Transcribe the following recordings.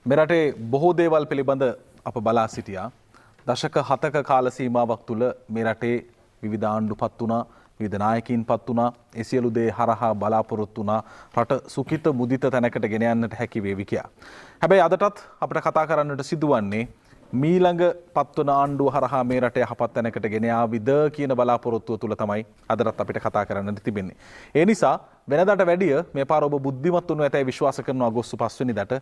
මෙරටේ බොහෝ දේවල් පිළිබඳ අප බලා සිටියා. දශක 7ක කාල සීමාවක් තුළ මේ රටේ විවිධ ආණ්ඩු පත් වුණා, විවිධ නායකයින් පත් වුණා. ඒ සියලු දේ හරහා බලාපොරොත්තු වුණා රට සුඛිත මුදිත තැනකට ගෙන යන්නට හැකි වේවි කියා. හැබැයි අදටත් අපිට කතා කරන්නට සිදුවන්නේ මීළඟ පත්වන ආණ්ඩුව හරහා මේ රට යහපත් තැනකට ගෙන යාවිද කියන බලාපොරොත්තුව තුළ තමයි අදටත් අපිට කතා කරන්නට තිබෙන්නේ. ඒ නිසා වෙනදාට වැඩිය මේ පාර ඔබ බුද්ධිමත් වුණු ඇතැයි විශ්වාස කරන අගෝස්තු 5 වෙනිදාට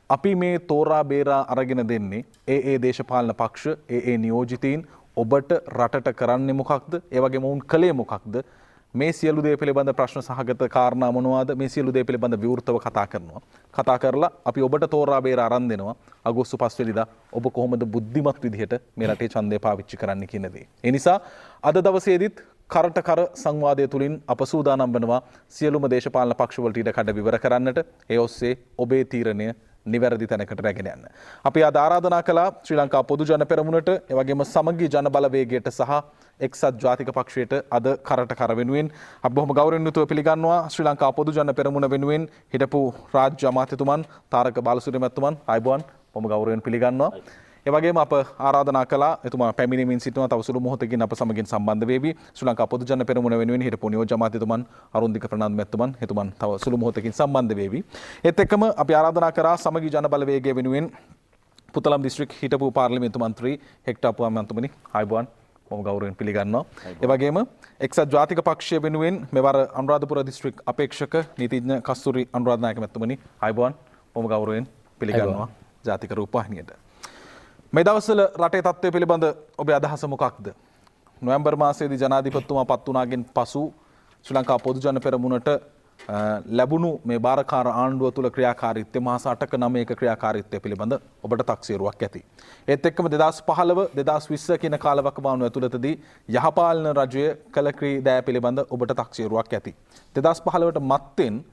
අපි මේ තෝරා බේරා අරගෙන දෙන්නේ ඒ දේශපාලන පක්ෂ ඒ නියෝජිතයින් ඔබට රටට කරන්නේ මොකක්ද? ඒ වගේම වුන් කලේ මොකක්ද? මේ සියලු දේ පිළිබඳ ප්‍රශ්න සහගත කාරණා මොනවාද? මේ සියලු දේ පිළිබඳ විවෘතව කතා කරනවා. කතා කරලා අපි ඔබට තෝරා බේරා අරන් දෙනවා. අගෝස්තු 5 වෙනිදා ඔබ කොහොමද බුද්ධිමත් විදිහට මේ රටේ ඡන්දය පාවිච්චි කරන්න කියන දේ. ඒ නිසා අද දවසේදීත් කරට කර සංවාදය තුලින් අප සූදානම් වෙනවා සියලුම දේශපාලන පක්ෂවලට ඉඩ කඩ විවර කරන්නට. ඒ ඔස්සේ ඔබේ තීරණය නිවැරදි තැනකට රැගෙන යන්න. අපි අද ආරාධනා කළා ශ්‍රී ලංකා පොදු ජන පෙරමුණට, ඒ වගේම සමගි ජන බලවේගයට සහ එක්සත් ජාතික පක්ෂයට අද කරට කර වෙනුවෙන් අපි බොහොම ගෞරවයෙන් යුතුව පිළිගන්නවා ශ්‍රී ලංකා පොදු ජන පෙරමුණ වෙනුවෙන් හිටපු රාජ්‍ය අමාත්‍යතුමන් තාරක බාලසූරිය මැතිතුමන් ආයුබෝවන් බොහොම ගෞරවයෙන් පිළිගන්නවා. ඒ වගේම අප ආරාධනා කළා එතුමා පැමිණෙමින් සිටිනවා තව සුළු මොහොතකින් අප සමගින් සම්බන්ධ වෙවි. ශ්‍රී ලංකා පොදු ජන පෙරමුණ වෙනුවෙන් හිටපු නියෝජ්‍ය අමාත්‍යතුමන් අරුන්දික ප්‍රනාන්දු මැතිතුමන් එතුමන් තව සුළු මොහොතකින් සම්බන්ධ වෙවි. ඒත් එක්කම අපි ආරාධනා කරා සමගි ජන බලවේගය වෙනුවෙන් පුතලම් දිස්ත්‍රික් හිටපු පාර්ලිමේන්තු මන්ත්‍රී හෙක්ටර් අපුවා මන්තුමනි ආයුබෝවන් බොහොම ගෞරවයෙන් පිළිගන්නවා. ඒ වගේම එක්සත් ජාතික පක්ෂය වෙනුවෙන් මෙවර අනුරාධපුර දිස්ත්‍රික් අපේක්ෂක නීතිඥ කස්තුරි අනුරාධනායක මැතිතුමනි ආයුබෝවන් බොහොම ගෞරවයෙන් පිළිගන්නවා ජාතික රූපවාහිනියට. මේ දවස්වල රටේ තත්ත්වය පිළිබඳ ඔබේ අදහස මොකක්ද? නොවැම්බර් මාසයේදී ජනාධිපතිතුමා පත් වුණාගෙන් පසු ශ්‍රී ලංකා පොදු ජන පෙරමුණට ලැබුණු මේ බාරකාර ආණ්ඩුව තුළ ක්‍රියාකාරීත්වය මාස 8ක 9ක ක්‍රියාකාරීත්වය පිළිබඳ ඔබට තක්සේරුවක් ඇති. ඒත් එක්කම 2015 2020 කියන කාලවකවානුව ඇතුළතදී යහපාලන රජය කළ ක්‍රීඩා පිළිබඳ ඔබට තක්සේරුවක් ඇති. 2015ට මත්තෙන්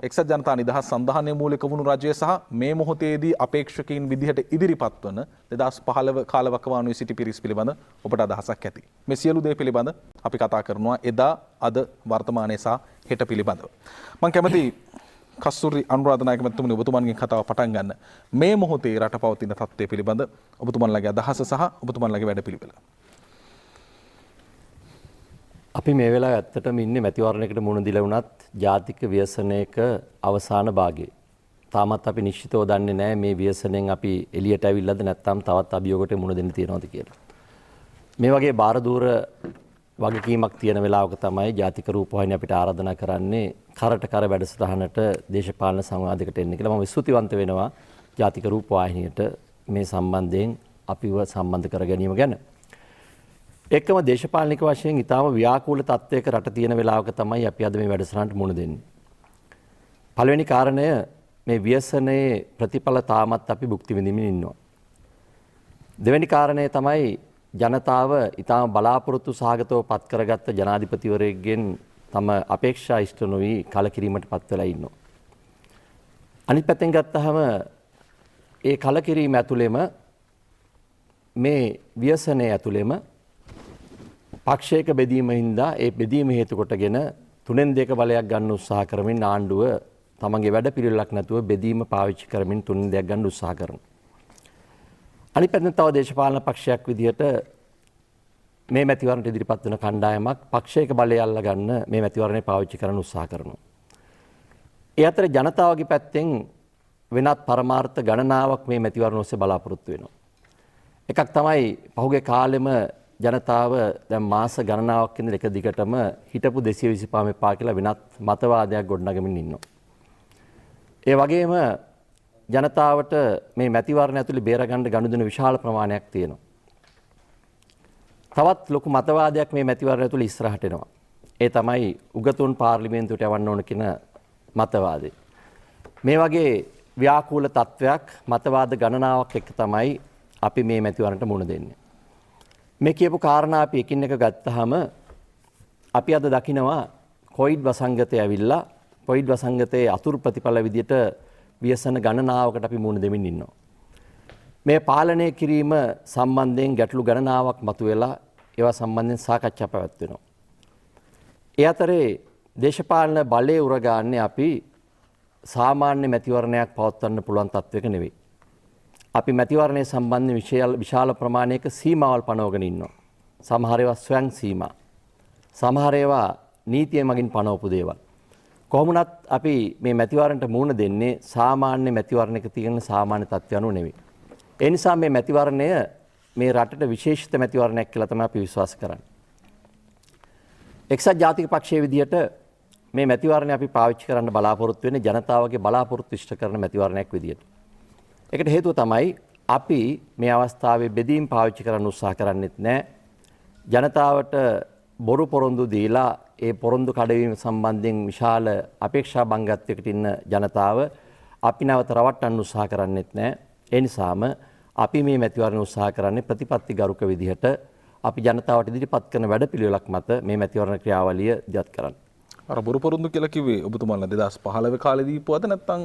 එක්සත් ජනතා නිදහස් සන්ධානයේ මූලික වුණු රජය සහ මේ මොහොතේදී අපේක්ෂකයින් විදිහට ඉදිරිපත් වන 2015 කාලවකවානුවේ සිටි පිරිස් පිළිබඳ ඔබට අදහසක් ඇති. මේ සියලු දේ පිළිබඳ අපි කතා කරනවා එදා අද වර්තමානයේ සහ හෙට පිළිබඳව. මම කැමති කස්තුරි අනුරාධනායක මැතිතුමනි ඔබතුමන්ගෙන් කතාව පටන් ගන්න. මේ මොහොතේ රට පවතින තත්ත්වය පිළිබඳ ඔබතුමන්ලගේ අදහස සහ ඔබතුමන්ලගේ වැඩපිළිවෙල. අපි මේ වෙලාවේ ඇත්තටම ඉන්නේ මැතිවරණයකට මුහුණ දීලා වුණත් ජාතික ව්‍යසනයක අවසාන භාගයේ. තාමත් අපි නිශ්චිතව දන්නේ නැහැ මේ ව්‍යසනයෙන් අපි එළියට ඇවිල්ලාද නැත්නම් තවත් අභියෝගයකට මුහුණ දෙන්න තියෙනවද කියලා. මේ වගේ බාරදූර වගකීමක් තියෙන වෙලාවක තමයි ජාතික රූපවාහිනිය අපිට ආරාධනා කරන්නේ කරට කර වැඩසටහනට දේශපාලන සංවාදයකට එන්න කියලා. මම ස්තුතිවන්ත වෙනවා ජාතික රූපවාහිනියට මේ සම්බන්ධයෙන් අපිව සම්බන්ධ කර ගැනීම ගැන. එක්කම දේශපාලනික වශයෙන් ඊටාම ව්‍යාකූල තත්ත්වයක රට තියෙන වෙලාවක තමයි අපි අද මේ වැඩසටහනට මුහුණ දෙන්නේ. පළවෙනි කාරණය මේ ව්‍යසනයේ ප්‍රතිඵල තාමත් අපි භුක්ති විඳින්න ඉන්නවා. දෙවෙනි කාරණය තමයි ජනතාව ඊටාම බලාපොරොත්තු සහගතව පත් කරගත්ත ජනාධිපතිවරයෙක්ගෙන් තම අපේක්ෂා ඉෂ්ට නොවි කලකිරීමට පත් වෙලා ඉන්නවා. අනිත් පැත්තෙන් ගත්තහම ඒ කලකිරීම ඇතුළෙම මේ ව්‍යසනයේ ඇතුළෙම පක්ෂයක බෙදීම හින්දා ඒ බෙදීම හේතු කොටගෙන තුනෙන් දෙක බලයක් ගන්න උත්සාහ කරමින් ආණ්ඩුව තමන්ගේ වැඩ පිළිවෙලක් නැතුව බෙදීම පාවිච්චි කරමින් තුනෙන් දෙයක් ගන්න උත්සාහ කරනවා. අනිත් පැත්තෙන් තව දේශපාලන පක්ෂයක් විදිහට මේ මැතිවරණයට ඉදිරිපත් වෙන කණ්ඩායමක් පක්ෂයක බලය අල්ලා ගන්න මේ මැතිවරණය පාවිච්චි කරන්න උත්සාහ කරනවා. ඒ අතර ජනතාවගේ පැත්තෙන් වෙනත් පරමාර්ථ ගණනාවක් මේ මැතිවරණ ඔස්සේ බලාපොරොත්තු වෙනවා. එකක් තමයි පහුගිය කාලෙම ජනතාව දැන් මාස ගණනාවක් ඉඳන් එක දිගටම හිටපු 225 මෙපා කියලා වෙනත් මතවාදයක් ගොඩනගමින් ඉන්නවා. ඒ වගේම ජනතාවට මේ මැතිවරණ ඇතුළේ බේරගන්න ගනුදෙනු විශාල ප්‍රමාණයක් තියෙනවා. තවත් ලොකු මතවාදයක් මේ මැතිවරණ ඇතුළේ ඉස්සරහට එනවා. ඒ තමයි උගතුන් පාර්ලිමේන්තුවට යවන්න ඕන කියන මතවාදය. මේ වගේ ව්‍යාකූල තත්වයක් මතවාද ගණනාවක් එක්ක තමයි අපි මේ මැතිවරණයට මුහුණ දෙන්නේ. මේ කියපු කාරණා අපි එකින් එක ගත්තාම අපි අද දකිනවා කොවිඩ් වසංගතය ඇවිල්ලා කොවිඩ් වසංගතයේ අතුරු ප්‍රතිඵල විදියට ව්‍යසන ගණනාවකට අපි මුහුණ දෙමින් ඉන්නවා. මේ පාලනය කිරීම සම්බන්ධයෙන් ගැටලු ගණනාවක් මතුවෙලා ඒවා සම්බන්ධයෙන් සාකච්ඡා පැවැත්වෙනවා. ඒ අතරේ දේශපාලන බලය උරගාන්නේ අපි සාමාන්‍ය මැතිවරණයක් පවත්වන්න පුළුවන් තත්වයක නෙවෙයි. අපි මැතිවරණය සම්බන්ධ විශාල ප්‍රමාණයක සීමාවල් පනවගෙන ඉන්නවා. සමහර ඒවා ස්වයං සීමා. සමහර ඒවා නීතිය මගින් පනවපු දේවල්. කොහොමුණත් අපි මේ මැතිවරණයට මුහුණ දෙන්නේ සාමාන්‍ය මැතිවරණයක තියෙන සාමාන්‍ය තත්ත්වය අනුව නෙවෙයි. ඒ නිසා මේ මැතිවරණය මේ රටට විශේෂිත මැතිවරණයක් කියලා තමයි අපි විශ්වාස කරන්නේ. එක්සත් ජාතික පක්ෂයේ විදිහට මේ මැතිවරණය අපි පාවිච්චි කරන්න බලාපොරොත්තු වෙන්නේ ජනතාවගේ බලාපොරොත්තු ඉෂ්ට කරන මැතිවරණයක් විදිහට. ඒකට හේතුව තමයි අපි මේ අවස්ථාවේ බෙදීම් පාවිච්චි කරන්න උත්සාහ කරන්නේත් නැහැ. ජනතාවට බොරු පොරොන්දු දීලා ඒ පොරොන්දු කඩවීම සම්බන්ධයෙන් විශාල අපේක්ෂා බංගත්වයකට ඉන්න ජනතාව අපි නැවත රවට්ටන්න උත්සාහ කරන්නේත් නැහැ. ඒ නිසාම අපි මේ මැතිවරණ උත්සාහ කරන්නේ ප්‍රතිපත්ති ගරුක විදිහට අපි ජනතාවට ඉදිරිපත් කරන වැඩපිළිවෙලක් මත මේ මැතිවරණ ක්‍රියාවලිය දියත් කරන්න. අර බොරු පොරොන්දු කියලා කිව්වේ ඔබතුමාලා 2015 කාලේ දීපුවද නැත්නම්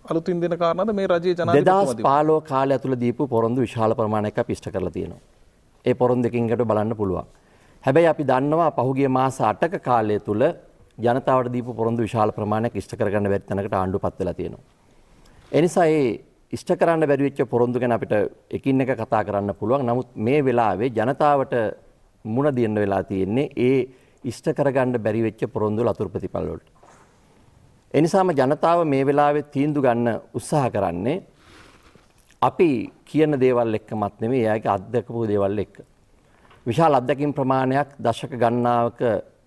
අලුතින් දෙන කාරණාද මේ රජයේ ජනාධිපතිතුමා 2015 කාලය ඇතුළත දීපු පොරොන්දු විශාල ප්‍රමාණයක් අපි ඉෂ්ට කරලා තියෙනවා. ඒ පොරොන්දු දෙකින්කට බලන්න පුළුවන්. හැබැයි අපි දන්නවා පහුගිය මාස 8ක කාලය තුල ජනතාවට දීපු පොරොන්දු විශාල ප්‍රමාණයක් ඉෂ්ට කරගන්න බැරි තැනකට ආණ්ඩුවපත් වෙලා තියෙනවා. ඒ නිසා ඒ ඉෂ්ට කරන්න බැරි වෙච්ච පොරොන්දු ගැන අපිට එකින් එක කතා කරන්න පුළුවන්. නමුත් මේ වෙලාවේ ජනතාවට මුණ දෙන්න වෙලා තියෙන්නේ ඒ ඉෂ්ට කරගන්න බැරි වෙච්ච පොරොන්දු ලතුරු ප්‍රතිඵල වලට. ඒ නිසාම ජනතාව මේ වෙලාවේ තීන්දුව ගන්න උත්සාහ කරන්නේ අපි කියන දේවල් එක්කමත් නෙමෙයි එයාගේ අත්දකපු දේවල් එක්ක. විශාල අත්දැකීම් ප්‍රමාණයක් දශක ගණනාවක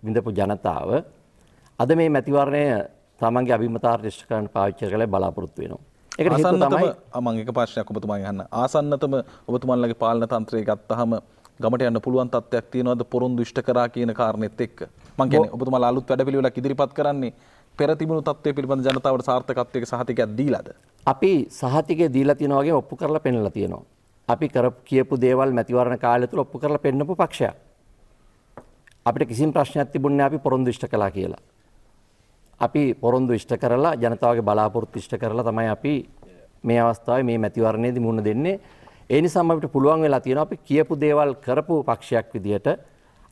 විඳපු ජනතාව අද මේ මැතිවරණය තමන්ගේ අභිමතාර්ථ ඉෂ්ට කරන්න පාවිච්චි කරලා බලාපොරොත්තු වෙනවා. ඒකට හේතුව තමයි මම එක ප්‍රශ්නයක් ඔබතුමාගෙන් අහන්න. ආසන්නතම ඔබතුමාලගේ පාලන තන්ත්‍රය ගත්තාම ගමට යන්න පුළුවන් තත්ත්වයක් තියෙනවද පොරොන්දු ඉෂ්ට කරා කියන කාරණෙත් එක්ක? මම කියන්නේ ඔබතුමාලා අලුත් වැඩපිළිවෙලක් ඉදිරිපත් කරන්නේ පෙර තිබුණු තත්ත්වය පිළිබඳ ජනතාවට සාර්ථකත්වයක සහතිකයක් දීලාද? අපි සහතිකය දීලා තියෙනවා වගේ ඔප්පු කරලා පෙන්නලා තියෙනවා. අපි කියපු දේවල් මැතිවරණ කාලය තුල ඔප්පු කරලා පෙන්නපු පක්ෂයක්. අපිට කිසිම ප්‍රශ්නයක් තිබුණේ නැහැ අපි පොරොන්දු ඉෂ්ට කළා කියලා. අපි පොරොන්දු ඉෂ්ට කරලා ජනතාවගේ බලාපොරොත්තු ඉෂ්ට කරලා තමයි අපි මේ අවස්ථාවේ මේ මැතිවරණයේදී මුහුණ දෙන්නේ. ඒ නිසාම අපිට පුළුවන් වෙලා තියෙනවා අපි කියපු දේවල් කරපු පක්ෂයක් විදිහට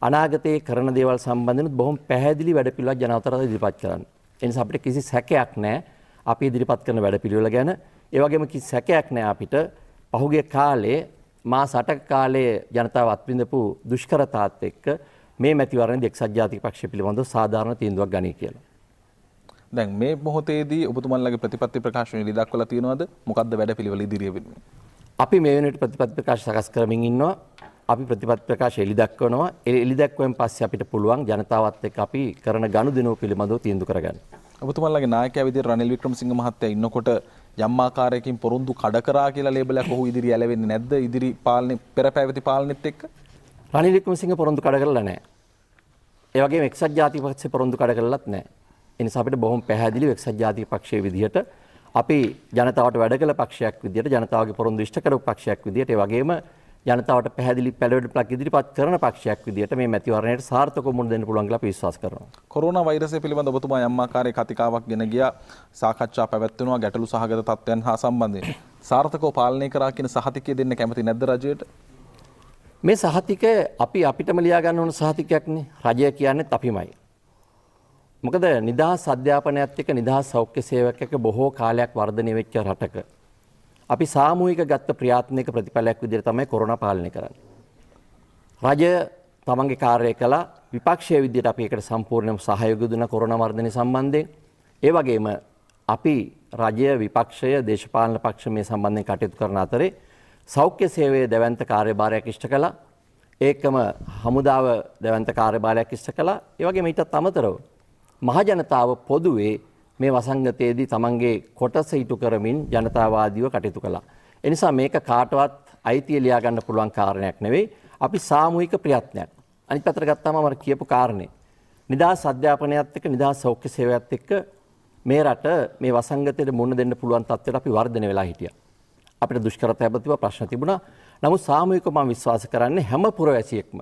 අනාගතයේ කරන දේවල් සම්බන්ධව බොහොම පැහැදිලි වැඩපිළිවෙලක් ජනතාවට ඉදිරිපත් කරන්න. ඒ නිසා අපිට කිසි සැකයක් නැහැ අපි ඉදිරිපත් කරන වැඩපිළිවෙල ගැන. ඒ වගේම කිසි සැකයක් නැහැ අපිට පහුගිය කාලේ මාස 8ක කාලේ ජනතාව අත්විඳපු දුෂ්කරතාවත් එක්ක මේ මැතිවරණයේදී එක්සත් ජාතික පක්ෂය පිළිබඳව සාධාරණ තීන්දුවක් ගනී කියලා. දැන් මේ මොහොතේදී ඔබතුමාලගේ ප්‍රතිපත්ති ප්‍රකාශන ඉදි දක්වලා තියෙනවද? මොකද්ද වැඩපිළිවෙල ඉදිරිය වෙන්නේ? අපි මේ වෙනකොට ප්‍රතිපත්ති ප්‍රකාශ සකස් කරමින් ඉන්නවා. අපි ප්‍රතිපත්ති ප්‍රකාශ එළි දක්වනවා. එළි දැක්වෙන් පස්සේ අපිට පුළුවන් ජනතාවත් එක්ක අපි කරන ගනුදෙනුව පිළිබඳව තීන්දුව කරගන්න. ඔබතුමාලගේ නායකයා විදිහට රනිල් වික්‍රමසිංහ මහත්තයා ඉන්නකොට යම් ආකාරයකින් පොරොන්දු කඩ කරා කියලා ලේබලයක් ඔහු ඉදිරිය ඇලවෙන්නේ නැද්ද? ඉදිරි පාලනේ පෙර පැවති පාලනෙත් එක්ක? රනිල් වික්‍රමසිංහ පොරොන්දු කඩ කරලා නැහැ. ඒ වගේම එක්සත් ජාතික පක්ෂේ පොරොන්දු කඩ කරලත් නැහැ. ඒ නිසා අපිට බොහොම පැහැදිලිව එක්සත් ජාතික පක්ෂයේ විදිහට අපි ජනතාවට වැඩ කළ පක්ෂයක් විදිහට ජනතාවගේ පොරොන්දු ඉෂ්ට කරපු පක්ෂයක් විදිහට ඒ වගේම ජනතාවට පැහැදිලි පැලවඩපලක් ඉදිරිපත් කරන පක්ෂයක් විදිහට මේ මැතිවරණයට සාර්ථකව මුහුණ දෙන්න පුළුවන් කියලා අපි විශ්වාස කරනවා. කොරෝනා වෛරසය පිළිබඳ ඔබතුමා යම් ආකාරයක කතිකාවක් ගෙන ගියා. සාකච්ඡා පැවැත්වෙනවා ගැටලු සහගත තත්ත්වයන් හා සම්බන්ධයෙන්. සාර්ථකව පාලනය කරා කියන සහතිකය දෙන්න කැමති නැද්ද රජයට? මේ සහතිකය අපිටම ලියා ගන්න ඕන සහතිකයක්නේ. රජය කියන්නේත් අපිමයි. මොකද නිදහස් අධ්‍යාපනයත් එක්ක නිදහස් සෞඛ්‍ය සේවයක් එක්ක බොහෝ කාලයක් වර්ධනය වෙච්ච රටක අපි සාමූහික ගත්ත ප්‍රයත්නයක ප්‍රතිඵලයක් විදිහට තමයි කොරෝනා පාලනය කරන්නේ. රජය තමන්ගේ කාර්යය කළා. විපක්ෂයේ විදිහට අපි ඒකට සම්පූර්ණයෙන්ම සහයෝගය දුන්නා කොරෝනා වර්ධනය සම්බන්ධයෙන්. ඒ වගේම අපි රජය විපක්ෂය දේශපාලන පක්ෂ මේ සම්බන්ධයෙන් කටයුතු කරන අතරේ සෞඛ්‍ය සේවයේ දැවැන්ත කාර්යභාරයක් ඉෂ්ට කළා. ඒකම හමුදාව දැවැන්ත කාර්යභාරයක් ඉෂ්ට කළා. ඒ වගේම ඊටත් අමතරව මහජනතාව පොදුවේ මේ වසංගතයේදී තමන්ගේ කොටස ඉටු කරමින් ජනතාවාදීව කටයුතු කළා. ඒ නිසා මේක කාටවත් අයිතිය ලියා ගන්න පුළුවන් කාරණයක් නෙවෙයි. අපි සාමූහික ප්‍රයත්නයක්. අනිත් පැත්තට ගත්තාම මම කියපු කාරණේ නිදහස් අධ්‍යාපනයත් එක්ක නිදහස් සෞඛ්‍ය සේවයත් එක්ක මේ රට මේ වසංගතයට මුහුණ දෙන්න පුළුවන් තත්ත්වයට අපි වර්ධනය වෙලා හිටියා. අපිට දුෂ්කරතා තිබුණා ප්‍රශ්න තිබුණා. නමුත් සාමූහිකව මම විශ්වාස කරන්නේ හැම පුරවැසියෙක්ම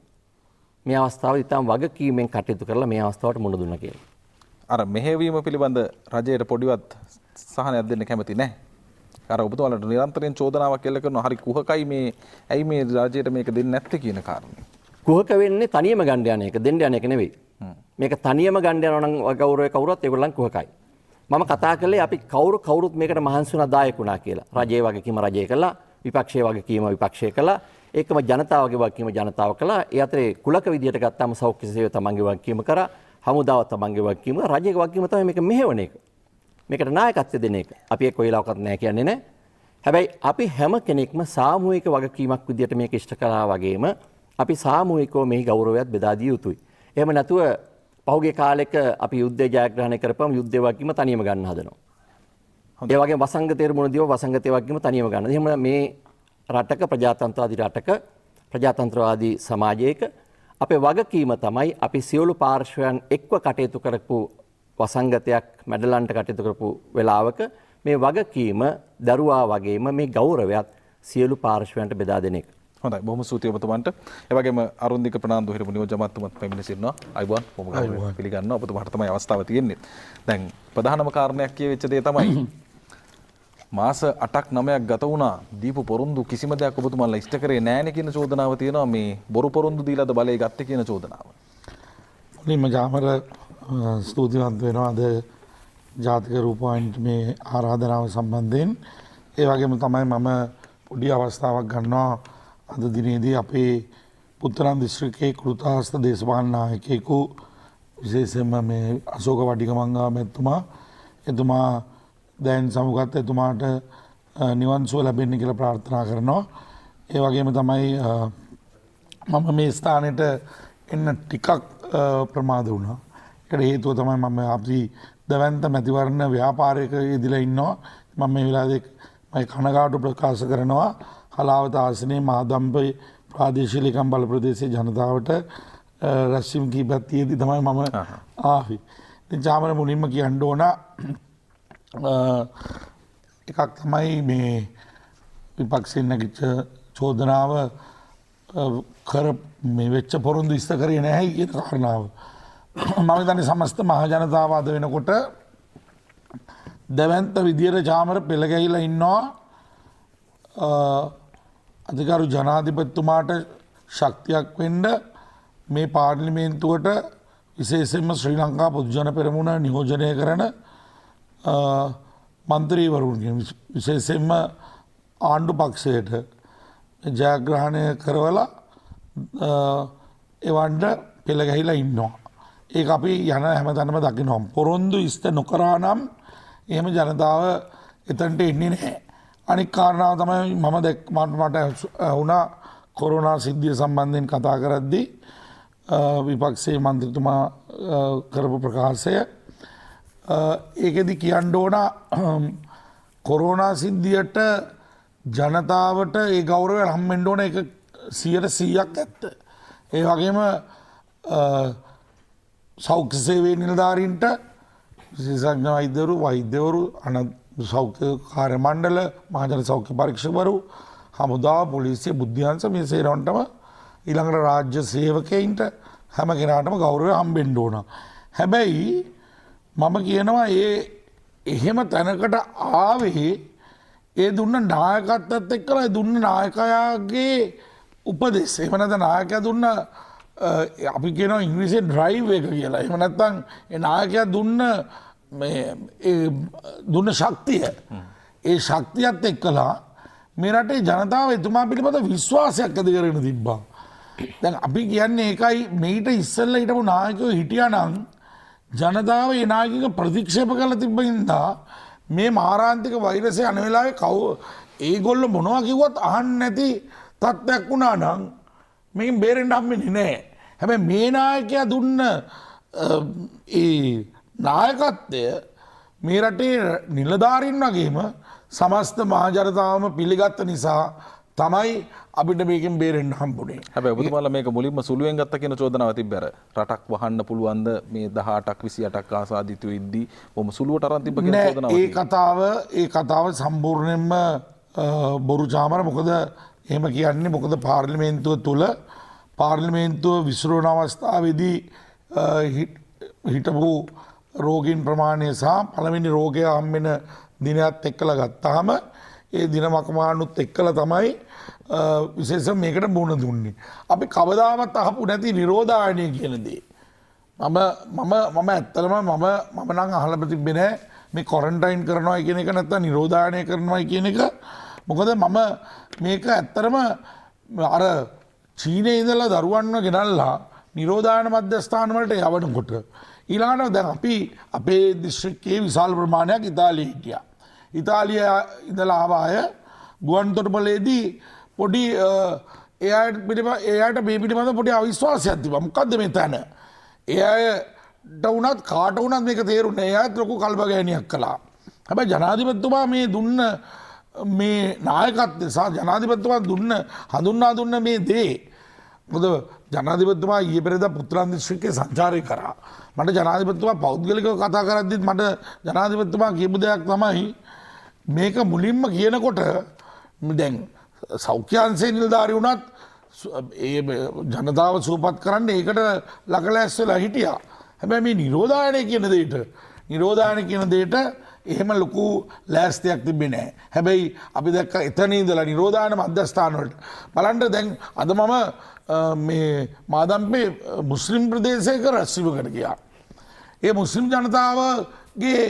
මේ අවස්ථාවේදී තම වගකීමෙන් කටයුතු කරලා මේ අවස්ථාවට මුහුණ දුන්නා කියලා. අර මෙහෙවීම පිළිබඳ රජයට පොඩිවත් සහනයක් දෙන්න කැමති නැහැ. අර ඔබතුමාලට නිරන්තරයෙන් චෝදනාවක් එල්ල කරනවා හරි කුහකයි මේ ඇයි මේ රජයට මේක දෙන්නේ නැත්තේ කියන කාරණේ. කුහක වෙන්නේ තනියම ගන්න යන එක දෙන්න යන එක නෙවෙයි. මේක තනියම ගන්න යනවා නම් ගෞරවය කවුරුත් ඒගොල්ලන් කුහකයි. මම කතා කළේ අපි කවුරුත් මේකට මහන්සි වුණා දායක වුණා කියලා. රජයේ වගකීම රජය කළා. විපක්ෂයේ වගකීම විපක්ෂය කළා. ඒකම ජනතාවගේ වගකීම ජනතාව කළා. ඒ අතරේ කුලක විදියට ගත්තාම සෞඛ්‍ය සේවය තමන්ගේ වගකීම කරා. හමුදාව තමන්ගේ වගකීම, රජයේ වගකීම තමයි මේක මෙහෙවන එක. මේකට නායකත්වය දෙන එක. අපි ඒක කොයිලාවකත් නැහැ කියන්නේ නැහැ. හැබැයි අපි හැම කෙනෙක්ම සාමූහික වගකීමක් විදියට මේක ඉෂ්ට කළා වගේම අපි සාමූහිකව මෙහි ගෞරවයත් බෙදා දිය යුතුයි. එහෙම නැතුව පහුගිය කාලෙක අපි යුද්ධය ජයග්‍රහණය කරපුවම යුද්ධයේ වගකීම තනියම ගන්න හදනවා. ඒ වගේම වසංගතයට මුහුණ දීව වසංගතයේ වගකීම තනියම ගන්න. එහෙම මේ රටක ප්‍රජාතන්ත්‍රවාදී රටක ප්‍රජාතන්ත්‍රවාදී සමාජයක අපේ වගකීම තමයි අපි සියලු පාර්ශ්වයන් එක්ව කටයුතු කරපු වසංගතයක් මැඩලන්ට කටයුතු කරපු වෙලාවක මේ වගකීම දරුවා වගේම මේ ගෞරවයත් සියලු පාර්ශ්වයන්ට බෙදා දෙන එක. හොඳයි බොහොම ස්තුතියි ඔබතුමන්ට. ඒ වගේම අරුන්දික ප්‍රනාන්දු හිටපු නියෝජ්‍ය අමාත්‍යතුමත් පැමිණ සිටිනවා. අයිබෝන් බොහොම ගෞරවයෙන් පිළිගන්නවා. ඔබතුමාට තමයි අවස්ථාව තියෙන්නේ. දැන් ප්‍රධානම කාරණයක් කියවෙච්ච දේ තමයි මාස 8ක් 9ක් ගත වුණා දීපු පොරොන්දු කිසිම දෙයක් ඔබතුමාලා ඉෂ්ට කරේ නැහැ කියන චෝදනාව තියෙනවා. මේ බොරු පොරොන්දු දීලාද බලය ගත්තේ කියන චෝදනාව. මුලින්ම ජාමර ස්තුතිවන්ත වෙනවා අද ජාතික රූපවාහිනියට මේ ආරාධනාව සම්බන්ධයෙන්. ඒ වගේම තමයි මම පොඩි අවස්ථාවක් ගන්නවා අද දිනේදී අපේ පුත්තරන් දිස්ත්‍රික්කයේ කෘතහස්ත දේශපාලන නායකයෙකු විශේෂයෙන්ම මේ අශෝක වඩිගමංගා මැතිතුමා එතුමා දැන් සමුගත් එතුමාට නිවන් සුව ලැබෙන්න කියලා ප්‍රාර්ථනා කරනවා. ඒ වගේම තමයි මම මේ ස්ථානෙට එන්න ටිකක් ප්‍රමාද වුණා. ඒකට හේතුව තමයි මම අපි දවැන්ත මැතිවරණ ව්‍යාපාරයක යෙදලා ඉන්නවා. මම මේ වෙලාවේ මම කනගාටු ප්‍රකාශ කරනවා හලාවත ආසනයේ මහදම්පේ ප්‍රාදේශීය ලේකම් බල ප්‍රදේශයේ ජනතාවට රැස්වීම් කීපයක් තියේදී තමයි මම ආවේ. ඉතින් ජාමර මුලින්ම කියන්න ඕන එකක් තමයි මේ විපක්ෂයෙන් නැගිච්ච චෝදනාව කර මේ වෙච්ච පොරොන්දු ඉෂ්ට කරේ නැහැ කියන කාරණාව. මම හිතන්නේ සමස්ත මහජනතාව අද වෙනකොට දැවැන්ත විදියට ජාමර පෙළ ගැහිලා ඉන්නවා අධිකාරු ජනාධිපතිතුමාට ශක්තියක් වෙන්න මේ පාර්ලිමේන්තුවට විශේෂයෙන්ම ශ්‍රී ලංකා පොදු ජන පෙරමුණ නියෝජනය කරන මන්ත්‍රීවරුන්ගෙන් විශේෂයෙන්ම ආණ්ඩු පක්ෂයට ජයග්‍රහණය කරවලා එවන්ට පෙළ ගැහිලා ඉන්නවා. ඒක අපි යන හැමතැනම දකිනවා. පොරොන්දු ඉෂ්ට නොකරා නම් එහෙම ජනතාව එතනට එන්නේ නැහැ. අනික් කාරණාව තමයි මට වුණා කොරෝනා සිද්ධිය සම්බන්ධයෙන් කතා කරද්දී විපක්ෂයේ මන්ත්‍රීතුමා කරපු ප්‍රකාශය ඒකෙදි කියන්න ඕන කොරෝනා සිද්ධියට ජනතාවට ඒ ගෞරවය හම්බෙන්න ඕන ඒක 100%ක් ඇත්ත. ඒ වගේම සෞඛ්‍ය සේවයේ නිලධාරීන්ට විශේෂඥ වෛද්‍යවරු සෞඛ්‍ය කාර්ය මණ්ඩල මහජන සෞඛ්‍ය පරීක්ෂකවරු හමුදාව පොලිසිය බුද්ධ්‍යංශ මේ සේරවන්ටම ඊළඟට රාජ්‍ය සේවකයින්ට හැම කෙනාටම ගෞරවය හම්බෙන්න ඕන. හැබැයි මම කියනවා එහෙම තැනකට ආවේ ඒ දුන්න නායකත්වයත් එක්කලා දුන්න නායකයාගේ උපදෙස්. එහෙම නැත්නම් නායකයා දුන්න අපි කියනවා ඉංග්‍රීසියෙන් ඩ්‍රයිව් එක කියලා. එහෙම නැත්නම් ඒ නායකයා දුන්න ශක්තිය. ඒ ශක්තියත් එක්කලා මේ රටේ ජනතාව එතුමා පිළිබඳ විශ්වාසයක් ඇති කරගෙන තිබ්බා. දැන් අපි කියන්නේ ඒකයි මේට ඉස්සෙල්ලා හිටපු නායකයෝ හිටියානම් ජනතාව ඒ නායකයව ප්‍රතික්ෂේප කරලා තිබ්බ හින්දා මේ මාරාන්තික වෛරසය අන වෙලාවේ ඒගොල්ලෝ මොනවා කිව්වත් අහන්නේ නැති තත්ත්වයක් වුණා නම් මේකෙන් බේරෙන්න හම්බෙන්නේ නැහැ. හැබැයි මේ නායකයා දුන්න ඒ නායකත්වය මේ රටේ නිලධාරීන් වගේම සමස්ත මහජනතාවම පිළිගත්ත නිසා තමයි අපිට මේකෙන් බේරෙන්න හම්බුනේ. හැබැයි ඔබතුමාලා මේක මුලින්ම සුළුවෙන් ගත්ත කියන චෝදනාව තිබ්බර. රටක් වහන්න පුළුවන්ද මේ 18ක් 28ක් ආසාදිත වෙද්දී බොහොම සුළුවට අරන් තිබ්බ කියන චෝදනාව. ඒ කතාව සම්පූර්ණයෙන්ම බොරු චාමර. මොකද එහෙම කියන්නේ මොකද පාර්ලිමේන්තුව තුල පාර්ලිමේන්තුව විසිරුණ අවස්ථාවේදී හිටපු රෝගීන් ප්‍රමාණය සහ පළවෙනි රෝගය හම්බෙන දිනයත් එක්කලා ගත්තාම ඒ දිනමකමානුත් එක්කලා තමයි විශේෂයෙන් මේකට මුහුණ දුන්නේ. අපි කවදාවත් අහපු නැති නිරෝධායනය කියන දේ. මම ඇත්තටම මම නම් අහලා තිබ්බේ නැහැ මේ ක්වොරන්ටයින් කරනවා කියන එක නැත්නම් නිරෝධායනය කරනවා කියන එක. මොකද මම මේක ඇත්තරම අර චීනයේ ඉඳලා දරුවන්ව ගෙනල්ලා නිරෝධායන මධ්‍යස්ථාන වලට යවනකොට ඊළඟට දැන් අපි අපේ දිස්ත්‍රික්කයේ විශාල ප්‍රමාණයක් ඉතාලියේ හිටියා. ඉතාලිය ඉඳලා ආව අය ගුවන්තොටුපළේදී පොඩි එයාට මේ පිළිබඳ පොඩි අවිශ්වාසයක් තිබුණා. මොකද්ද මේ තැන? එයාට වුණත් කාට වුණත් මේක තේරුන්නේ නැහැ. එයාත් ලොකු කල්පගෑනියක් කළා. හැබැයි ජනාධිපතිතුමා මේ දුන්න මේ නායකත්වය සහ ජනාධිපතිතුමා හඳුන්වා දුන්න මේ දේ මොකද ජනාධිපතිතුමා ඊයේ පෙරේදා පුත්‍රාන් දිස්ත්‍රික්කයේ සංචාරය කරා. මට ජනාධිපතිතුමා පෞද්ගලිකව කතා කරද්දිත් මට ජනාධිපතිතුමා කියපු දෙයක් තමයි මේක මුලින්ම කියනකොට දැන් සෞඛ්‍ය අංශයේ නිලධාරි වුණත් ඒ ජනතාව සුවපත් කරන්න ඒකට ලකලැස් වෙලා හිටියා. හැබැයි මේ නිරෝධායනය කියන දෙයට එහෙම ලොකු ලෑස්තියක් තිබෙන්නේ නැහැ. හැබැයි අපි දැක්ක එතන ඉඳලා නිරෝධායන මධ්‍යස්ථාන වලට බලන්න දැන් අද මම මේ මාදම්පේ මුස්ලිම් ප්‍රදේශයක රැස්වීමකට ගියා. ඒ මුස්ලිම් ජනතාවගේ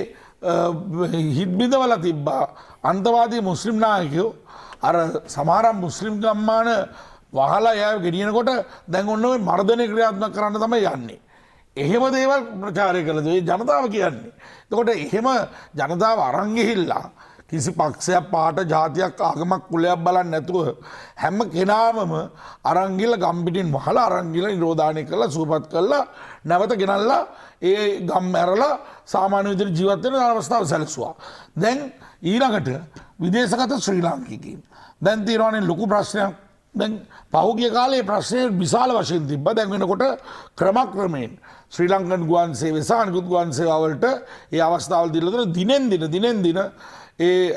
හිත් බිඳවලා තිබ්බා අන්තවාදී මුස්ලිම් නායකයෝ අර සමහර මුස්ලිම් ගම්මාන වහලා එයාව ගෙනියනකොට දැන් ඔන්න ඔය මර්ධනය ක්‍රියාත්මක කරන්න තමයි යන්නේ. එහෙම දේවල් ප්‍රචාරය කළද ඒ ජනතාව කියන්නේ. එතකොට එහෙම ජනතාව අරන් ගිහිල්ලා කිසි පක්ෂයක් පාට ජාතියක් ආගමක් කුලයක් බලන්නේ නැතුව හැම කෙනාමම අරන් ගිහලා ගම්පිටින් වහලා අරන් ගිහලා නිරෝධායනය කරලා සුවපත් කරලා නැවත ගෙනල්ලා ඒ ගම් ඇරලා සාමාන්‍ය විදිහට ජීවත් වෙන අවස්ථාව සැලසුවා. දැන් ඊළඟට විදේශගත ශ්‍රී ලාංකිකයින් දැන් තියෙනවානේ ලොකු ප්‍රශ්නයක්. දැන් පහුගිය කාලේ ප්‍රශ්නේ විශාල වශයෙන් තිබ්බා. දැන් වෙනකොට ක්‍රමක්‍රමයෙන් ශ්‍රී ලංකන් ගුවන් සේවය සහ අනිකුත් ගුවන් සේවා වලට ඒ අවස්ථාවල් දීලා දිනෙන් දින ඒ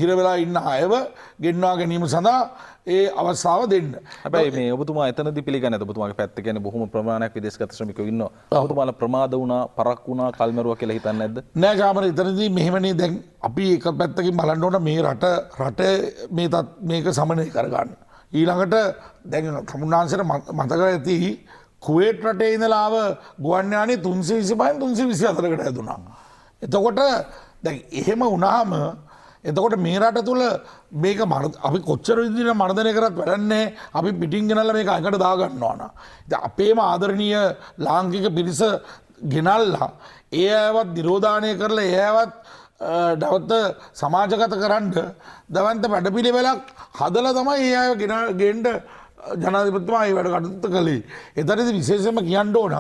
හිර වෙලා ඉන්න අයව ගෙන්වා ගැනීම සඳහා ඒ අවස්ථාව දෙන්න. හැබැයි මේ ඔබතුමා එතනදී පිළිගන්නේ නැද්ද? ඔබතුමාගේ පැත්ත කියන්නේ බොහොම ප්‍රමාණයක් විදේශගත ශ්‍රමිකයෝ ඉන්නවා. ඔබතුමාලා ප්‍රමාද වුණා, පරක් වුණා, කල්මරුවා කියලා හිතන්නේ නැද්ද? නෑ කාමර එතනදී මෙහෙමනේ දැන් අපි එක පැත්තකින් බලන්න ඕන මේ රට මේක සමනය කරගන්න. ඊළඟට දැන් තමුන්නාන්සේට මතක ඇති කුවේට් රටේ ඉඳලා ආව ගුවන් යානේ 325න් 324කට හැදුනා. එතකොට දැන් එහෙම වුණාම එතකොට මේ රට තුල මේක අපි කොච්චර විදිහට මර්ධනය කරත් වැඩන්නේ අපි පිටින් ගෙනල්ලා මේක අකට දා ගන්නවා නා. ඉතින් අපේම ආදරණීය ලාංකික පිරිස ගෙනල්ලා ඒ අයවත් නිරෝධායනය කරලා ඒ අයවත් දවත සමාජගත කරන්න දවන්ත වැඩපිළිවෙලක් හදලා තමයි ඒ අය ගෙන්න ජනාධිපතිතුමා ඒ වැඩ කටයුතු කළේ. එතනදී විශේෂයෙන්ම කියන්න ඕන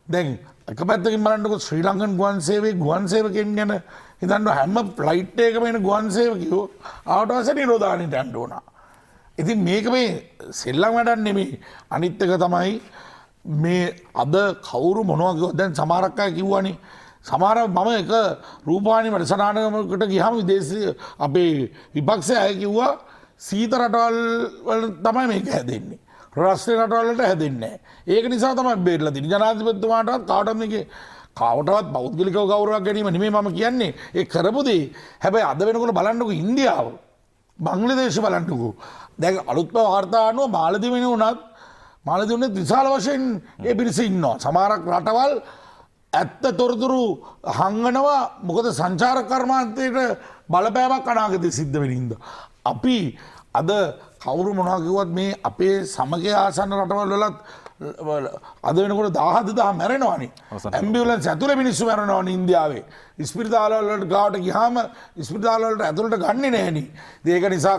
දැන් එක පැත්තකින් බලන්නකො ශ්‍රී ලංකන් ගුවන් සේවයේ ගුවන් සේවකයන් ගැන හිතන්න හැම ෆ්ලයිට් එකකම එන ගුවන් සේවකයෝ ආවට පස්සේ නිරෝධායනයට යන්න ඕන. ඉතින් මේක මේ සෙල්ලම් වැඩක් නෙමෙයි. අනිත් එක තමයි මේ අද කවුරු මොනවා කිව්වද දැන් සමහරක් අය කිව්වනේ සමහර මම එක රූපවාහිනී වැඩසටහනකට ගියාම විදේශීය අපේ විපක්ෂය අය කිව්වා සීත රටවල් වල තමයි මේක හැදෙන්නේ. රාෂ්ට්‍රීය රටවල් වලට හැදෙන්නේ නැහැ. ඒක නිසා තමයි බේරලා තියෙන්නේ. ජනාධිපතිතුමාටවත් කාටවත් මේකේ කාටවත් පෞද්ගලිකව ගෞරවයක් ගැනීම නෙමෙයි මම කියන්නේ. ඒ කරපු දේ. හැබැයි අද වෙනකොට බලන්නකො ඉන්දියාව, බංග්ලාදේශ බලන්නකො. දැන් අලුත්ම වාර්තා අනුව මාලදීවෙන උනත් මාලදීවුනේ විශාල වශයෙන් ඒ පිරිස ඉන්නවා. සමහරක් රටවල් ඇත්ත තොරතුරු හංගනවා මොකද සංචාරක කර්මාන්තයට බලපෑමක් අනාගතේ සිද්ධ වෙන හින්දා. අපි අද කවුරු මොනවා කිව්වත් මේ අපේ සමගය ආසන්න රටවල් වලත් අද වෙනකොට 17000 මැරෙනවානේ. ඇම්බියුලන්ස් ඇතුලේ මිනිස්සු මැරෙනවානේ ඉන්දියාවේ. ඉස්පිරිතාල වලට ගාවට ගියාම ඉස්පිරිතාල වලට ඇතුළට ගන්නෙ නෑනේ. ඒක නිසා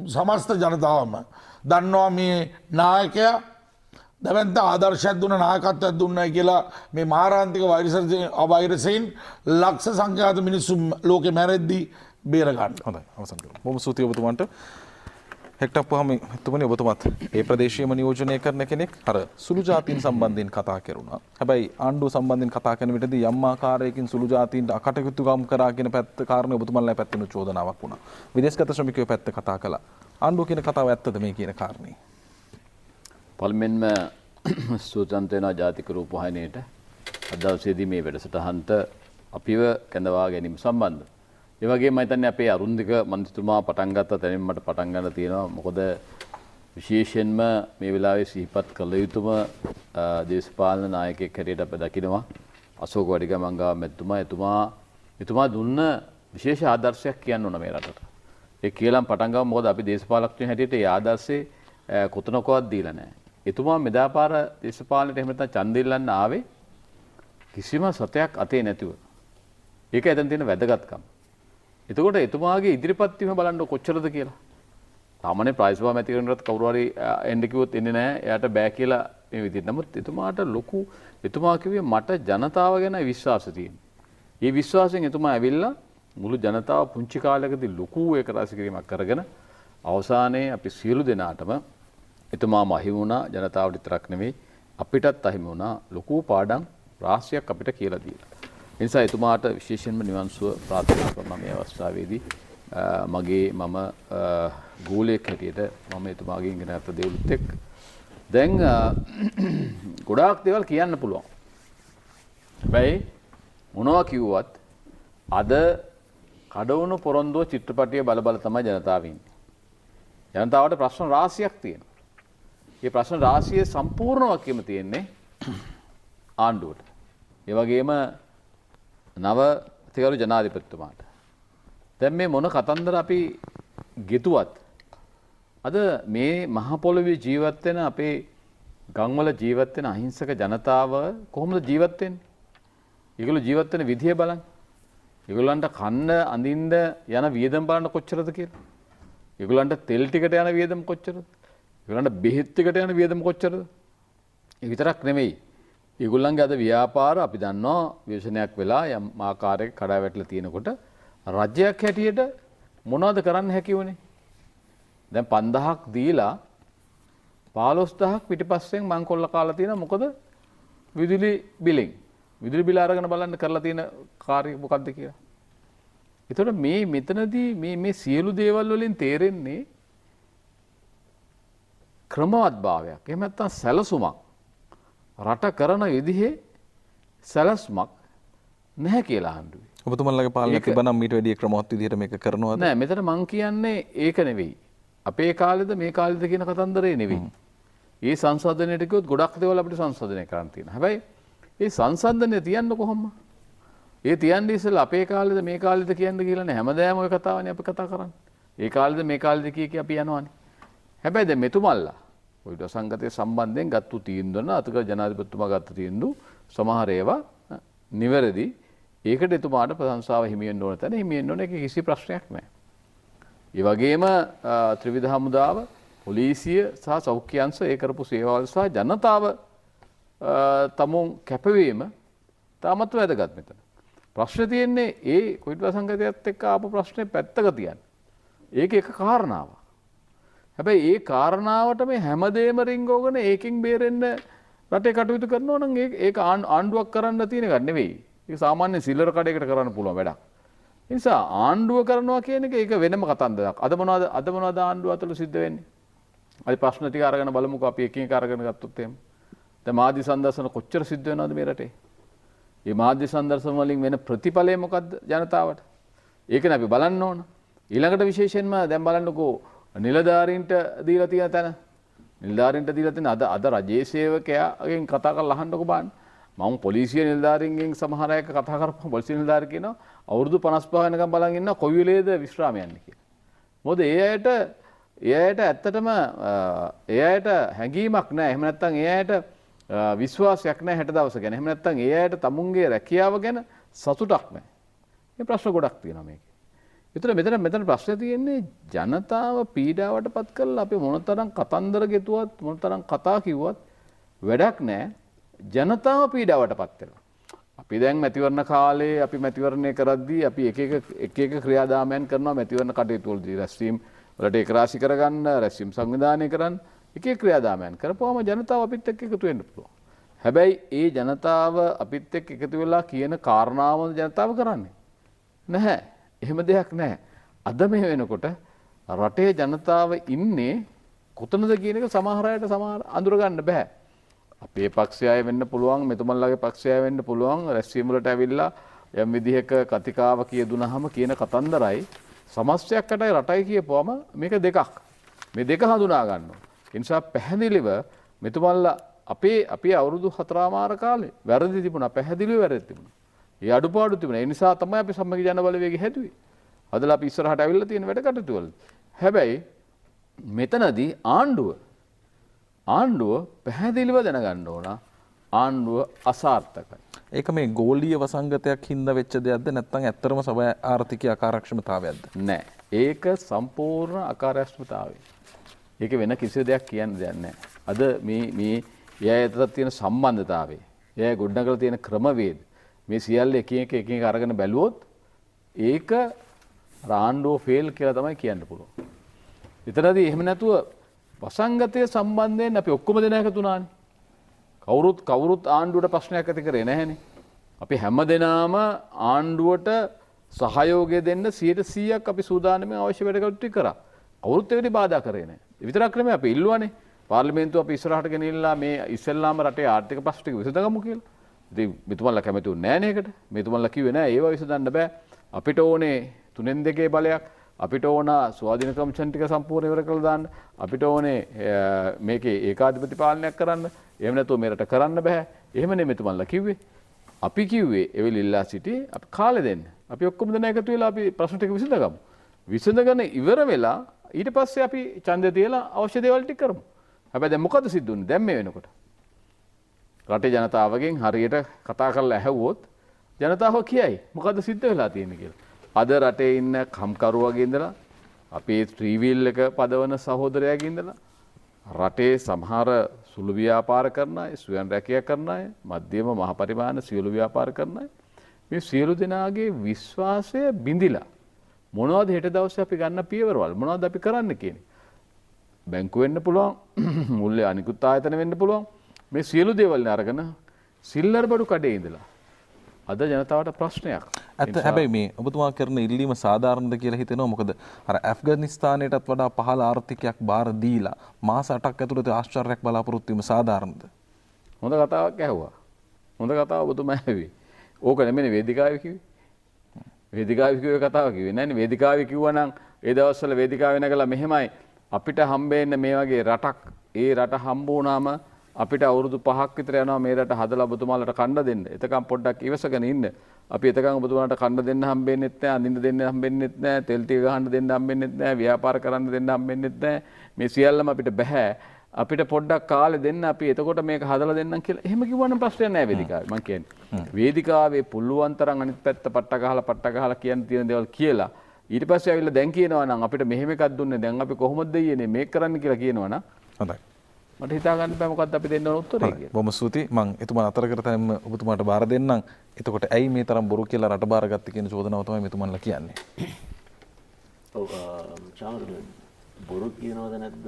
සමස්ත ජනතාවම දන්නවා මේ නායකයා දැවන්ත ආදර්ශයක් දුන්න නායකත්වයක් දුන්නයි කියලා මේ මාරාන්තික වෛරසයෙන් ලක්ෂ සංඛ්‍යාත මිනිස්සු ලෝකෙ මැරෙද්දී බේර ගන්න. හොඳයි අවසන් කරමු. බොහොම ස්තුතියි ඔබතුමන්ට. හෙක්ටප්පුවාම එතුමනි ඔබතුමත් ඒ ප්‍රදේශයේම නියෝජනය කරන කෙනෙක් අර සුළු ජාතීන් සම්බන්ධයෙන් කතා කරුණා. හැබැයි ආණ්ඩුව සම්බන්ධයෙන් කතා කරන විටදී යම් ආකාරයකින් සුළු ජාතීන්ට අකටයුතුකම් කරා කියන පැත්ත කාරණේ ඔබතුමන්ලා පැත්තෙන් චෝදනාවක් වුණා. විදේශගත ශ්‍රමිකයෝ පැත්ත කතා කළා. ආණ්ඩුව කියන කතාව ඇත්තද මේ කියන කාරණේ? පළමුවෙන්ම ස්තුතිවන්ත වෙනවා ජාතික රූපවාහිනියට අද දවසේදී මේ වැඩසටහනට අපිව කැඳවා ගැනීම සම්බන්ධව. ඒ වගේම මම හිතන්නේ අපේ අරුන්දික මන්ත්‍රීතුමා පටන් ගත්ත තැනින් මට පටන් ගන්න තියෙනවා. මොකද විශේෂයෙන්ම මේ වෙලාවේ සිහිපත් කළ යුතුම දේශපාලන නායකයෙක් හැටියට අප දකිනවා අශෝක වඩිගමංගා මැතිතුමා. එතුමා දුන්න විශේෂ ආදර්ශයක් කියන්න ඕන මේ රටට. ඒ කියලා පටන් ගමු මොකද අපි දේශපාලකයන් හැටියට ඒ ආදර්ශේ කොතනකවත් දීලා නැහැ. එතුමා මෙදාපාර දේශපාලනයට එහෙම නැත්නම් ඡන්දෙ ඉල්ලන්න ආවේ කිසිම සතයක් අතේ නැතුව. ඒක එතන තියෙන වැදගත්කම. එතකොට එතුමාගේ ඉදිරිපත් වීම බලන්න කොච්චරද කියලා. සාමාන්‍ය ප්‍රයිස්වා මැතිවරණයට කවුරු හරි එන්න කිව්වොත් එන්නේ නැහැ. එයාට බෑ කියලා මේ විදිහට. නමුත් එතුමාට ලොකු එතුමා කිව්වේ මට ජනතාව ගැන විශ්වාසය තියෙනවා. මේ විශ්වාසයෙන් එතුමා ඇවිල්ලා මුළු ජනතාව පුංචි කාලයකදී ලොකු ඒක රාශි කිරීමක් කරගෙන අවසානයේ අපි සියලු දෙනාටම එතුමාම අහිමි වුණා. ජනතාවට විතරක් නෙවෙයි අපිටත් අහිමි වුණා. ලොකු පාඩම් රාශියක් අපිට කියලා දීලා. ඒ නිසා එතුමාට විශේෂයෙන්ම නිවන් සුව ප්‍රාර්ථනා කරනවා මේ අවස්ථාවේදී. මගේ මම ගෝලයක් හැටියට මම එතුමාගෙන් ඉගෙන ගත්ත දේවලුත් එක්ක දැන් ගොඩාක් දේවල් කියන්න පුළුවන්. හැබැයි මොනවා කිව්වත් අද කඩවුණු පොරොන්දුව චිත්‍රපටිය බල බල තමයි ජනතාව ඉන්නේ. ජනතාවට ප්‍රශ්න රාශියක් තියෙනවා. මේ ප්‍රශ්න රාශියේ සම්පූර්ණ වගකීම තියෙන්නේ ආණ්ඩුවට. ඒ වගේම නව තිගරු ජනාධිපතිතුමාට. දැන් මේ මොන කතන්දර අපි ගෙතුවත් අද මේ මහ පොළොවේ ජීවත් වෙන අපේ ගම්වල ජීවත් වෙන අහිංසක ජනතාව කොහොමද ජීවත් වෙන්නේ? ඒගොල්ලෝ ජීවත් වෙන විදිය බලන්න. ඒගොල්ලන්ට කන්න අඳින්න යන වියදම් බලන්න කොච්චරද කියලා. ඒගොල්ලන්ට තෙල් ටිකට යන වියදම් කොච්චරද? ඒගොල්ලන්ට බෙහෙත් ටිකට යන වියදම් කොච්චරද? ඒ විතරක් නෙමෙයි. ඒගොල්ලන්ගේ අද ව්‍යාපාර අපි දන්නවා විශ්වසනයක් වෙලා යම් ආකාරයක කඩා වැටලා තියෙනකොට රජයක් හැටියට මොනවද කරන්න හැකි වුණේ? දැන් 5000ක් දීලා 15000ක් පිටිපස්සෙන් මං කොල්ල කාලා තියෙනවා. මොකද විදුලි බිලෙන්. විදුලි බිල අරගෙන බලන්න කරලා තියෙන කාර්ය මොකක්ද කියලා. ඒතකොට මේ මෙතනදී මේ සියලු දේවල් වලින් තේරෙන්නේ ක්‍රමවත් භාවයක්. එහෙම නැත්නම් සැලසුමක්. රට කරන විදිහේ සැලස්මක් නැහැ කියලා ආණ්ඩුවේ. ඔබතුමන්ලගේ පාලනය තිබ්බනම් මීට වැඩිය ක්‍රමවත් විදිහට මේක කරනවද? නෑ මෙතන මං කියන්නේ ඒක නෙවෙයි. අපේ කාලෙද මේ කාලෙද කියන කතන්දරේ නෙවෙයි. මේ සංසන්දනයට කිව්වොත් ගොඩක් දේවල් අපිට සංසන්දනය කරන්න තියෙනවා. හැබැයි මේ සංසන්දනය තියන්න කොහොමද? ඒ තියන්නේ ඉස්සෙල්ලා අපේ කාලෙද මේ කාලෙද කියන්න කියලා නේ හැමදාම ওই කතාවනේ අපි කතා කරන්නේ. ඒ කාලෙද මේ කාලෙද කිය අපි යනවානේ. හැබැයි දැන් මෙතුමල්ලා ඔය දසංගතයේ සම්බන්ධයෙන් ගත්තු තීන්දුවන අතක ජනාධිපතිතුමා ගත්ත තීන්දුව සමහර ඒවා නිවැරදි. ඒකට එතුමාට ප්‍රශංසාව හිමි වෙන්න ඕන තැන හිමි වෙන්න ඕන. ඒක කිසි ප්‍රශ්නයක් නැහැ. ඒ වගේම ත්‍රිවිධ හමුදාව, පොලිසිය සහ සෞඛ්‍ය අංශ ඒ කරපු සේවාවල් සහ ජනතාව තමුන් කැපවීම තාමත් වැදගත් මෙතන. ප්‍රශ්නේ තියෙන්නේ ඒ කොවිඩ් සංගතයත් එක්ක ආපු ප්‍රශ්නේ පැත්තක තියන්න. ඒක එක කාරණාවක්. හැබැයි ඒ කාරණාවට මේ හැමදේම රිංගවගෙන ඒකෙන් බේරෙන්න රටේ කටයුතු කරනවා නම් ඒක ආණ්ඩුවක් කරන්න තියෙන එකක් නෙවෙයි. ඒක සාමාන්‍ය සිල්ලර කඩේකට කරන්න පුළුවන් වැඩක්. ඒ නිසා ආණ්ඩුව කරනවා කියන එක ඒක වෙනම කතන්දරයක්. අද මොනවද ආණ්ඩුව අතල සිද්ධ වෙන්නේ? අපි ප්‍රශ්න ටික අරගෙන බලමුකෝ. අපි එකින් එක අරගෙන ගත්තොත් එහෙම. දැන් මාධ්‍ය සංදර්ශන කොච්චර සිද්ධ වෙනවද මේ රටේ? මේ මාධ්‍ය සංදර්ශන වලින් වෙන ප්‍රතිඵලය මොකද්ද ජනතාවට? ඒකනේ අපි බලන්න ඕන. ඊළඟට විශේෂයෙන්ම දැන් බලන්නකෝ නිලධාරීන්ට දීලා තියෙන තැන. නිලධාරීන්ට දීලා තියෙන අද රජයේ සේවකයාගෙන් කතා කරලා අහන්නකෝ බලන්න. මම පොලිසිය නිලධාරීන්ගෙන් සමහර අය කතා කරපුවා පොලිසිය නිලධාරී කියනවා අවුරුදු 55 වෙනකම් බලන් ඉන්නවා කොයි වෙලේද විශ්‍රාම යන්නේ කියලා. මොකද ඒ අයට ඇත්තටම ඒ අයට හැඟීමක් නැහැ. එහෙම නැත්නම් ඒ අයට විශ්වාසයක් නැහැ හෙට දවස ගැන. එහෙම නැත්නම් ඒ අයට තමුන්ගේ රැකියාව ගැන සතුටක් නැහැ. මේ ප්‍රශ්න ගොඩක් තියෙනවා මේකේ. ඒතර මෙතන ප්‍රශ්නේ තියෙන්නේ ජනතාව පීඩාවට පත් කරලා අපි මොනතරම් කතන්දර ගෙතුවත් මොනතරම් කතා කිව්වත් වැඩක් නැහැ. ජනතාව පීඩාවට පත් වෙනවා. අපි දැන් මැතිවරණ කාලේ අපි මැතිවරණය කරද්දී අපි එක එක ක්‍රියාදාමයන් කරනවා මැතිවරණ කටයුතු වලදී. රැස්වීම් වලට ඒකරාශී කරගන්න, රැස්වීම් සංවිධානය කරන්න එක එක ක්‍රියාදාමයන් කරපුවාම ජනතාව අපිත් එක්ක එකතු වෙන්න පුළුවන්. හැබැයි ඒ ජනතාව අපිත් එක්ක එකතු වෙලා කියන කාරණාවම ජනතාව කරන්නේ නැහැ. එහෙම දෙයක් නැහැ. අද මේ වෙනකොට රටේ ජනතාව ඉන්නේ කොතනද කියන එක සමහර අයට අඳුර ගන්න බෑ. අපේ පක්ෂය අය වෙන්න පුළුවන්, මෙතුමන්ලාගේ පක්ෂය අය වෙන්න පුළුවන්. රැස්වීම වලට ඇවිල්ලා යම් විදිහක කතිකාව කියදුනහම කියන කතන්දරයි සමස්තයක්කටයි රටයි කියපුවම මේක දෙකක්. මේ දෙක හඳුනා ගන්න ඕන. ඒ නිසා පැහැදිලිව මෙතුමන්ලා අපේ අවුරුදු 4මාර කාලේ වැරදි තිබුණා. පැහැදිලිව වැරදි තිබුණා. ඒ අඩුපාඩු තිබුණා. ඒ නිසා තමයි අපි සම්මග ජන බලවේගය හැදුවේ. හදලා අපි ඉස්සරහට ඇවිල්ලා තියෙන වැඩ කටයුතු වල. හැබැයි මෙතනදී ආණ්ඩුව පැහැදිලිව දැනගන්න ඕන ආණ්ඩුව අසාර්ථකයි. ඒක මේ ගෝලීය වසංගතයක් හින්දා වෙච්ච දෙයක්ද නැත්නම් ඇත්තටම සබය ආර්ථිකීය අකාර්යක්ෂමතාවයක්ද? නෑ. ඒක සම්පූර්ණ අකාර්යක්ෂමතාවය. ඒක වෙන කිසි දෙයක් කියන්න දෙයක් නෑ. අද මේ එය අතර තියෙන සම්බන්ධතාවය, එය ගොඩනගලා තියෙන ක්‍රමවේද මේ සියල්ල එක එක අරගෙන බැලුවොත් ඒක ආණ්ඩුව ෆේල් කියලා තමයි කියන්න පුළුවන්. එතනදී එහෙම නැතුව වසංගතය සම්බන්ධයෙන් අපි ඔක්කොම දෙනා එකතු වුණානේ. කවුරුත් ආණ්ඩුවට ප්‍රශ්නයක් ඇති කරේ නැහැනේ. අපි හැම දෙනාම ආණ්ඩුවට සහයෝගය දෙන්න 100%ක් අපි සූදානම්ෙන් අවශ්‍ය වැඩ කටයුතු කරා. කවුරුත් ඒකට බාධා කරේ නැහැ. ඒ විතරක් නෙමෙයි අපි ඉල්ලුවානේ පාර්ලිමේන්තුව අපි ඉස්සරහට ගෙනිල්ලා මේ ඉස්සෙල්ලාම රටේ ආර්ථික ප්‍රශ්න ටික විසඳගමු කියලා. ඉතින් මෙතුමන්ලා කැමති වුණේ නැහැ නේකට. මෙතුමන්ලා කිව්වේ නෑ ඒව විසඳන්න බෑ. අපිට ඕනේ 3/2 බලයක්. අපිට ඕන ස්වාධීන කමිෂන් ටික සම්පූර්ණ ඉවර කරලා දාන්න. අපිට ඕනේ මේකේ ඒකාධිපති පාලනයක් කරන්න. එහෙම නැතුව මේ රට කරන්න බෑ. එහෙම නෙමෙයි මෙතුමන්ලා කිව්වේ. අපි කිව්වේ එවෙලිල්ලා සිටි අපි කාලෙ දෙන්න. අපි ඔක්කොම දෙනා එකතු වෙලා අපි ප්‍රශ්න ටික විසඳගමු. විසඳගෙන ඉවර වෙලා ඊට පස්සේ අපි ඡන්දය තියලා අවශ්‍ය දේවල් ටික කරමු. හැබැයි දැන් මොකද සිද්ධ වෙන්නේ? දැන් මේ වෙනකොට රටේ ජනතාවගෙන් හරියට කතා කරලා ඇහුවොත් ජනතාව කියයි මොකද සිද්ධ වෙලා තියෙන්නේ කියලා. අද රටේ ඉන්න කම්කරුවගේ ඉඳලා අපේ ත්‍රිවිල් එක පදවන සහෝදරයාගේ ඉඳලා රටේ සමහර සුළු ව්‍යාපාර කරන අය, ස්වයං රැකියා කරන අය, මධ්‍යම මහ පරිමාණ සියලු ව්‍යාපාර කරන අය මේ සියලු දෙනාගේ විශ්වාසය බිඳිලා මොනවද හෙට දවසේ අපි ගන්න පියවරවල් මොනවද අපි කරන්න කියන්නේ. බැංකුව වෙන්න පුළුවන්, මුල්‍ය අනිකුත් ආයතන වෙන්න පුළුවන්. මේ සියලු දේවල් අරගෙන සිල්ලර් බඩු කඩේ ඉඳලා අද ජනතාවට ප්‍රශ්නයක්. ඇත්ත හැබැයි මේ ඔබතුමා කරන ඉල්ලීම සාධාරණද කියලා හිතෙනවා. මොකද අර ඇෆ්ගනිස්තානයටත් වඩා පහළ ආර්ථිකයක් බාර දීලා මාස 8ක් ඇතුළත ආශ්චර්යයක් බලාපොරොත්තු වීම සාධාරණද? හොඳ කතාවක් ඇහුවා. හොඳ කතාව ඔබතුමා ඇහුවේ. ඕක නෙමෙයි වේදිකාවේ කිව්වේ. වේදිකාවේ කිව්වේ කතාව කිව්වේ නෑනේ. වේදිකාවේ කිව්වා නම් ඒ දවස්වල වේදිකාවේ නැගලා මෙහෙමයි අපිට හම්බෙන්න මේ වගේ රටක් ඒ රට හම්බ වුණාම අපිට අවුරුදු 5ක් විතර යනවා මේ රට හදලා ඔබතුමාලට කන්න දෙන්න. එතකම් පොඩ්ඩක් ඉවසගෙන ඉන්න. අපි එතකම් ඔබතුමාලට කන්න දෙන්න හම්බෙන්නෙත් නැහැ, අඳින්න දෙන්න හම්බෙන්නෙත් නැහැ, තෙල් ටික ගහන්න දෙන්න හම්බෙන්නෙත් නැහැ, ව්‍යාපාර කරන්න දෙන්න හම්බෙන්නෙත් නැහැ. මේ සියල්ලම අපිට බෑ. අපිට පොඩ්ඩක් කාලෙ දෙන්න අපි එතකොට මේක හදලා දෙන්නම් කියලා. එහෙම කිව්වනම් ප්‍රශ්නයක් නැහැ වේදිකාවේ. මං කියන්නේ. වේදිකාවේ පුළුවන් තරම් අනිත් පැත්ත පට්ට ගහලා කියන්න තියෙන දේවල් කියලා ඊට පස්සේ ආවිල්ලා දැන් කියනවා නම් අපිට මෙහෙම එකක් දුන්නේ දැන් අපි කොහොමද දෙන්නේ මේක කරන්න කියලා කියනවා නම් හොඳයි. මට හිතා ගන්න බෑ මොකක්ද අපි දෙන්න ඕන උත්තරේ කියලා. බොහොම ස්තුතියි. මම එතුමා අතර කර තැනම ඔබතුමාට බාර දෙන්නම්. එතකොට ඇයි මේ තරම් බොරු කියලා රට බාරගත්තේ කියන චෝදනාව තමයි මෙතුමන්ලා කියන්නේ. ඔව් බොරු කියනවද නැද්ද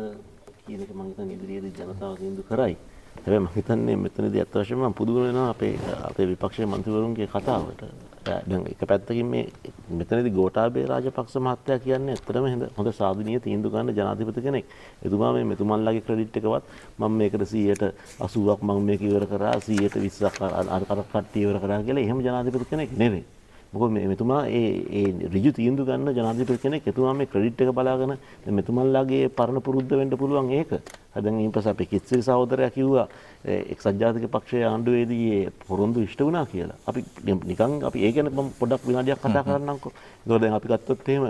කියන එක මම හිතන්නේ ඉදිරියේදී ජනතාව තීන්දුව කරයි. හැබැයි මම හිතන්නේ මෙතනදී අත් වශයෙන්ම මම පුදුම වෙනවා අපේ විපක්ෂයේ මන්ත්‍රීවරුන්ගේ කතාවට. දැන් එක පැත්තකින් මේ මෙතනදී ගෝඨාභය රාජපක්ෂ මහත්තයා කියන්නේ ඇත්තටම හොඳ සාධනීය තීන්දුව ගන්න ජනාධිපති කෙනෙක්. එතුමා මේ මෙතුමන්ලාගේ ක්‍රෙඩිට් එකවත් මම මේකට 180ක් මම මේක ඉවර කරා 120ක් අර කට්ටිය ඉවර කරා කියලා එහෙම ජනාධිපති කෙනෙක් නෙවෙයි. මොකද මෙතුමා ඒ ඍජු තීන්දුව ගන්න ජනාධිපති කෙනෙක්. එතුමා මේ ක්‍රෙඩිට් එක බලාගෙන මෙතුමන්ලාගේ පරණ පුරුද්ද වෙන්න පුළුවන් ඒක. දැන් ඊපස්සේ අපේ කිත්සිරි සහෝදරයා කිව්වා එක්සත් ජාතික පක්ෂයේ ආණ්ඩුවේදී පොරොන්දු ඉෂ්ට වුණා කියලා. අපි නිකන් අපි ඒ ගැන මම පොඩ්ඩක් විනාඩියක් කතා කරන්නම්කෝ. ඒකෝ දැන් අපි ගත්තොත් එහෙම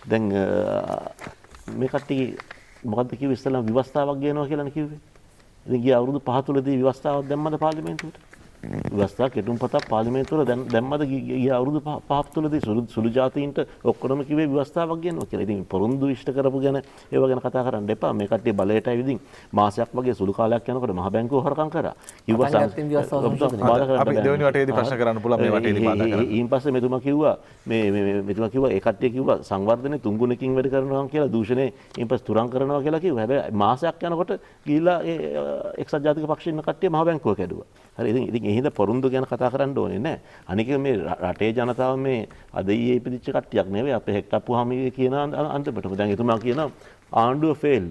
දැන් මේ කට්ටිය මොකද්ද කිව්වේ ඉස්සෙල්ලා ව්‍යවස්ථාවක් ගේනවා කියලානේ කිව්වේ. ඉතින් ගිය අවුරුදු 5 තුලදී ව්‍යවස්ථාවක් දැම්මද පාර්ලිමේන්තුවට? ව්‍යවස්ථා කෙටුම්පතක් පාර්ලිමේන්තුවල දැම්මද ගිය අවුරුදු 5 තුලදී සුළු ජාතීන්ට ඔක්කොම කිව්වේ ව්‍යවස්ථාවක් ගන්නවා කියලා. ඉතින් පොරොන්දු ඉෂ්ට කරපු ගැන ඒව ගැන කතා කරන්න එපා. මේ කට්ටිය බලයට ඇවිදින් මාසයක් වගේ සුළු කාලයක් යනකොට මහ බැංකුව හොරකම් කරා. කිව්වා අපි දෙවෙනි වටේදී ප්‍රශ්න කරන්න පුළුවන් මේ වටේදී බාධා කරන්න. ඊයින් පස්සේ මෙතුමා කිව්වා මෙතුමා කිව්වා ඒ කට්ටිය කිව්වා සංවර්ධනේ 3 ගුණකින් වැඩ කරනවා කියලා දූෂණේ ඊයින් පස්සේ තුරන් කරනවා කියලා කිව්වා. හැබැයි මාසයක් යනකොට ගිහිල්ලා ඒ එක්සත් ජාතික පක්ෂයේ ඉන්න කට්ටිය මහ බැංකුව කැඩුවා. හරි ඉතින් ඒ හින්දා පොරොන්දු ගැන කතා කරන්න ඕනේ නැහැ. අනික මේ රටේ ජනතාව මේ අද ඊයේ ඉපදිච්ච කට්ටියක් නෙවෙයි අපේ හෙක්ටප්පුවාම කියන අන්තිමටම. දැන් එතුමා කියනවා ආණ්ඩුව ෆේල්.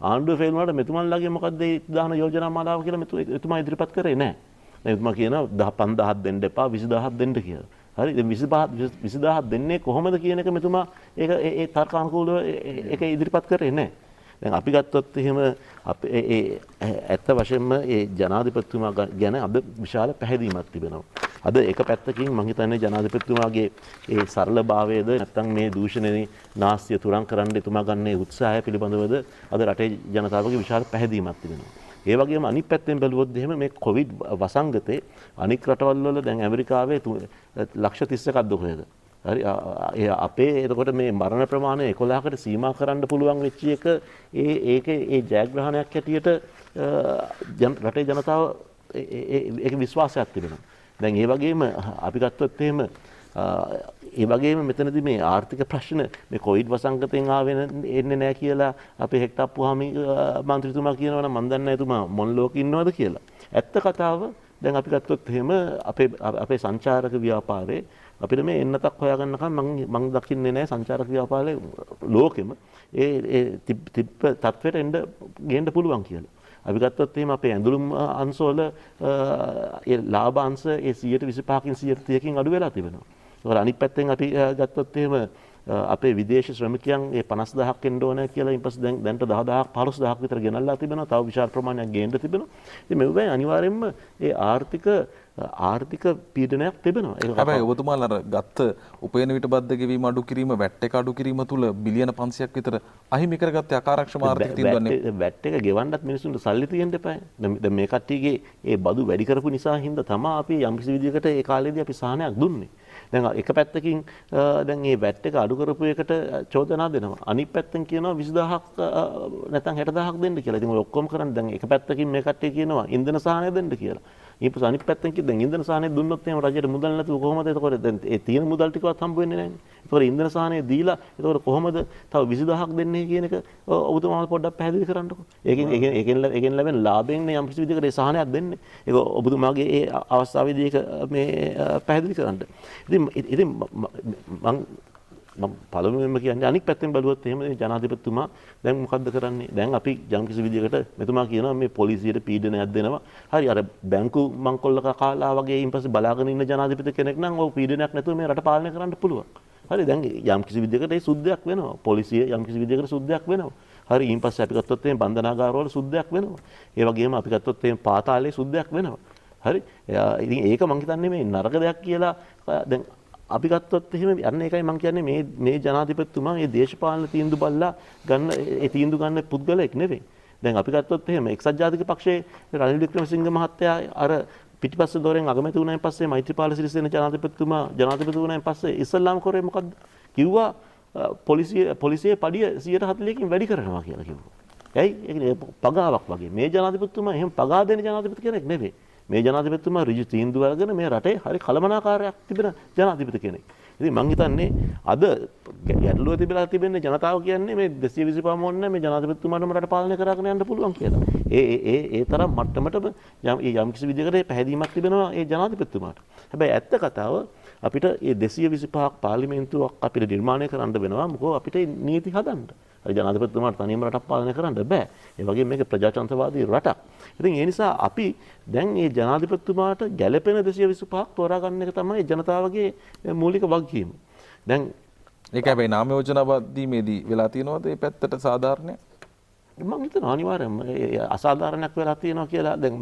ආණ්ඩුව ෆේල් වුණාට මෙතුමන්ලාගේ මොකද්ද ඒ දාන යෝජනා මාලාව කියලා එතුමා ඉදිරිපත් කරේ නැහැ. දැන් එතුමා කියනවා 15000ක් දෙන්න එපා 20000ක් දෙන්න කියලා. හරි දැන් 20000ක් දෙන්නේ කොහොමද කියන එක මෙතුමා ඒක ඒ තර්කානුකූලව ඒක ඉදිරිපත් කරේ නැහැ. දැන් අපි ගත්තොත් එහෙම අපේ ඇත්ත වශයෙන්ම ඒ ජනාධිපතිතුමා ගැන අද විශාල පැහැදීමක් තිබෙනවා. අද එක පැත්තකින් මම හිතන්නේ ජනාධිපතිතුමාගේ ඒ සරලභාවයද නැත්නම් මේ දූෂණයේ නාස්තිය තුරන් කරන්න එතුමා ගන්න උත්සාහය පිළිබඳවද අද රටේ ජනතාවගේ විශාල පැහැදීමක් තිබෙනවා. ඒ වගේම අනිත් පැත්තෙන් බැලුවොත් එහෙම මේ කොවිඩ් වසංගතේ අනික් රටවල් වල දැන් ඇමරිකාවේ ලක්ෂ 30ක් කොහෙද? හරි අපේ එතකොට මේ මරණ ප්‍රමාණය 11කට සීමා කරන්න පුළුවන් වෙච්ච එක ඒකේ ඒ ජයග්‍රහණයක් හැටියට රටේ ජනතාව ඒක විශ්වාසයක් තිබෙනවා. දැන් ඒ වගේම අපි ගත්තොත් එහෙම ඒ වගේම මෙතනදී මේ ආර්ථික ප්‍රශ්න මේ කොවිඩ් වසංගතයෙන් ආවෙ එන්නේ නැහැ කියලා අපේ හෙක්ටප්පුවාමි මන්ත්‍රීතුමා කියනවා නම් මම දන්නේ නැහැ එතුමා මොන ලෝකෙ ඉන්නවද කියලා. ඇත්ත කතාව දැන් අපි ගත්තොත් එහෙම අපේ සංචාරක ව්‍යාපාරේ අපිට මේ එන්නතක් හොයාගන්නකම් මම දකින්නේ නැහැ සංචාරක ව්‍යාපාරේ ලෝකෙම ඒ තිබ්බ තත්ත්වයට එන්න ගේන්න පුළුවන් කියලා. අපි ගත්තොත් එහෙම අපේ ඇඳුම් අංශවල ඒ ලාභ අංශ ඒ 125කින් 130කින් අඩු වෙලා තිබෙනවා. ඒකට අනිත් පැත්තෙන් අපි ගත්තොත් එහෙම අපේ විදේශ ශ්‍රමිකයන් ඒ 50000ක් එන්න ඕන කියලා ඊපස් දැන්ට 10000ක් 15000ක් විතර ගෙනල්ලා තිබෙනවා. තව විශාල ප්‍රමාණයක් ගේන්න තිබෙනවා. ඉතින් මේ අනිවාර්යයෙන්ම ඒ ආර්ථික පීඩනයක් තිබෙනවා. හැබැයි ඔබතුමාලා අර ගත්ත උපයන විට බද්ද ගෙවීම අඩු කිරීම වැට් එක අඩු කිරීම තුල බිලියන 500ක් විතර අහිමි කරගත්තේ අකාර්යක්ෂම ආර්ථික තීන්දුවන්නේ. වැට් එක ගෙවන්නත් මිනිස්සුන්ට සල්ලි තියෙන්න එපා. දැන් මේ කට්ටියගේ ඒ බදු වැඩි කරපු නිසා හින්දා තමයි අපි යම්කිසි විදිහකට ඒ කාලේදී අපි සහනයක් දුන්නේ. දැන් එක පැත්තකින් දැන් මේ වැට් එක අඩු කරපු එකට චෝදනා දෙනවා. අනිත් පැත්තෙන් කියනවා 20000ක් නැත්නම් 60000ක් දෙන්න කියලා. ඉතින් ඔය ඔක්කොම කරන්නේ දැන් එක පැත්තකින් මේ කට්ටිය කියනවා ඉන්ධන සහනය දෙන්න කියලා. ඊපස් අනිත් පැත්තෙන් කිව්ද දැන් ඉන්ධන සහනය දුන්නොත් එහෙම රජයට මුදල් නැතුව කොහොමද එතකොට දැන් ඒ තියෙන මුදල් ටිකවත් හම්බ වෙන්නේ නැහැ නේ. ඒතකොට ඉන්ධන සහනය දීලා එතකොට කොහොමද තව 20000ක් දෙන්නේ කියන එක ඔබතුමාලා පොඩ්ඩක් පැහැදිලි කරන්නකෝ. ඒකෙන් ලැබෙන ලාභයෙන් නේ යම් කිසි විදිහකට ඒ සහනයක් දෙන්නේ. ඒක ඔබතුමාගේ ඒ අවස්ථාවේදී ඒක මේ පැහැදිලි කරන්න. ඉතින් මම පළමුවෙන්ම කියන්නේ අනික් පැත්තෙන් බැලුවොත් එහෙම ජනාධිපතිතුමා දැන් මොකද්ද කරන්නේ? දැන් අපි යම්කිසි විදිහකට මෙතුමා කියනවා මේ පොලිසියට පීඩනයක් දෙනවා. හරි අර බැංකු මංකොල්ල කාලා වගේ ඊපස්සේ බලාගෙන ඉන්න ජනාධිපති කෙනෙක් නම් ඔය පීඩනයක් නැතුව මේ රට පාලනය කරන්න පුළුවන්. හරි දැන් යම්කිසි විදිහකට ඒ සුද්ධයක් වෙනවා. පොලිසිය යම්කිසි විදිහකට සුද්ධයක් වෙනවා. හරි ඊපස්සේ අපි ගත්තොත් එහෙම බන්ධනාගාරවල සුද්ධයක් වෙනවා. ඒ වගේම අපි ගත්තොත් එහෙම පාතාලයේ සුද්ධයක් වෙනවා. හරි ඉතින් ඒක මම හිතන්නේ මේ නරක දෙයක් කියලා දැන් අපි ගත්තොත් එහෙම අන්න ඒකයි මම කියන්නේ මේ ජනාධිපතිතුමා මේ දේශපාලන තීන්දුව බලලා ගන්න ඒ තීන්දුව ගන්න පුද්ගලයෙක් නෙවෙයි. දැන් අපි ගත්තොත් එහෙම එක්සත් ජාතික පක්ෂයේ රනිල් වික්‍රමසිංහ මහත්තයා අර පිටිපස්ස දොරෙන් අගමැති වුණායින් පස්සේ මෛත්‍රීපාල සිරිසේන ජනාධිපතිතුමා ජනාධිපති වුණායින් පස්සේ ඉස්ලාම් කරේ මොකද්ද? කිව්වා පොලිසියේ පඩිය 140කින් වැඩි කරනවා කියලා කිව්වා. ඇයි? ඒක පගාවක් වගේ. මේ ජනාධිපතිතුමා එහෙම පගා දෙන ජනාධිපති කෙනෙක් නෙවෙයි. මේ ජනාධිපතිතුමා ඍජු තීන්දුව අරගෙන මේ රටේ හරි කළමනාකාරයක් තිබෙන ජනාධිපති කෙනෙක්. ඉතින් මම හිතන්නේ අද ගැටලුව තිබිලා තිබෙන්නේ ජනතාව කියන්නේ මේ 225 මොන්නේ මේ ජනාධිපතිතුමාටම රට පාලනය කරගෙන යන්න පුළුවන් කියලා. ඒ තරම් මට්ටමටම යම් කිසි විදිහකට පැහැදීමක් තිබෙනවා ඒ ජනාධිපතිතුමාට. හැබැයි ඇත්ත කතාව අපිට මේ 225ක් පාර්ලිමේන්තුවක් අපිට නිර්මාණය කරන්න වෙනවා. මොකෝ අපිට නීති හදන්න. හරි ජනාධිපතිතුමාට තනියම රටක් පාලනය කරන්න බෑ. ඒ වගේම මේක ප්‍රජාතන්ත්‍රවාදී රටක්. ඉතින් ඒ නිසා අපි දැන් මේ ජනාධිපතිතුමාට ගැළපෙන 225ක් තෝරා ගන්න එක තමයි ජනතාවගේ මූලික වගකීම. දැන් ඒක හැබැයි නාම යෝජනා දීමේදී වෙලා තියෙනවද මේ පැත්තට සාධාරණයක්? මම හිතනවා අනිවාර්යයෙන්ම අසාධාරණයක් වෙලා තියෙනවා කියලා දැන්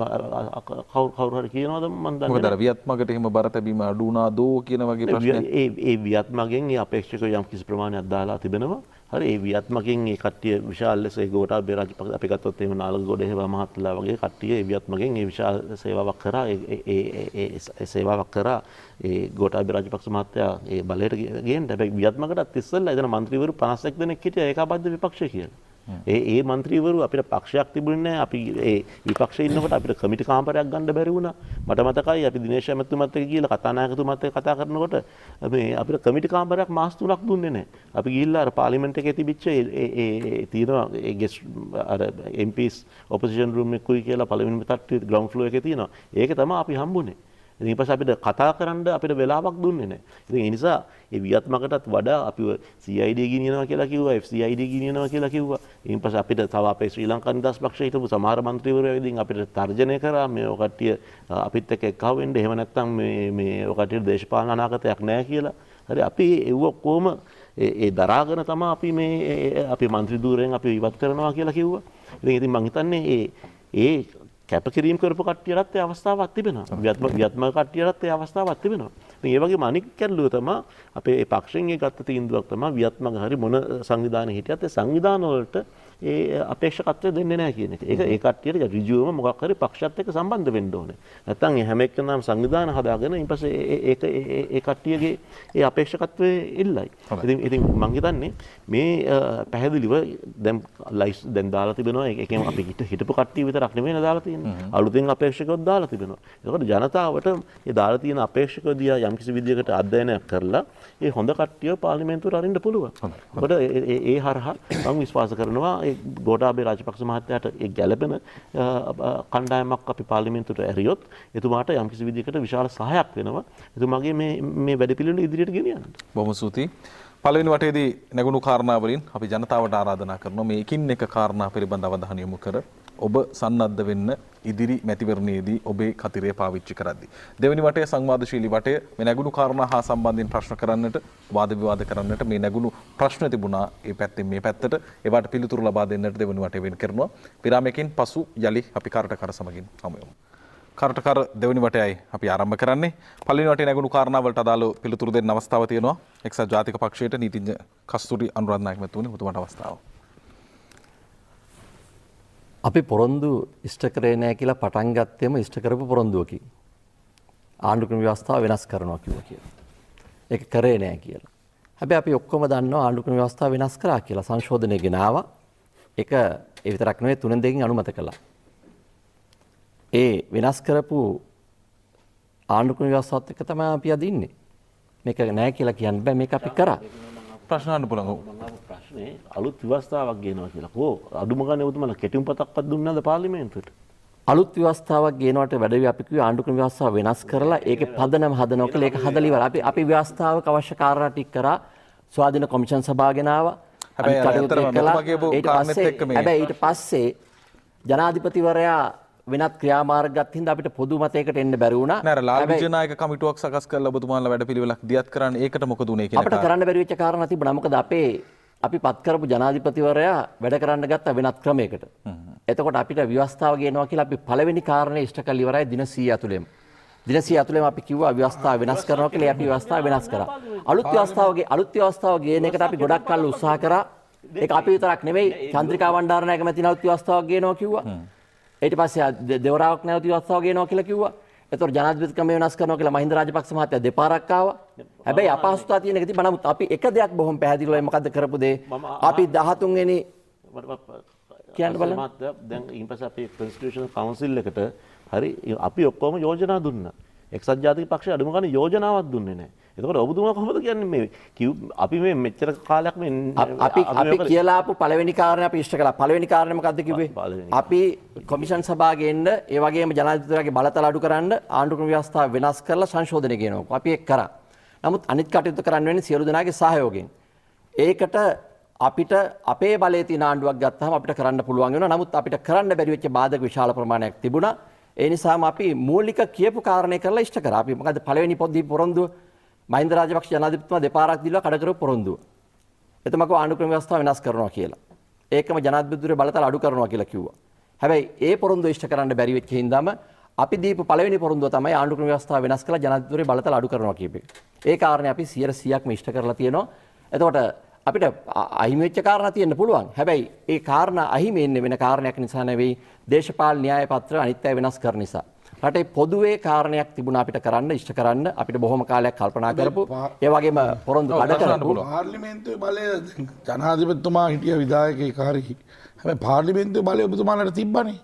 කවුරු හරි කියනවද මම දන්නේ නැහැ. මොකද අර වියත්මකට එහෙම බර තැබීම අඩු වුණාදෝ කියන වගේ ප්‍රශ්නයක්. ඒ වියත්මගෙන් ඒ අපේක්ෂක යම් කිසි ප්‍රමාණයක් දාලා තිබෙනවා. හරි ඒ වියත්මකින් ඒ කට්ටිය විශාල ලෙස ඒ ගෝඨාභය රාජපක්ෂ අපි ගත්තොත් එහෙම නාලගොඩ හේවා මහත්ලා වගේ කට්ටිය ඒ වියත්මකින් ඒ විශාල සේවාවක් කරා ඒ සේවාවක් කරා ඒ ගෝඨාභය රාජපක්ෂ මහත්තයා ඒ බලයට ගේන්න. හැබැයි වියත්මකටත් ඉස්සෙල්ලා එතන മന്ത്രിවරු 51 දෙනෙක් හිටියා ඒකාබද්ධ විපක්ෂය කියලා. ඒ മന്ത്രിවරු අපිට පක්ෂයක් තිබුණේ නැහැ. අපි ඒ විපක්ෂයේ ඉන්නකොට අපිට කමිටු කාමරයක් ගන්න බැරි වුණා. මට මතකයි අපි දිනේශ් ඇමතුමත් එක්ක ගිහලා කතානායකතුමත් එක්ක කතා කරනකොට මේ අපිට කමිටු කාමරයක් මාස 3ක් දුන්නේ නැහැ. අපි ගිහිල්ලා අර පාර්ලිමේන්තු එකේ තිබිච්ච ඒ තියෙනවා ඒ ගෙස්ට් අර MPs ඔපොසිෂන් රූම් එකකුයි කියලා පළවෙනිම තට්ටුවේ ග්‍රවුන්ඩ් ෆ්ලෝර් එකේ තියෙනවා. ඒකේ තමයි අපි හම්බුනේ. ඊට පස්සේ අපිට කතා කරන්න අපිට වෙලාවක් දුන්නේ නැහැ. ඉතින් ඒ නිසා ඒ වියත්මකටත් වඩා අපිව CID ගෙනියනවා කියලා කිව්වා, FCID ගෙනියනවා කියලා කිව්වා. ඊට පස්සේ අපිට තව අපේ ශ්‍රී ලංකා නිදහස් පක්ෂයේ හිටපු සමහර മന്ത്രിවරු ඇවිදින් අපිට තර්ජනය කරා මේ ඔය කට්ටිය අපිත් එක්ක එක්කව වෙන්න. එහෙම නැත්නම් මේ ඔය කට්ටියට දේශපාලන අනාගතයක් නැහැ කියලා. හරි අපි ඒව කොහොම ඒ දරාගෙන තමයි අපි මේ අපි മന്ത്രി ධූරයෙන් අපි ඉවත් කරනවා කියලා කිව්වා. ඉතින් මම හිතන්නේ ඒ කැපකිරීම කරපු කට්ටියටත් ඒ අවස්ථාවක් තිබෙනවා. ව්‍යාත්මක කට්ටියටත් ඒ අවස්ථාවක් තිබෙනවා. ඉතින් ඒ වගේම අනික් ගැටලුව තමයි අපේ ඒ පක්ෂයෙන් ඒ ගත්ත තීන්දුවක් තමයි ව්‍යාත්මක හරි මොන සංවිධානය හිටියත් ඒ සංවිධාන වලට ඒ අපේක්ෂකත්වය දෙන්නේ නැහැ කියන එක. ඒ කට්ටියට ඍජුවම මොකක් හරි පක්ෂයත් එක්ක සම්බන්ධ වෙන්න ඕනේ. නැත්තම් හැම එක්කෙනාම සංවිධාන හදාගෙන ඊපස්සේ ඒ කට්ටියගේ ඒ අපේක්ෂකත්වය ඉල්ලයි. ඉතින් මම හිතන්නේ මේ පැහැදිලිව දැන් දාලා තිබෙනවා. ඒකෙන් අපි හිටපු කට්ටිය විතරක් නෙමෙයි දාලා තියෙන්නේ. අලුතෙන් අපේක්ෂකයොත් දාලා තිබෙනවා. ඒකට ජනතාවට මේ දාලා තියෙන අපේක්ෂකයෝ දිහා යම්කිසි විදියකට අධ්‍යයනයක් කරලා ඒ හොඳ කට්ටිය පාර්ලිමේන්තුවට අරින්න පුළුවන්. ඒකට ඒ හරහා මම විශ්වාස කරනවා ගෝඨාභය රාජපක්ෂ මහත්තයාට ඒ ගැළපෙන කණ්ඩායමක් අපි පාර්ලිමේන්තුවට ඇරියොත් එතුමාට යම්කිසි විදියකට විශාල සහායක් වෙනවා. එතුමාගේ මේ වැඩපිළිවෙල ඉදිරියට ගෙනියන්න. බොහොම ස්තුතියි. පළවෙනි වටේදී නැගුණු කාරණා වලින් අපි ජනතාවට ආරාධනා කරනවා මේ එකින් එක කාරණා පිළිබඳ අවධානය යොමු කර ඔබ සන්නද්ධ වෙන්න ඉදිරි මැතිවරණයේදී ඔබේ කතිරය පාවිච්චි කරද්දී. දෙවෙනි වටේ සංවාදශීලී වටය මේ නැගුණු කාරණා හා සම්බන්ධයෙන් ප්‍රශ්න කරන්නට වාද විවාද කරන්නට මේ නැගුණු ප්‍රශ්න තිබුණා ඒ පැත්තෙන් මේ පැත්තට ඒවට පිළිතුරු ලබා දෙන්නට දෙවෙනි වටේ වෙන් කරනවා. විරාමයකින් පසු යලි අපි කාර්ට කර සමගින් හමු වෙමු. කාර්ටකර දෙවෙනි වටයයි අපි ආරම්භ කරන්නේ. පළවෙනි වටේ නැගුණු කාරණා වලට අදාළව පිළිතුරු දෙන්න අවස්ථාව තියෙනවා. එක්සත් ජාතික පක්ෂයට නීතිඥ කස්තුරි අනුරාධ නායක මැතිතුමනි ඔබතුමාට අවස්ථාව. අපි පොරොන්දු ඉෂ්ට කරේ නැහැ කියලා පටන් ගත්තෙම ඉෂ්ට කරපු පොරොන්දුවකින්. ආණ්ඩුක්‍රම ව්‍යවස්ථාව වෙනස් කරනවා කිව්වා කියලා. ඒක කරේ නැහැ කියලා. හැබැයි අපි ඔක්කොම දන්නවා ආණ්ඩුක්‍රම ව්‍යවස්ථාව වෙනස් කරා කියලා. සංශෝධනය ගෙනාවා. ඒක ඒ විතරක් නෙවෙයි 3-2කින් අනුමත කළා. ඒ වෙනස් කරපු ආණ්ඩුක්‍රම ව්‍යවස්ථාවත් එක්ක තමයි අපි අද ඉන්නේ. මේක නැහැ කියලා කියන්න බෑ මේක අපි කරා. ප්‍රශ්න අහන්න පුළුවන්. ප්‍රශ්නේ අලුත් ව්‍යවස්ථාවක් ගේනවා කියලා. අඩුම ගානේ ඔබතුමාලා කෙටුම්පතක්වත් දුන්නේ නැද්ද පාර්ලිමේන්තුවට? අලුත් ව්‍යවස්ථාවක් ගේනවට වැඩි අපි කිව්වේ ආණ්ඩුක්‍රම ව්‍යවස්ථාව වෙනස් කරලා ඒකේ පදනම හදනවා කියලා ඒක හදලා ඉවරයි. අපි ව්‍යවස්ථාවක අවශ්‍ය කාරණා ටික කරා. ස්වාධීන කොමිෂන් සභාව ගෙනාවා. හැබැයි ඊට පස්සේ ජනාධිපතිවරයා වෙනත් ක්‍රියාමාර්ග ගත් හින්දා අපිට පොදු මතයකට එන්න බැරි වුණා. නෑ ලාල් විජයනායක කමිටුවක් සකස් කරලා ඔබතුමාලා වැඩපිළිවෙලක් දියත් කරන්න ඒකට මොකද උනේ කියන අපිට කරන්න බැරි වෙච්ච කාරණා තිබුණා. මොකද අපි පත් කරපු ජනාධිපතිවරයා වැඩ කරන්න ගත්ත වෙනත් ක්‍රමයකට. එතකොට අපිට ව්‍යවස්ථාව ගේනවා කියලා අපි පළවෙනි කාරණේ ඉෂ්ට කළ ඉවරයි දින 100 ඇතුළෙම. දින 100 ඇතුළෙම අපි කිව්වා ව්‍යවස්ථාව වෙනස් කරනවා කියලා. අපි ව්‍යවස්ථාව වෙනස් කරා. අලුත් ව්‍යවස්ථාව ගේන එකට අපි ගොඩක් කල් උත්සාහ කරා. ඒක අපි විතරක් නෙමෙයි චන්ද්‍රිකා වණ්ඩාරනායක මැතිණ අලුත් ව්‍යවස්ථාවක් ගේනවා කිව්වා. ඊට පස්සේ දෙවරාවක් නැවත ව්‍යවස්ථාව ගේනවා කියලා කිව්වා. එතකොට ජනාධිපති ක්‍රමය වෙනස් කරනවා කියලා මහින්ද රාජපක්ෂ මහත්තයා දෙපාරක් ආවා. හැබැයි අපහසුතාව තියෙන එක තිබ්බා. නමුත් අපි එක දෙයක් බොහොම පැහැදිලිවයි මොකද්ද කරපු දේ. අපි 13 වෙනි කියන්න බලන්න. දැන් ඊපස්සේ අපි කොන්ස්ටිටියුෂනල් කවුන්සිල් එකට හරි අපි ඔක්කොම යෝජනා දුන්නා. එක්සත් ජාතික පක්ෂය අඩුම ගානේ යෝජනාවක් දුන්නේ නැහැ. එතකොට ඔබතුමා කොහොමද කියන්නේ මේ අපි මේ මෙච්චර කාලයක් මේ අපි කියලා ආපු පළවෙනි කාරණේ අපි ඉෂ්ට කළා. පළවෙනි කාරණේ මොකද්ද කිව්වේ? අපි කොමිෂන් සභාව ගේන්න ඒ වගේම ජනාධිපතිතුමාගේ බලතල අඩු කරන්න ආණ්ඩුක්‍රම ව්‍යවස්ථාව වෙනස් කරලා සංශෝධනය ගෙනවනවා. අපි ඒක කරා. නමුත් අනිත් කටයුතු කරන්න වෙන්නේ සියලු දෙනාගේ සහයෝගයෙන්. ඒකට අපිට අපේ බලයේ තියෙන ආණ්ඩුවක් ගත්තාම අපිට කරන්න පුළුවන් වෙනවා. නමුත් අපිට කරන්න බැරි වෙච්ච බාධක විශාල ප්‍රමාණයක් තිබුණා. ඒ නිසාම අපි මූලික කියපු කාරණේ කරලා ඉෂ්ට කරා. අපි මොකද පළවෙනි පොරොන්දුව මහින්ද රාජපක්ෂ ජනාධිපතිතුමා දෙපාරක් දීලා කඩ කරපු පොරොන්දුව. එතමකෝ ආණ්ඩුක්‍රම ව්‍යවස්ථාව වෙනස් කරනවා කියලා. ඒකම ජනාධිපතිතුමා බලතල අඩු කරනවා කියලා කිව්වා. හැබැයි ඒ පොරොන්දුව ඉෂ්ට කරන්න බැරි වෙච්ච හින්දාම අපි දීපු පළවෙනි පොරොන්දුව තමයි ආණ්ඩුක්‍රම ව්‍යවස්ථාව වෙනස් කරලා ජනාධිපතිතුමා බලතල අඩු කරනවා කියප එක. ඒ කාරණේ අපි 100%ක්ම ඉෂ්ට කරලා තියෙනවා. එතකොට අපිට අහිමි වෙච්ච කාරණා තියෙන්න පුළුවන්. හැබැයි ඒ කාරණා අහිමි වෙන්නේ වෙන කාරණයක් නිසා නෙවෙයි දේශපාලන න්‍යාය පත්‍ර අනිත් අය වෙනස් කරන නිසා. රටේ පොදුවේ කාරණයක් තිබුණා අපිට කරන්න ඉෂ්ට කරන්න අපිට බොහොම කාලයක් කල්පනා කරපු ඒ වගේම පොරොන්දු කඩ කරපු පාර්ලිමේන්තුවේ බලය ජනාධිපතිතුමා හිටිය විධායකයෙක් හරි හැබැයි පාර්ලිමේන්තුවේ බලය ඔබතුමාලට තිබ්බනේ.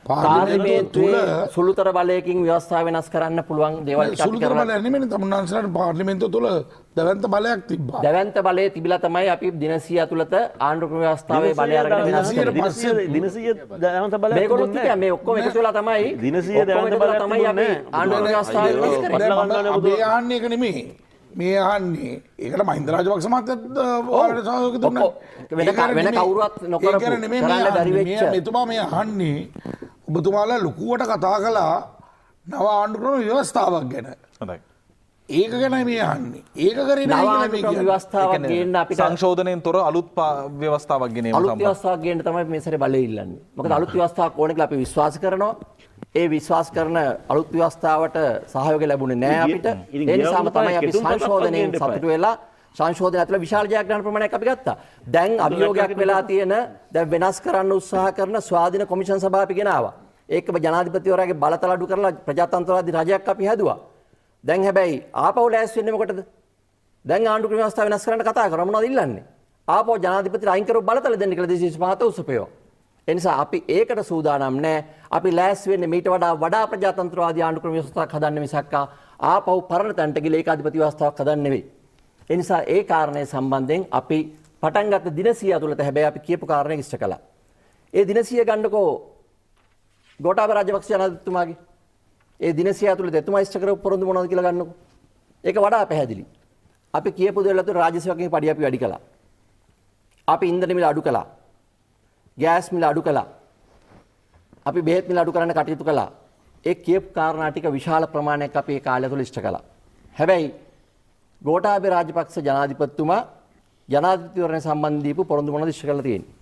පාර්ලිමේන්තුවේ සුළුතර බලයකින් ව්‍යවස්ථාව වෙනස් කරන්න පුළුවන් දේවල් ටික අපි කරලා බලය නෙමෙයි තමුන්නාන්සලාට පාර්ලිමේන්තුව තුළ දැවැන්ත බලයක් තිබ්බා. දැවැන්ත බලය තිබිලා තමයි අපි දින 100 ඇතුළත ආණ්ඩුක්‍රම ව්‍යවස්ථාවේ බලය අරගෙන වෙනස් කරන්නේ. දින 100 දැවැන්ත බලයක් මේගොල්ලෝ කියන්නේ මේ ඔක්කොම එකතු වෙලා තමයි දින 100 දැවැන්ත බලයක් තමයි අපි ආණ්ඩුක්‍රම ව්‍යවස්ථාව වෙනස් කරන්නේ. මේ ආන්නේ එක නෙමෙයි. මේ ආන්නේ ඒකට මහින්ද රාජපක්ෂ මහත්තයත් ඔයාලට සහයෝගය දුන්නා. වෙන කවුරුවත් නොකරපු කරන්න බැරි වෙච්ච මෙතුමා මේ අහන්නේ ඔබතුමාලා ලොකුවට කතා කළා නව ආණ්ඩුක්‍රම ව්‍යවස්ථාවක් ගැන. හොඳයි. ඒක ගැනයි මේ අහන්නේ. ඒක කරේ නව ආණ්ඩුක්‍රම ව්‍යවස්ථාවක් ගේන්න අපිට සංශෝධනයෙන් තොර අලුත් ව්‍යවස්ථාවක් ගෙනීම අලුත් ව්‍යවස්ථාවක් ගේන්න තමයි මේ සැරේ බලය ඉල්ලන්නේ. මොකද අලුත් ව්‍යවස්ථාවක් ඕනේ කියලා අපි විශ්වාස කරනවා. ඒ විශ්වාස කරන අලුත් ව්‍යවස්ථාවට සහයෝගය ලැබුණේ නැහැ අපිට. ඉතින් ඒ නිසාම ගියවුරුදු තමයි අපි කෙටුම් පැත්තක් සංශෝධනයෙන් වගේ සතුටු වෙලා සංශෝධනය ඇතුළේ විශාල ජයග්‍රහණ ප්‍රමාණයක් අපි ගත්තා. දැන් අභියෝගයක් වෙලා තියෙන දැන් වෙනස් කරන්න උත්සාහ කරන ස්වාධීන කොමිෂන් සභාව අපි ගෙනාවා. ඒකම ජනාධිපතිවරයාගේ බලතල අඩු කරලා ප්‍රජාතන්ත්‍රවාදී රජයක් අපි හැදුවා. දැන් හැබැයි ආපහු ලෑස්ති වෙන්නේ මොකටද? දැන් ආණ්ඩුක්‍රම ව්‍යවස්ථාව වෙනස් කරන්න කතා කරා මොනවද ඉල්ලන්නේ? ආපහු ජනාධිපතිට අයින් කරව බලතල දෙන්න කියලා 225 උසපේවා. ඒ නිසා අපි ඒකට සූදානම් නැහැ. අපි ලෑස්ති වෙන්නේ මීට වඩා ප්‍රජාතන්ත්‍රවාදී ආණ්ඩුක්‍රම ව්‍යවස්ථාවක් හදන්න මිසක් ආපහු පරණ තැනට ගිහලා ඒකාධිපති ව්‍යවස්ථාවක් හදන්න නෙවෙයි. ඒ නිසා ඒ කාරණේ සම්බන්ධයෙන් අපි පටන් ගත්ත දින 100 තුළත හැබැයි අපි කියපු කාරණේ ඉෂ්ට කළා. ඒ දින 100 ගන්නකෝ ගෝඨාභය රාජපක්ෂ ජනාධිපතිතුමාගේ. ඒ දින 100 තුළත එතුමා ඉෂ්ට කරපු පොරොන්දු මොනවද කියලා ගන්නකෝ. ඒක වඩා පැහැදිලි. අපි කියපු දේවල් අතර රාජ්‍ය සේවකගේ පඩි අපි වැඩි කළා. අපි ඉන්ධන මිල අඩු කළා. ගෑස් මිල අඩු කළා. අපි බෙහෙත් මිල අඩු කරන්න කටයුතු කළා. ඒ කියපු කාරණා ටික විශාල ප්‍රමාණයක් අපි ඒ කාලය තුළ ඉෂ්ට කළා. හැබැයි ගෝඨාභය රාජපක්ෂ ජනාධිපතිතුමා ජනාධිපතිවරණය සම්බන්ධ දීපු පොරොන්දු මොනවද ඉෂ්ට කරලා තියෙන්නේ?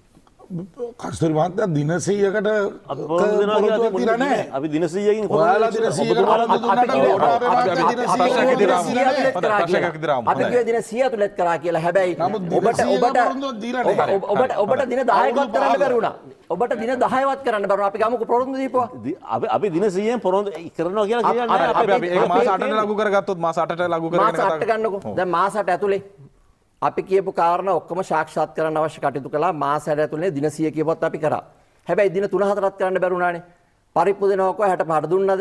කස්තුරි මහත්තයා දින 100කට අපි පොරොන්දු දෙනවා කියලා අපි තියලා නැහැ. අපි දින 100කින් ඔයාලා දින 100කට පොරොන්දු දුන්නාට ගෝඨාභය මහත්තයා දින 100කට අපි කිව්වේ දින 100 තුලත් කරා කියලා. හැබැයි නමුත් දින 100 පොරොන්දුවක් දීලා නැහැ. ඔබට දින 10ක්වත් කරන්න බැරි වුණා. ඔබට දින 10වත් කරන්න බැරුණා. අපි ගමුකෝ පොරොන්දු දීපුවා. අපි දින 100න් පොරොන්දු කරනවා කියලා කියන්නේ අපි ඒක මාස 8ට ලඝු කරගත්තොත් මාස 8ට ලඝු කරගෙන මාස 8 ගන්නකෝ. දැන් මාස 8 ඇතුලේ අපි කියපු කාරණා ඔක්කොම සාක්ෂාත් කරන්න අවශ්‍ය කටයුතු කළා. මාස 6 ඇතුලේ දින 100 කියපුවත් අපි කරා. හැබැයි දින 3-4ක් කරන්න බැරුණානේ. පරිප්පු දෙනවකෝ 65ට දුන්නද?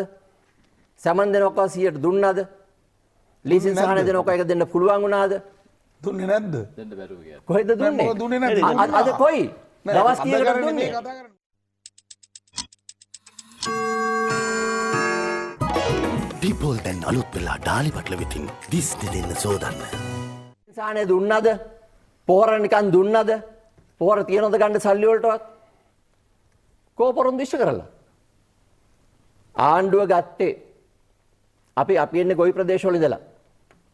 සමන් දෙනවකෝ 100ට දුන්නද? ලීසින් සහන දෙනවකෝ ඒක දෙන්න පුළුවන් වුණාද? දුන්නේ නැද්ද? දෙන්න බැරුව ගියා. කොහෙද දුන්නේ? මොකද දුන්නේ නැද්ද? අද කොයි? දවස් කීයකට අද දුන්නේ? කතා කරන්නේ. ඩිපෝල් දැන් අලුත් වෙලා ඩාලි පටල වෙතින් දිස්න දෙන්න සෝදන්න. සානේ දුන්නද? පොහොර නිකන් දුන්නද? පොහොර තියනවද ගන්න සල්ලි වලටවත්? කෝපොරොන්දු ඉෂ්ට කරලා. ආණ්ඩුව ගත්තේ අපි එන්නේ ගොවි ප්‍රදේශවල ඉඳලා.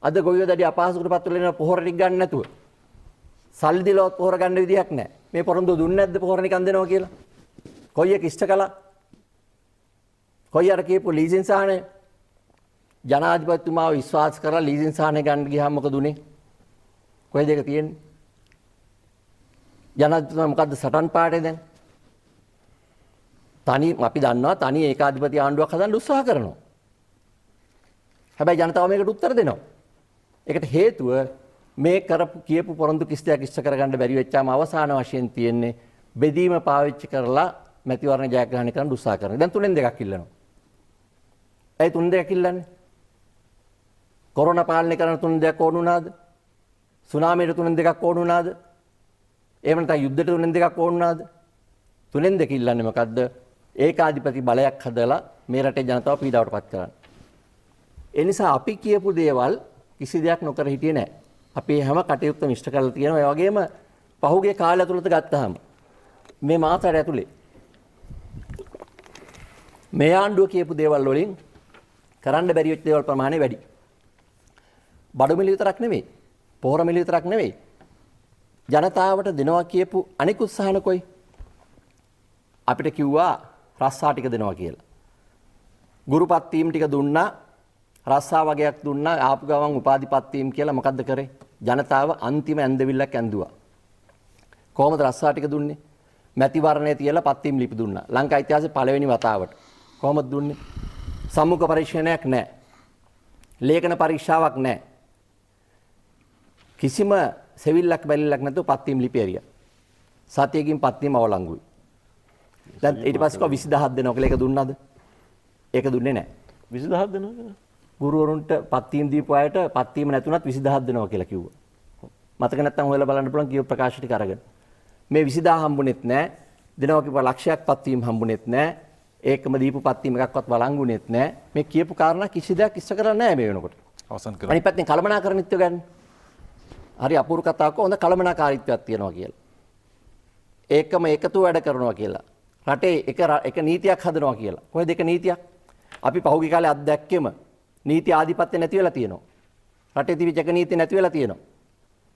අද ගොවියෝ දැඩි අපහසුකට පත් වෙලා ඉන්න පොහොර ටික ගන්න නැතුව. සල්ලි දීලවත් පොහොර ගන්න විදියක් නැහැ. මේ පොරොන්දු දුන්නේ නැද්ද පොහොර නිකන් දෙනවා කියලා? කොයි එක ඉෂ්ට කළා? කොයි අර කියපු ලීසින් සාහනේ ජනාධිපතිතුමාව විශ්වාස කරලා ලීසින් සාහනේ ගන්න ගියාම මොකද උනේ? කොහෙද ඒක තියෙන්නේ? ජනාධිපතිතුමා මොකද්ද සටන් පාටේ දැන්? අපි දන්නවා තනි ඒකාධිපති ආණ්ඩුවක් හදන්න උත්සාහ කරනවා. හැබැයි ජනතාව මේකට උත්තර දෙනවා. ඒකට හේතුව මේ කියපු පොරොන්දු කිසියක් ඉෂ්ට කරගන්න බැරි වෙච්චාම අවසාන වශයෙන් තියෙන්නේ බෙදීම පාවිච්චි කරලා මැතිවරණ ජයග්‍රහණය කරන්න උත්සාහ කරනවා. දැන් 3-2ක් ඉල්ලනවා. ඇයි 3-2ක් ඉල්ලන්නේ? කොරෝනා පාලනය කරන 3-2ක් ඕන වුණාද? සුනාමියට 3-2ක් ඕන වුණාද? එහෙම නැත්නම් යුද්ධයට 3-2ක් ඕන වුණාද? 3-2 ඉල්ලන්නේ මොකද්ද? ඒකාධිපති බලයක් හදලා මේ රටේ ජනතාව පීඩාවට පත් කරන්න. ඒ නිසා අපි කියපු දේවල් කිසි දෙයක් නොකර හිටියේ නැහැ. අපි හැම කටයුත්තම ඉෂ්ට කරලා තියෙනවා. ඒ වගේම පහුගිය කාලය ඇතුළත ගත්තාම මේ මාසයට ඇතුලේ මේ ආණ්ඩුව කියපු දේවල් වලින් කරන්න බැරි වෙච්ච දේවල් ප්‍රමාණය වැඩි. බඩු මිල විතරක් නෙමෙයි. පොහොර මිල විතරක් නෙමෙයි. ජනතාවට දෙනවා කියපු අනිකුත් සහන කොයි? අපිට කිව්වා රස්සා ටික දෙනවා කියලා. ගුරුපත් වීම ටික දුන්නා, රස්සා වගේක් දුන්නා, ආපු ගමන් උපාධිපත් වීම කියලා මොකද්ද කරේ? ජනතාව අන්තිම ඇන්දවිල්ලක් ඇඳුවා. කොහොමද රස්සා ටික දුන්නේ? මැතිවරණයේ තියලා පත් වීම ලිපි දුන්නා. ලංකා ඉතිහාසයේ පළවෙනි වතාවට. කොහොමද දුන්නේ? සම්මුඛ පරීක්ෂණයක් නැහැ. ලේඛන පරීක්ෂාවක් නැහැ. කිසිම සෙවිල්ලක් බැලිල්ලක් නැතුව පත් වීම ලිපි ඇරියා. සතියකින් පත් වීම අවලංගුයි. දැන් ඊට පස්සේ කව 20000ක් දෙනවා කියලා ඒක දුන්නාද? ඒක දුන්නේ නැහැ. 20000ක් දෙනවා කියලා. ගුරුවරුන්ට පත් වීම දීපු අයට පත් වීම නැතුණත් 20000ක් දෙනවා කියලා කිව්වා. මතක නැත්නම් හොයලා බලන්න පුළුවන් කියව ප්‍රකාශ ටික අරගෙන. මේ 20000 හම්බුනේත් නැහැ. දෙනවා කිව්වා ලක්ෂයක් පත් වීම හම්බුනේත් නැහැ. ඒකම දීපු පත් වීම එකක්වත් වළංගුනේත් නැහැ. මේ කියපු කාරණා කිසි දෙයක් ඉස්ස කරලා නැහැ මේ වෙනකොට. අවසන් කරමු. අනිත් පැත්තෙන් කළමනාකරණිත්ව ගන්න. හරි අපූර්ව කතාවක් හොඳ කළමනාකාරීත්වයක් තියෙනවා කියලා. ඒකම එකතු වැඩ කරනවා කියලා. රටේ එක නීතියක් හදනවා කියලා. කොහෙද එක නීතියක්? අපි පහුගිය කාලේ අත්දැක්කෙම නීති ආධිපත්‍ය නැති වෙලා තියෙනවා. රටේ තිබිච්ච එක නීති නැති වෙලා තියෙනවා.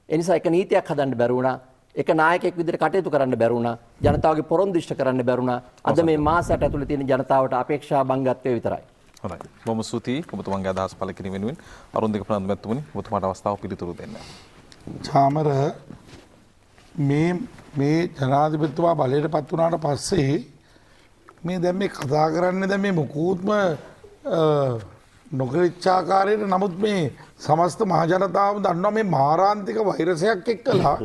ඒ නිසා එක නීතියක් හදන්න බැරි වුණා. එක නායකයෙක් විදිහට කටයුතු කරන්න බැරුණා. ජනතාවගේ පොරොන්දු ඉෂ්ට කරන්න බැරුණා. අද මේ මාසයට ඇතුළේ තියෙන ජනතාවට අපේක්ෂා බංගත්වය විතරයි. හොඳයි. බොහොම ස්තුතියි ඔබතුමන්ගේ අදහස් පළ කිරීම වෙනුවෙන්. අරුන්දික ප්‍රනාන්දු මැතිතුමනි ඔබතුමාට අවස්ථාව පිළිතුරු දෙන්න. චාමර මේ ජනාධිපතිතුමා බලයට පත් වුණාට පස්සේ මේ දැන් මේ කතා කරන්නේ දැන් මේ මොකුත්ම නොකරිච්ඡාකාරයට නමුත් මේ සමස්ත මහජනතාව දන්නවා මේ මාරාන්තික වෛරසයක් එක්කලා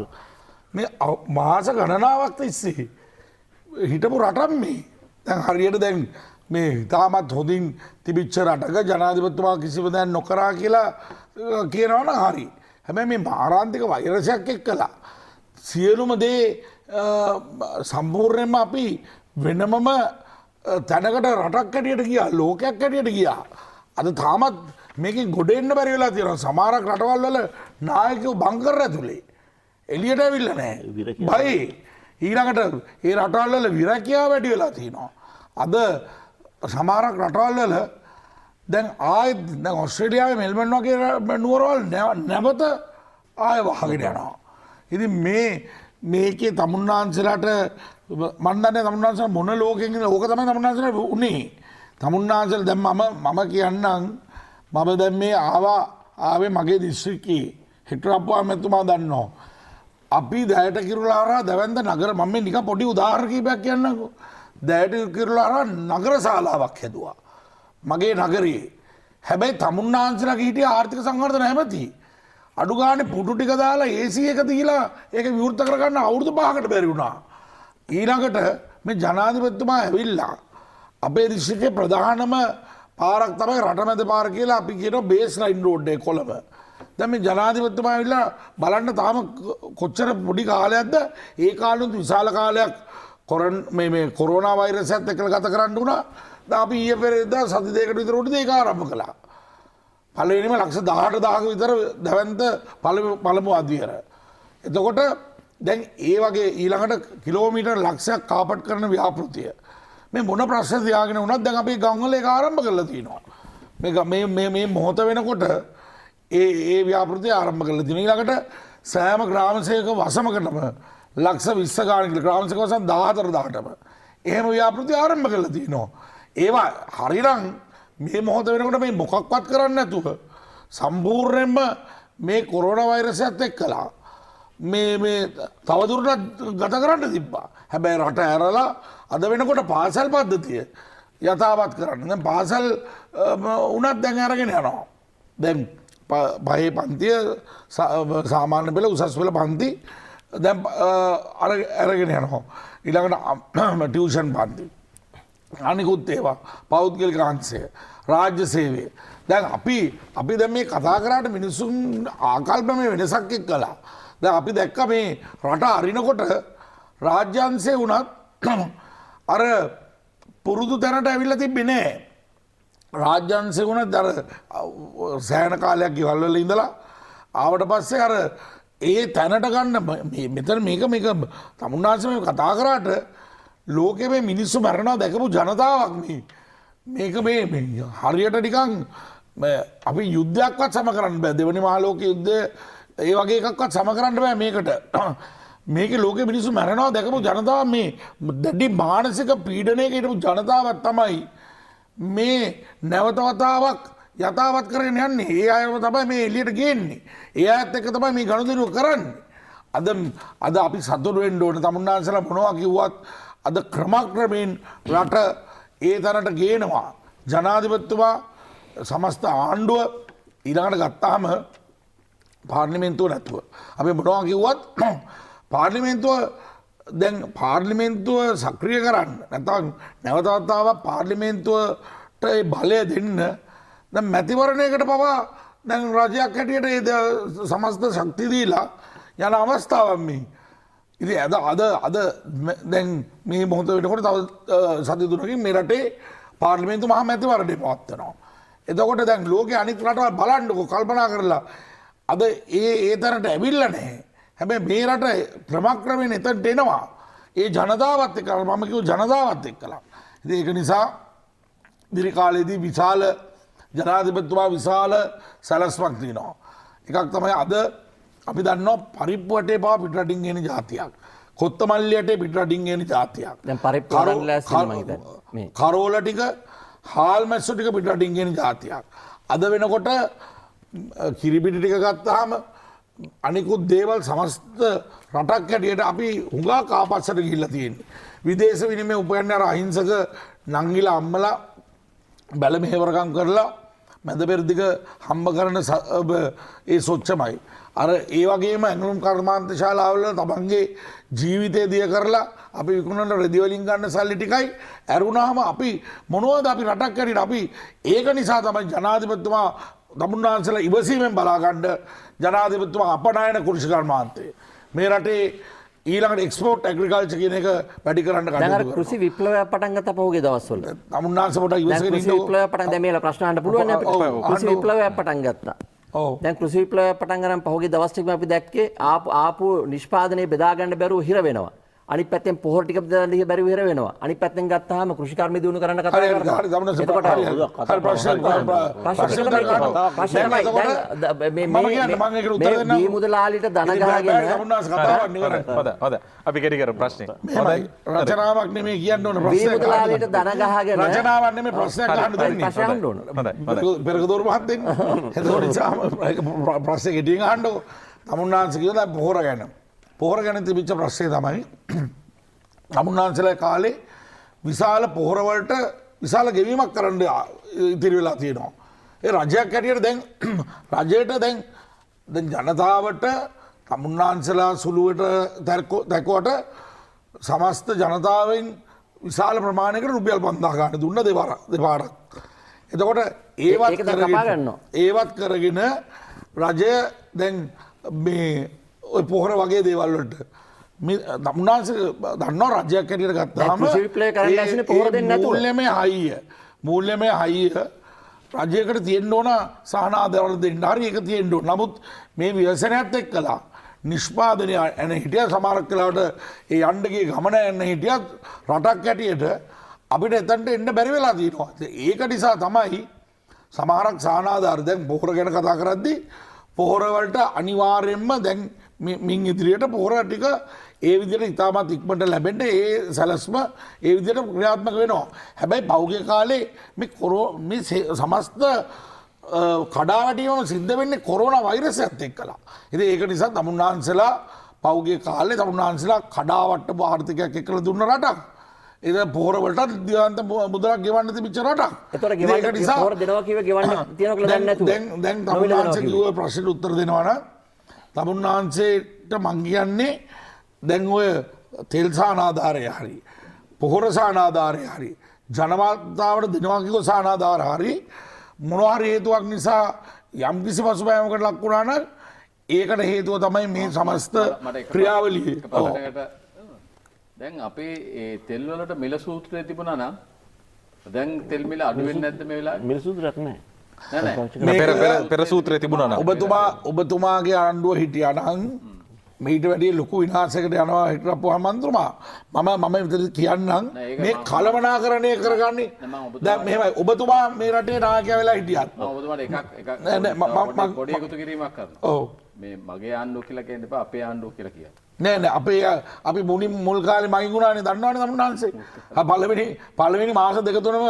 මේ මාස ගණනාවක් තිස්සේ හිටපු රටක් මේ දැන් හරියට දැන් මේ තාමත් හොඳින් තිබිච්ච රටක ජනාධිපතිතුමා කිසිම දෙයක් නොකරා කියලා කියනවනම් හරි. හැබැයි මේ මාරාන්තික වෛරසයක් එක්කලා සියලුම දේ සම්පූර්ණයෙන්ම අපි වෙනමම තැනකට රටක් හැටියට ගියා ලෝකයක් හැටියට ගියා. අද තාමත් මේකෙන් ගොඩ එන්න බැරි වෙලා තියෙනවා. සමහරක් රටවල් වල නායකයෝ බංකර් ඇතුලේ එළියට ඇවිල්ලා නැහැ. බයි ඊළඟට ඒ රටවල් වල විරකියා වැඩි වෙලා තියෙනවා. අද සමහරක් රටවල් වල දැන් ආයෙත් දැන් ඔස්ට්‍රේලියාවේ මෙල්බන් වගේ නුවරවල් නැවත ආයෙ වහගෙන යනවා. ඉතින් මේකේ තමුන්නාන්සලාට මන් දන්නේ තමුන්නාන්සලා මොන ලෝකෙකින් ඕක තමයි තමුන්නාන්සලා උනේ. තමුන්නාන්සල දැන් මම කියන්නම් මම දැන් මේ ආවේ මගේ දිස්ත්‍රික්කයේ හිටරප්පුවා මෙතුමා දන්නවා. අපි දැයට කිරුලා හරහා දැවැන්ත නගර මම මේ නිකන් පොඩි උදාහරණ කීපයක් කියන්නම්කෝ. දැයට කිරුලා හරහා නගර ශාලාවක් හැදුවා. මගේ නගරයේ. හැබැයි තමුන්නාන්සලාගේ හිටිය ආර්ථික සංවර්ධන හැමති. අඩු ගානේ පුටු ටික දාලා AC එක දීලා ඒක විවෘත කරගන්න අවුරුදු 5කට බැරි වුණා. ඊළඟට මේ ජනාධිපතිතුමා ඇවිල්ලා අපේ දිස්ත්‍රික්කේ ප්‍රධානම පාරක් තමයි රටමැද පාර කියලා අපි කියනවා බේස් ලයින් රෝඩ් එක කොළඹ. දැන් මේ ජනාධිපතිතුමා ඇවිල්ලා බලන්න තාම කොච්චර පොඩි කාලයක්ද ඒ කාලෙත් විශාල කාලයක් මේ කොරෝනා වෛරසයත් එක්ක ගත කරන්න උනා. දැන් අපි ඊයේ පෙරේදා සති දෙකකට විතර උඩදී ඒක ආරම්භ කළා. පළවෙනිම ලක්ෂ 18000ක විතර දැවැන්ත පළමු අධ්‍යයන. එතකොට දැන් ඒ වගේ ඊළඟට කිලෝමීටර් ලක්ෂයක් කාපට් කරන ව්‍යාපෘතිය. මේ මොන ප්‍රශ්න තියාගෙන වුණත් දැන් අපි ගම්වල ඒක ආරම්භ කරලා තියෙනවා. මේ මොහොත වෙනකොට ඒ ව්‍යාපෘතිය ආරම්භ කරලා තියෙනවා. ඊළඟට සෑම ග්‍රාම සේවක වසමකටම ලක්ෂ 20 ගානක ග්‍රාම සේවක වසම් 14000ටම එහෙම ව්‍යාපෘතිය ආරම්භ කරලා තියෙනවා. ඒවා හරිනම් මේ මොහොත වෙනකොට මේ මොකක්වත් කරන්නේ නැතුව සම්පූර්ණයෙන්ම මේ කොරෝනා වෛරසයත් එක්කලා මේ තවදුරටත් ගත කරන්න තිබ්බා. හැබැයි රට ඇරලා අද වෙනකොට පාසල් පද්ධතිය යථාවත් කරන්න. දැන් පාසල් උනත් දැන් අරගෙන යනවා. දැන් පහේ පන්තිය සාමාන්‍ය පෙළ උසස් පෙළ පන්ති දැන් අරගෙන යනවා. ඊළඟට ටියුෂන් පන්ති. අනිකුත් ඒවා පෞද්ගලික අංශය රාජ්‍ය සේවය. දැන් අපි දැන් මේ කතා කරාට මිනිසුන් ආකල්පමය වෙනසක් එක්කලා දැන් අපි දැක්ක මේ රට අරිනකොට රාජ්‍ය අංශය වුණත් අර පුරුදු තැනට ඇවිල්ලා තිබ්බේ නෑ. රාජ්‍ය අංශය වුණත් අර සෑහෙන කාලයක් ගෙවල් වල ඉඳලා ආවට පස්සේ අර ඒ තැනට ගන්න මෙතන මේක තමුන්නාංශ මේ කතා කරාට ලෝකෙ මේ මිනිස්සු මරනවා දැකපු ජනතාවක් මේක මේ හරියට නිකන් අපි යුද්ධයක්වත් සම කරන්න බෑ. දෙවනි මහා ලෝක යුද්ධය ඒ වගේ එකක්වත් සම කරන්න බෑ මේකට. මේකේ ලෝකෙ මිනිස්සු මරනවා දැකපු ජනතාව මේ දැඩි මානසික පීඩනයක හිටපු ජනතාවක් තමයි මේ නැවතවතාවක් යථාවත් කරගෙන යන්නේ. ඒ අයම තමයි මේ එළියට ගේන්නේ. ඒ අයත් එක්ක තමයි මේ ගනුදෙනු කරන්නේ. අද අපි සතුටු වෙන්න ඕනේ. තමුන්නාන්සලා මොනවා කිව්වත් අද ක්‍රමක්‍රමයෙන් රට ඒ තරට ගේනවා. ජනාධිපතිතුමා සමස්ත ආණ්ඩුව ඊළඟට ගත්තාම පාර්ලිමේන්තුව නැතුව අපි මොනවා කිව්වත් පාර්ලිමේන්තුව සක්‍රිය කරන්න නැත්නම් නැවතවතාවක් පාර්ලිමේන්තුවට ඒ බලය දෙන්න දැන් මැතිවරණයකට පවා දැන් රජයක් හැටියට ඒ සමස්ත ශක්තිය දීලා යන අවස්ථාවක් මේ. ඉතින් අද දැන් මේ මොහොත වෙනකොට තව සති තුනකින් මේ රටේ පාර්ලිමේන්තු මහ මැතිවරණය පවත්වනවා. එතකොට දැන් ලෝකයේ අනිත් රටවල් බලන්නකෝ කල්පනා කරලා අද ඒ තරට ඇවිල්ලා නැහැ. හැබැයි මේ රට ක්‍රමක්‍රමයෙන් එතනට එනවා. ඒ ජනතාවත් එක්ක මම කිව්ව ජනතාවත් එක්කලා. ඉතින් ඒක නිසා දිරි කාලේදී විශාල ජනාධිපතිතුමා විශාල සැලැස්මක් තියෙනවා. එකක් තමයි අද අපි දන්නවා පරිප්පු වටේ පවා පිටරටින් ගෙන ජාතියක්. කොත්තමල්ලි වටේ පිටරටින් ගෙන ජාතියක්. දැන් පරිප්පු වලට ලෑස්තිනේ මං හිතන්නේ. මේ කරෝල ටික හාල් මැස්සු ටික පිටරටින් ගෙන ජාතියක්. අද වෙනකොට කිරිපිටි ටික ගත්තාම අනිකුත් දේවල් සමස්ත රටක් හැටියට අපි හුඟා කාපස්සට ගිහිල්ලා තියෙන්නේ. විදේශ විනිමය උපයන්නේ අර අහිංසක නංගිලා අම්මලා බැල මෙහෙවරකම් කරලා මැද පෙරදිග හම්බ කරන ඒ සොච්චමයි. අර ඒ වගේම ඇඟලුම් කර්මාන්ත ශාලාවල තමන්ගේ ජීවිතය දිය කරලා අපි විකුණන රෙදි වලින් ගන්න සල්ලි ටිකයි ඇරුණාම අපි මොනවද අපි රටක් හැටියට අපි ඒක නිසා තමයි ජනාධිපතිතුමා තමුන්නාන්සලා ඉවසීමෙන් බලා ගන්න ජනාධිපතිතුමා අපනයන කෘෂි කර්මාන්තය මේ රටේ ඊළඟට එක්ස්පෝර්ට් ඇග්‍රිකල්චර් කියන එක වැඩි කරන්න දැන් අර කටයුතු කෘෂි විප්ලවයක් පටන් ගත්තා පහුගිය දවස්වල. තමුන්නාන්ස පොඩක් දැන් ඉවසගෙන කෘෂි ඉන්නකො. විප්ලවයක් පටන් දැන් මේලා ප්‍රශ්න අහන්න පුළුවන් නේ අපිට. ඔව්, කෘෂි විප්ලවයක් පටන් ගත්තා. ඔව්. දැන් කෘෂි විප්ලවයක් පටන් ගන්න පහුගිය දවස් ටිකම අපි දැක්කේ ආපු නිෂ්පාදනයේ බෙදා ගන්න බැරුව හිර වෙනවා. අනිත් පැත්තෙන් පොහොර ටික බෙදා ගන්න බැරුව හිර වෙනවා. අනිත් පැත්තෙන් ගත්තාම කෘෂිකර්ම දිනු කරන්න කතා හරි කරනවා. හරි තමුන්නාන්ස එතකොට හරි ප්‍රශ්න මේ මුදලාලිට දන ගහගෙන හොඳ අපි කෙටි කරමු ප්‍රශ්නේ. රචනාවක් නෙමෙයි කියන්න ඕන මේ ප්‍රශ්නයක් මුදලාලිට දන ගහගෙන රචනාවක් නෙමෙයි ප්‍රශ්නයක් අහන්න දෙන්නේ. ප්‍රශ්න අහන්න ඕන. හොඳයි. පෙරකදෝර මහත්තෙන් එතකොට නිසා ප්‍රශ්නේ ගෙඩියෙන් අහන්නකො. තමුන්නාන්ස කියනවා දැන් පොහොර ගැන. පොහොර ගැන තිබිච්ච ප්‍රශ්නේ තමයි තමුන්නාන්සලා කාලේ විශාල පොහොර වලට විශාල ගෙවීමක් කරන්න ඉතිරි වෙලා තියෙනවා. ඒ රජයක් හැටියට දැන් රජයට දැන් ජනතාවට තමුන්නාන්සලා සුළුවට දැක්වට සමස්ත ජනතාවෙන් විශාල ප්‍රමාණයකට රුපියල් 5000 ගන්න දුන්න දෙපාරක්. එතකොට ඒවත් කරගෙන රජය දැන් මේ ඔය පොහොර වගේ දේවල් වලට තමුන්නාන්ස දන්නවා රජයක් හැටියට ගත්තාම මූල්‍යමය හයිය රජයකට තියෙන්න ඕන සහනාධාර දෙන්න හරි ඒක තියෙන්න ඕන. නමුත් මේ ව්‍යසනයත් එක්කලා නිෂ්පාදනය එන හිටිය සමහරක් වෙලාවට ඒ යන්නගේ ගමන එන්න හිටියත් රටක් හැටියට අපිට එතනට එන්න බැරි වෙලා තියෙනවා. ඒක නිසා තමයි සමහරක් සහනාධාර දැන් පොහොර ගැන කතා කරද්දී පොහොර වලට අනිවාර්යයෙන්ම දැන් මින් ඉදිරියට පොහොර ටික ඒ විදිහට ඉතාමත් ඉක්මනට ලැබෙන්න ඒ සැලැස්ම ඒ විදිහට ක්‍රියාත්මක වෙනවා. හැබැයි පෞද්ගලික කාලේ මේ සමස්ත කඩාවැටීම සිද්ධ වෙන්නේ කොරෝනා වෛරසයත් එක්කලා. ඉතින් ඒක නිසා තමුන්නාන්සලා පෞද්ගලික කාලේ තමුන්නාන්සලා කඩාවට්ටපු ආර්ථිකයක් එක්කලා දුන්න රටක්. ඒක පොහොර වලට දිවන්ත මුදලක් ගෙවන්න තිබිච්ච රටක්. ඒතකොට ගෙවන්න පොහොර දෙනවා කියව ගෙවන්න තියනවා කියලා දන්නේ නැතුව. දැන් තමුන්නාන්සේ කිව්ව ප්‍රශ්නෙට උත්තර දෙනවා නම් තමුන්නාන්සේට මං කියන්නේ දැන් ඔය තෙල් සානාධාරය හරි පොහොර සානාධාරය හරි ජනතාවට දෙනවා කිව්ව සානාධාර හරි මොනවා හරි හේතුවක් නිසා යම් කිසි පසුබෑමකට ලක් වුණා නම් ඒකට හේතුව තමයි මේ සමස්ත ක්‍රියාවලිය. දැන් අපේ ඒ තෙල් වලට මිල සූත්‍රය තිබුණා නම් දැන් තෙල් මිල අඩු වෙන්නේ නැද්ද මේ වෙලාවේ? මිල සූත්‍රයක් නැහැ. පෙර සූත්‍රය තිබුණා නම් ඔබතුමාගේ ආණ්ඩුව හිටියා නම් මීට වැඩිය ලොකු විනාශයකට යනවා හිටපුවා මන්ත්‍රමා මම මෙතන කියන්නම් මේ කලමනාකරණය කරගන්නේ දැන් මෙහෙමයි ඔබතුමා මේ රටේ නායකයා වෙලා හිටියත් ඔබතුමාට එකක් පොඩි එකතු කිරීමක් කරනවා. ඔව් මේ මගේ ආණ්ඩුව කියලා කියන්න එපා අපේ ආණ්ඩුව කියලා කියන්න. නෑ අපි මුල් කාලේ මයින් වුණානේ දන්නවනේ තමුන්නාන්සේ. පළවෙනි මාස දෙක තුනම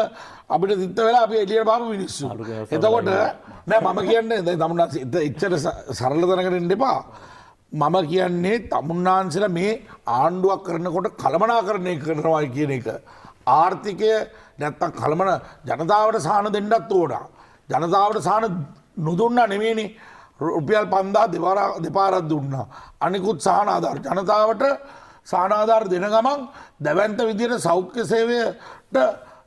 අපිට තිත්ත වෙලා අපි එළියට බාපු මිනිස්සු. එතකොට නෑ මම කියන්නේ දැන් තමුන්නාන්සේ එච්චර සරල තැනකට එන්න එපා. මම කියන්නේ තමුන්නාන්සලා මේ ආණ්ඩුවක් කරනකොට කළමනාකරණය කරනවා කියන එක. ආර්ථිකය නැත්තම් ජනතාවට සාහන දෙන්නත් ඕන. ජනතාවට සාහන නොදුන්නා නෙමෙයිනේ. රුපියල් 5000 දෙපාරක් දුන්නා. අනිකුත් සහනාධාර ජනතාවට සහනාධාර දෙන ගමන් දැවැන්ත විදිහට සෞඛ්‍ය සේවයට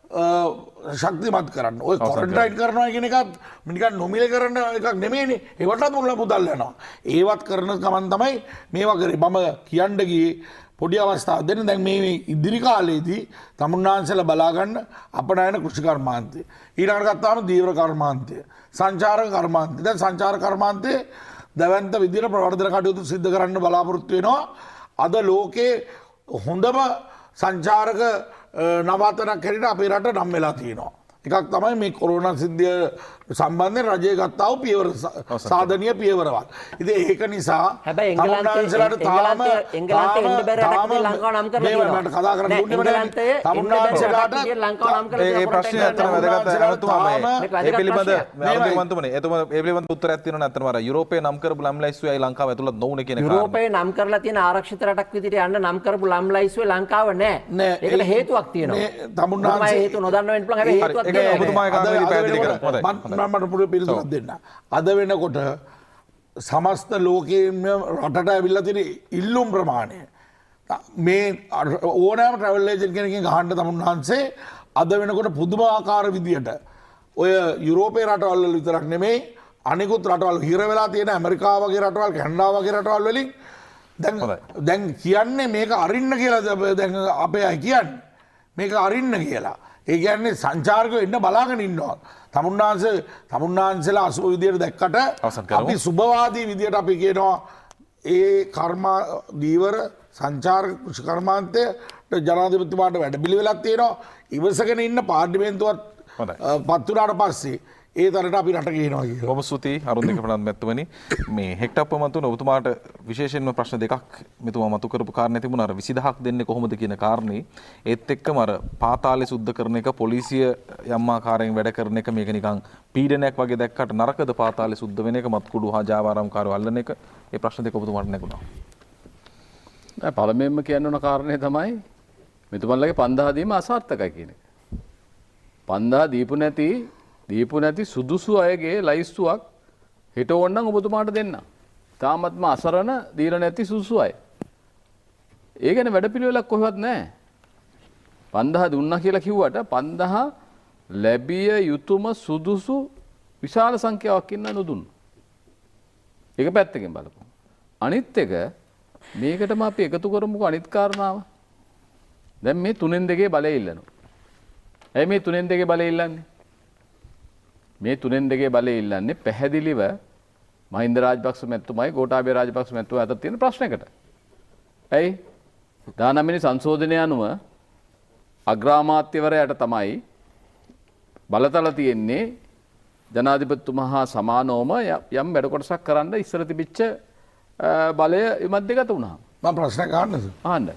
ශක්තිමත් කරන්න. ඔය කොරන්ටයින් කරනවා කියන එකත් නිකන් නොමිලේ කරන එකක් නෙමෙයිනේ. ඒවටත් මුල මුදල් යනවා. ඒවත් කරන ගමන් තමයි මේවා කරේ. මම කියන්න ගියේ පොඩි අවස්ථාවක් දෙන්න දැන් මේ ඉදිරි කාලේදී තමුන්නාන්සලා බලා ගන්න අපනයන කෘෂි කර්මාන්තය. ඊළඟට ගත්තාම දීවර කර්මාන්තය. සංචාරක කර්මාන්තය. දැන් සංචාරක කර්මාන්තයේ දැවැන්ත විදිහට ප්‍රවර්ධන කටයුතු සිදු කරන්න බලාපොරොත්තු වෙනවා. අද ලෝකේ හොඳම සංචාරක නවාතනක් හැටියට අපේ රට නම් වෙලා තියෙනවා. එකක් තමයි මේ කොරෝනා සිද්ධියට සම්බන්ධයෙන් රජය ගත්තාව පියවර සාධනීය පියවරවල්. ඉතින් ඒක නිසා හැබැයි එංගලන්තයට එන්න බැරි රටක් ලංකාව නම් කරලා තියෙනවා. මට කතා කරන්න දුන්නේ නැහැ. තමුන්නාන්සලාට ලංකාව නම් කරලා ඒ ප්‍රශ්නේ අතන වැදගත් එතුමා මේ පිළිබඳ අරුන්තුමනේ එතුමා ඒ පිළිබඳ උත්තරයක් තියෙනවා නැත්නම් අර යුරෝපයේ නම් කරපු ලම් ලයිස්තුවයි ලංකාව ඇතුළත් නොවුනේ කියන කාරණා. යුරෝපයේ නම් කරලා තියෙන ආරක්ෂිත රටක් විදිහට යන්න නම් කරපු ලම් ලයිස්තුවේ ලංකාව නැහැ. ඒකට හේතුවක් තියෙනවා. තමුන්නාන්සේ හේතු නොදන්න වෙන්න පුළුවන්. හැබැයි හේතුවක් ඒක ඔබතුමාගේ කාරණේ පැහැදිලි කරන්න. හොඳයි. මට පුරු පිළිතුරක් දෙන්න. අද වෙනකොට සමස්ත ලෝකයේම රටට ඇවිල්ලා තියෙන ඉල්ලුම් ප්‍රමාණය මේ ඕනෑම ට්‍රැවල් ඒජන්ට් කෙනකින් අහන්න තමුන්නාන්සේ අද වෙනකොට පුදුමාකාර විදියට ඔය යුරෝපයේ රටවල් වල විතරක් නෙමෙයි අනිකුත් රටවල් හිර වෙලා තියෙන ඇමරිකාව වගේ රටවල් කැනඩා වගේ රටවල් වලින් දැන් කියන්නේ මේක අරින්න කියලා දැන් අපේ අය කියන්නේ මේක අරින්න කියලා. ඒ කියන්නේ සංචාරකයෝ එන්න බලාගෙන ඉන්නවා. තමුන්නාන්සලා අසුබ විදියට දැක්කට අපි සුභවාදී විදියට අපි කියනවා ඒ කර්මා දීවර සංචාරක කෘෂිකර්මාන්තයට ජනාධිපතිතුමාට වැඩපිළිවෙලක් තියෙනවා. ඉවසගෙන ඉන්න පාර්ලිමේන්තුවත් පත් වුණාට පස්සේ ඒ තරට අපි රට ගේනවා කියලා. බොහොම ස්තුතියි අරුන්දික ප්‍රනාන්දු මැතිතුමනි. මේ හෙක්ටප් මතුන ඔබතුමාට විශේෂයෙන්ම ප්‍රශ්න දෙකක් මෙතුමා මතු කරපු කාරණේ තිබුණා. අර 20000ක් දෙන්නේ කොහොමද කියන කාරණේ. ඒත් එක්කම අර පාතාලේ සුද්ධ කරන එක පොලිසිය යම් ආකාරයෙන් වැඩ කරන එක මේක නිකන් පීඩනයක් වගේ දැක්කට නරකද පාතාලේ සුද්ධ වෙන එක මත්කුඩු හා ජාවාරම්කාරව අල්ලන එක. ඒ ප්‍රශ්න දෙක ඔබතුමාට නැගුණා. නෑ පළමුවෙන්ම කියන්න ඕන කාරණේ තමයි මෙතුමන්ලගේ 5000 දීම අසාර්ථකයි කියන එක. 5000 දීපු නැති සුදුසු අයගේ ලයිස්තුවක් හිට ඕන්නම් ඔබතුමාට දෙන්න. තාමත්ම අසරණ දීලා නැති සුදුසු අය. ඒ ගැන වැඩපිළිවෙලක් කොහෙවත් නැහැ. 5000 දුන්නා කියලා කිව්වට 5000 ලැබිය යුතුම සුදුසු විශාල සංඛ්‍යාවක් ඉන්න නොදුන්නා. ඒක පැත්තකින් බලපො. අනිත් එක මේකටම අපි එකතු කරමුකෝ අනිත් කාරණාව. දැන් මේ 3න් 2 බලය ඉල්ලනවා. ඇයි මේ 3න් 2 බලය ඉල්ලන්නේ? මේ 3න් 2 බලය ඉල්ලන්නේ පැහැදිලිව මහින්ද රාජපක්ෂ මැතිතුමයි ගෝඨාභය රාජපක්ෂ මැතිතුමා අතර තියෙන ප්‍රශ්නයකට. ඇයි 19 වෙනි සංශෝධනය අනුව අග්‍රාමාත්‍යවරයාට තමයි බලතල තියෙන්නේ ජනාධිපතිතුමා හා සමානවම යම් වැඩ කොටසක් කරන්න ඉස්සර තිබිච්ච බලය මැදගත වුණා. මම ප්‍රශ්නයක් අහන්නද? අහන්න.